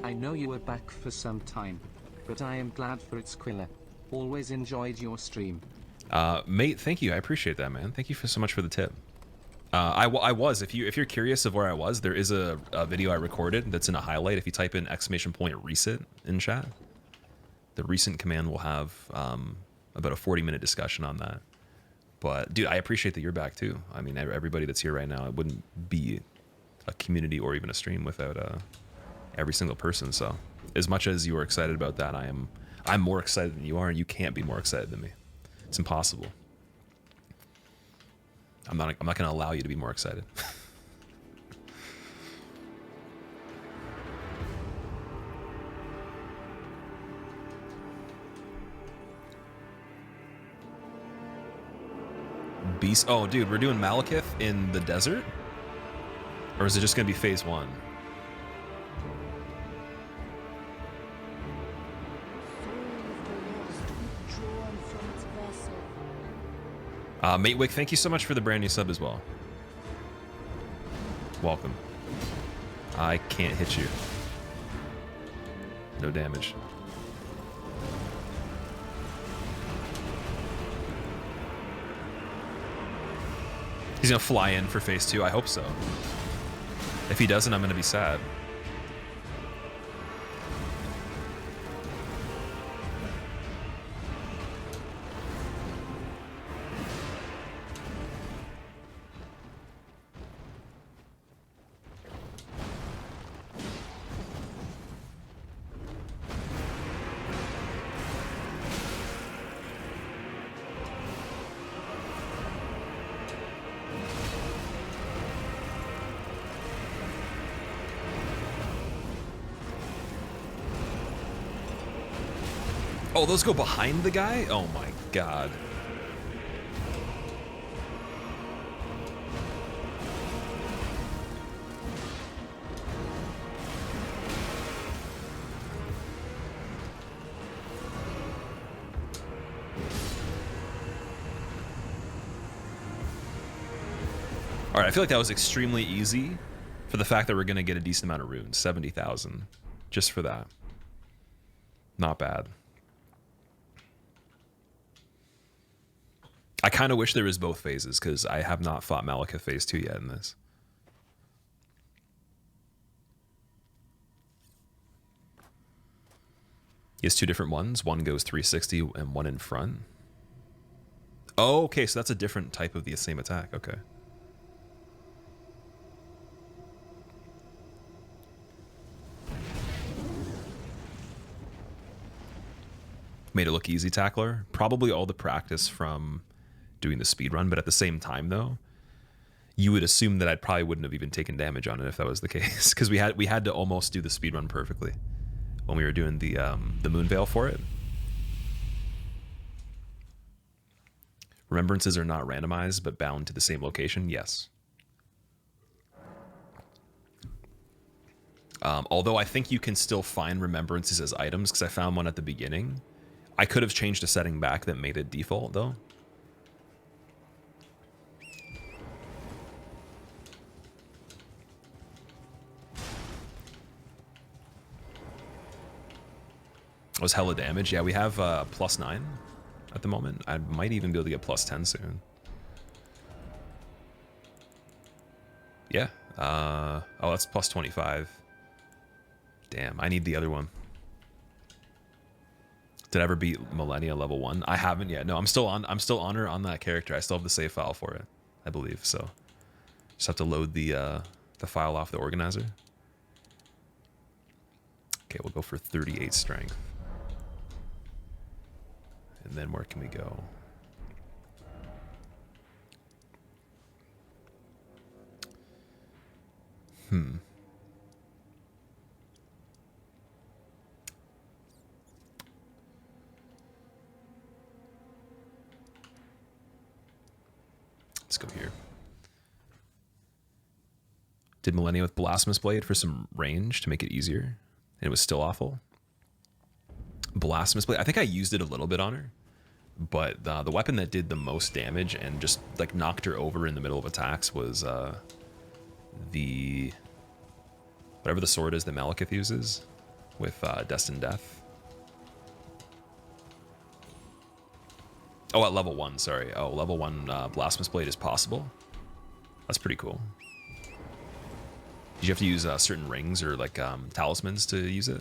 I know you were back for some time, but I am glad for it, Squilla. Always enjoyed your stream. Mate, thank you. I appreciate that, man. Thank you so much for the tip. I was. If you're curious of where I was, there is a video I recorded that's in a highlight. If you type in !recent in chat, the recent command will have about a 40-minute discussion on that. But dude, I appreciate that you're back too. I mean, everybody that's here right now, it wouldn't be a community or even a stream without every single person. So as much as you are excited about that, I'm more excited than you are, and you can't be more excited than me. It's impossible. I'm not going to allow you to be more excited. Beast. Oh, dude, we're doing Malekith in the desert? Or is it just going to be phase 1? Matewick, thank you so much for the brand new sub as well. Welcome. I can't hit you. No damage. He's gonna fly in for phase 2. I hope so. If he doesn't, I'm gonna be sad. Oh, those go behind the guy? Oh my god. Alright, I feel like that was extremely easy for the fact that we're going to get a decent amount of runes. 70,000. Just for that. Not bad. I kind of wish there was both phases, because I have not fought Malekith phase 2 yet in this. He has 2 different ones. One goes 360 and one in front. Oh, okay, so that's a different type of the same attack. Okay. Made it look easy, Tackler. Probably all the practice from doing the speed run, but at the same time though, you would assume that I probably wouldn't have even taken damage on it if that was the case, because we had to almost do the speed run perfectly when we were doing the Moonveil for it. Remembrances are not randomized but bound to the same location. Yes. Although I think you can still find remembrances as items, because I found one at the beginning. I could have changed a setting back that made it default though. Was hella damage. Yeah, we have +9 at the moment. I might even be able to get +10 soon. Yeah. Oh, that's +25. Damn, I need the other one. Did I ever beat Millennia level 1? I haven't yet. No, I'm still on her on that character. I still have the save file for it, I believe. So just have to load the file off the organizer. Okay, we'll go for 38 strength. And then where can we go? Let's go here. Did Millennia with Blasphemous Blade for some range to make it easier, and it was still awful. Blasphemous Blade, I think I used it a little bit on her, but the weapon that did the most damage and just like knocked her over in the middle of attacks was the whatever the sword is that Malekith uses with Destined Death. Oh, at level 1, sorry. Oh, level 1 Blasphemous Blade is possible. That's pretty cool. Did you have to use certain rings or like talismans to use it?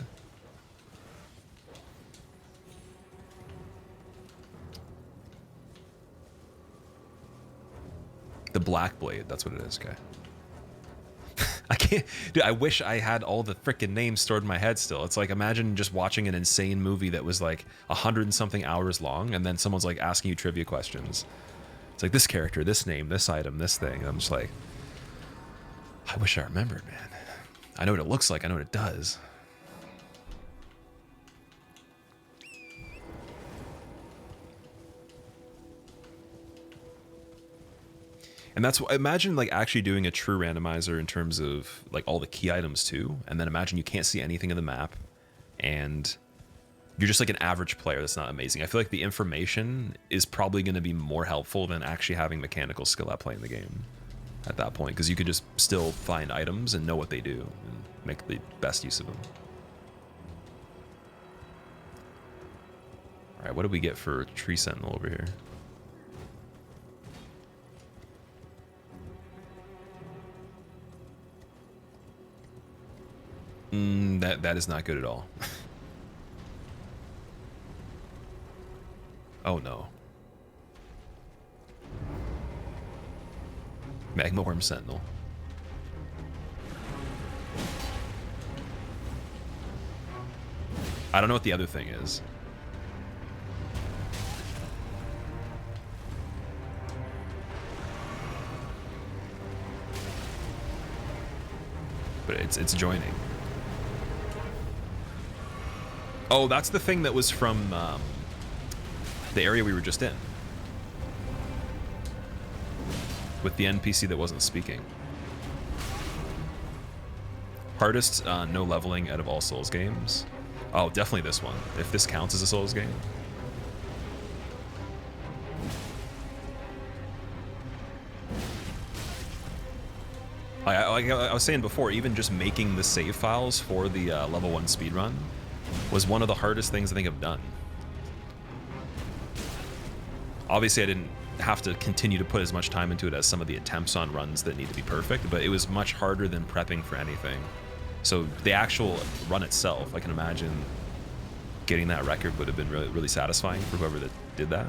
Black Blade, that's what it is, okay. I can't, dude, I wish I had all the freaking names stored in my head still. It's like, imagine just watching an insane movie that was like 100 and something hours long, and then someone's like asking you trivia questions. It's like, this character, this name, this item, this thing. And I'm just like, I wish I remembered, man. I know what it looks like, I know what it does. And that's what, imagine like actually doing a true randomizer in terms of like all the key items too. And then imagine you can't see anything in the map and you're just like an average player that's not amazing. I feel like the information is probably going to be more helpful than actually having mechanical skill at playing the game at that point. Because you could just still find items and know what they do and make the best use of them. All right, what do we get for Tree Sentinel over here? That is not good at all. Oh no. Magma Worm Sentinel. I don't know what the other thing is. But it's joining. Oh, that's the thing that was from the area we were just in. With the NPC that wasn't speaking. Hardest no leveling out of all Souls games. Oh, definitely this one. If this counts as a Souls game. Like I was saying before, even just making the save files for the level 1 speedrun was one of the hardest things I think I've done. Obviously, I didn't have to continue to put as much time into it as some of the attempts on runs that need to be perfect, but it was much harder than prepping for anything. So the actual run itself, I can imagine getting that record would have been really, really satisfying for whoever that did that.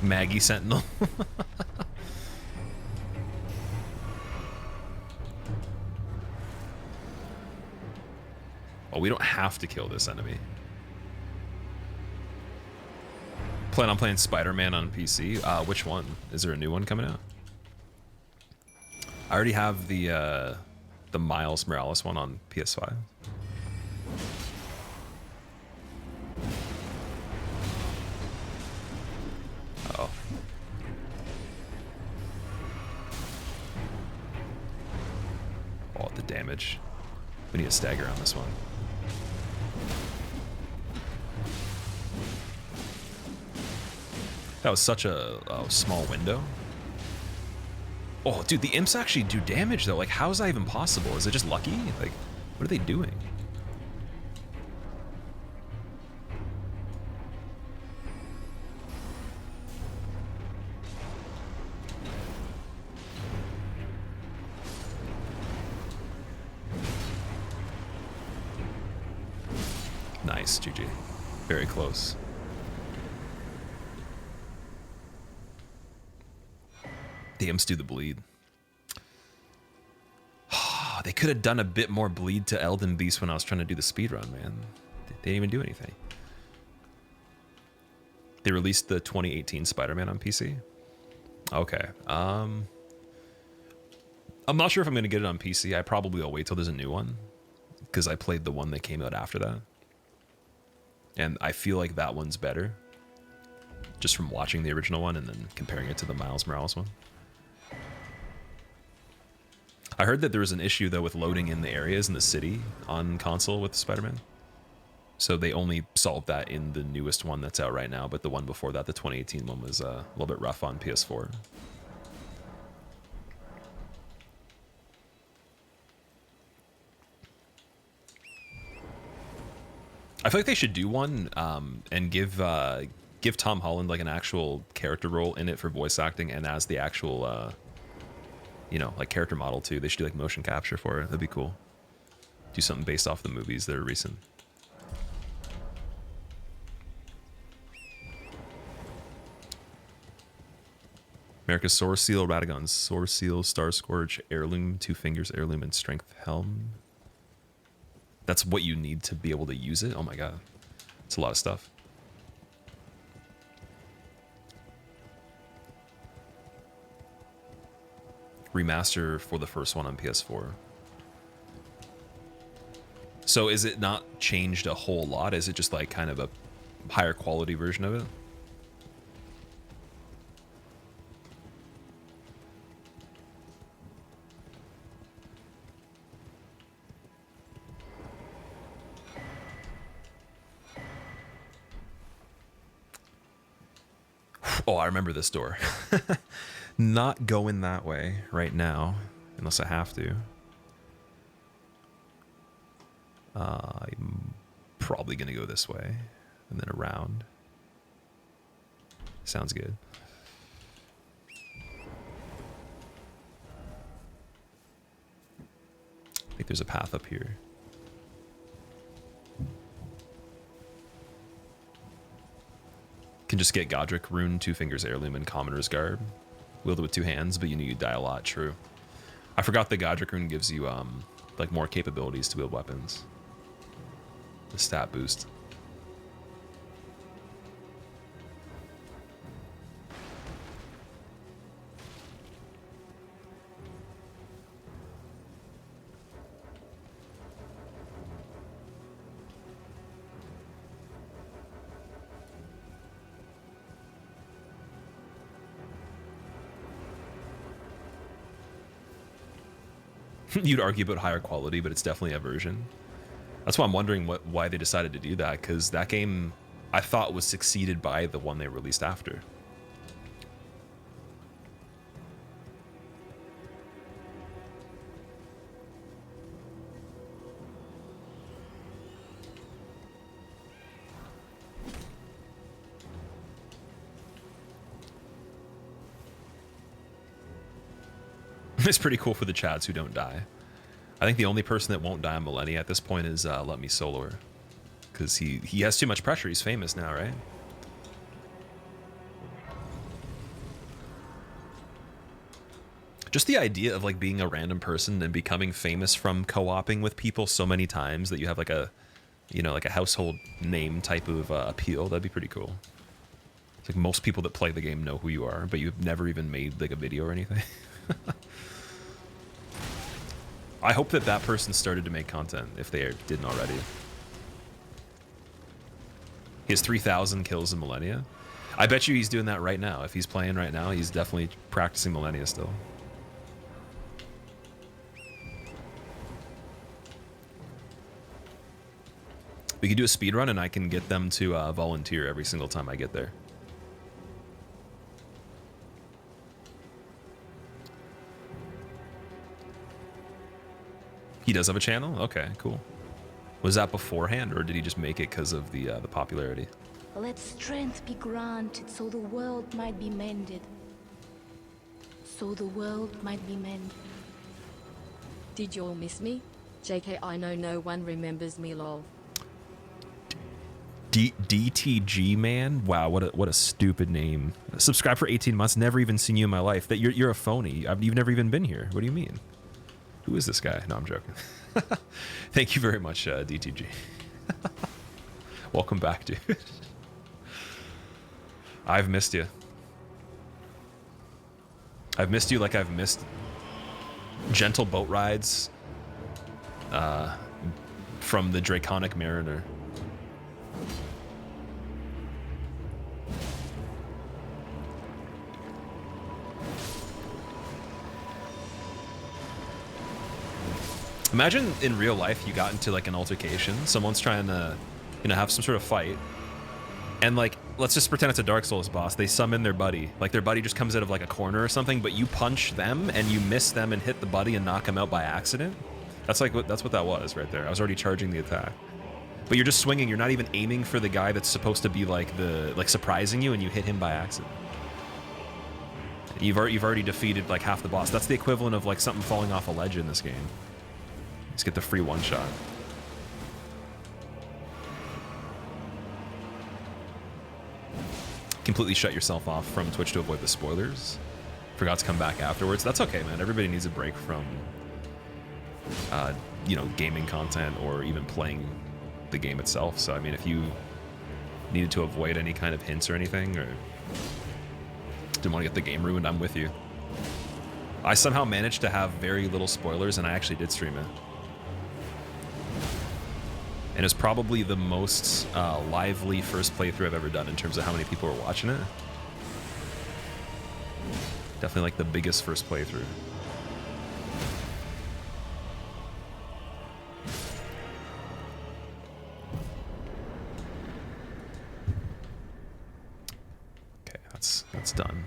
Maggie Sentinel. Oh, we don't have to kill this enemy. Plan on playing Spider-Man on PC. Which one? Is there a new one coming out? I already have the Miles Morales one on PS5. Uh-oh. Oh, the damage. We need a stagger on this one. That was such a small window. Oh, dude, the imps actually do damage, though. Like, how is that even possible? Is it just lucky? Like, what are they doing? Nice, GG. Very close. The imps do the bleed. They could have done a bit more bleed to Elden Beast when I was trying to do the speedrun, man. They didn't even do anything. They released the 2018 Spider-Man on PC? Okay. I'm not sure if I'm going to get it on PC. I probably will wait till there's a new one, because I played the one that came out after that. And I feel like that one's better. just from watching the original one and then comparing it to the Miles Morales one. I heard that there was an issue though with loading in the areas in the city on console with Spider-Man. So they only solved that in the newest one that's out right now, but the one before that, the 2018 one, was a little bit rough on PS4. I feel like they should do one and give Tom Holland like an actual character role in it for voice acting and as the actual, you know, like character model too. They should do like motion capture for it. That'd be cool. Do something based off the movies that are recent. America's Sword Seal, Radagon's Sword Seal, Star Scourge, Heirloom, Two Fingers, Heirloom, and Strength Helm. That's what you need to be able to use it? Oh my god. It's a lot of stuff. Remaster for the first one on PS4. So is it not changed a whole lot? Is it just like kind of a higher quality version of it? Oh, I remember this door. Not going that way right now, unless I have to. I'm probably going to go this way, and then around. Sounds good. I think there's a path up here. Can just get Godric Rune, Two Fingers Heirloom, and Commoner's Garb. Wield it with two hands, but you know you die a lot. True. I forgot the Godric Rune gives you like more capabilities to wield weapons. The stat boost. You'd argue about higher quality, but it's definitely a version. That's why I'm wondering why they decided to do that, because that game I thought was succeeded by the one they released after. It's pretty cool for the chads who don't die. I think the only person that won't die on Millennia at this point is Let Me Soloer. Because he has too much pressure. He's famous now, right? Just the idea of like being a random person and becoming famous from co-oping with people so many times that you have like a, you know, like a household name type of appeal. That'd be pretty cool. It's like most people that play the game know who you are, but you've never even made like a video or anything. I hope that that person started to make content if they didn't already. He has 3,000 kills in Millennia. I bet you he's doing that right now. If he's playing right now, he's definitely practicing Millennia still. We could do a speed run and I can get them to volunteer every single time I get there. He does have a channel? Okay, cool. Was that beforehand, or did he just make it because of the popularity? Let strength be granted so the world might be mended. So the world might be mended. Did you all miss me? JK, I know no one remembers me, lol. DTG man? Wow, what a stupid name. Subscribe for 18 months, never even seen you in my life. That you're a phony. You've never even been here. What do you mean? Who is this guy? No, I'm joking. Thank you very much, DTG. Welcome back, dude. I've missed you. I've missed you like I've missed gentle boat rides from the Draconic Mariner. Imagine in real life you got into like an altercation. Someone's trying to, you know, have some sort of fight. And like, let's just pretend it's a Dark Souls boss. They summon their buddy. Like their buddy just comes out of like a corner or something, but you punch them and you miss them and hit the buddy and knock him out by accident. That's like that's what that was right there. I was already charging the attack. But you're just swinging. You're not even aiming for the guy that's supposed to be like surprising you, and you hit him by accident. You've already defeated like half the boss. That's the equivalent of like something falling off a ledge in this game. Just get the free one shot. Completely shut yourself off from Twitch to avoid the spoilers. Forgot to come back afterwards. That's okay, man. Everybody needs a break from, you know, gaming content or even playing the game itself. So, I mean, if you needed to avoid any kind of hints or anything, or didn't want to get the game ruined, I'm with you. I somehow managed to have very little spoilers, and I actually did stream it. And it's probably the most lively first playthrough I've ever done in terms of how many people were watching it. Definitely like the biggest first playthrough. Okay, that's done.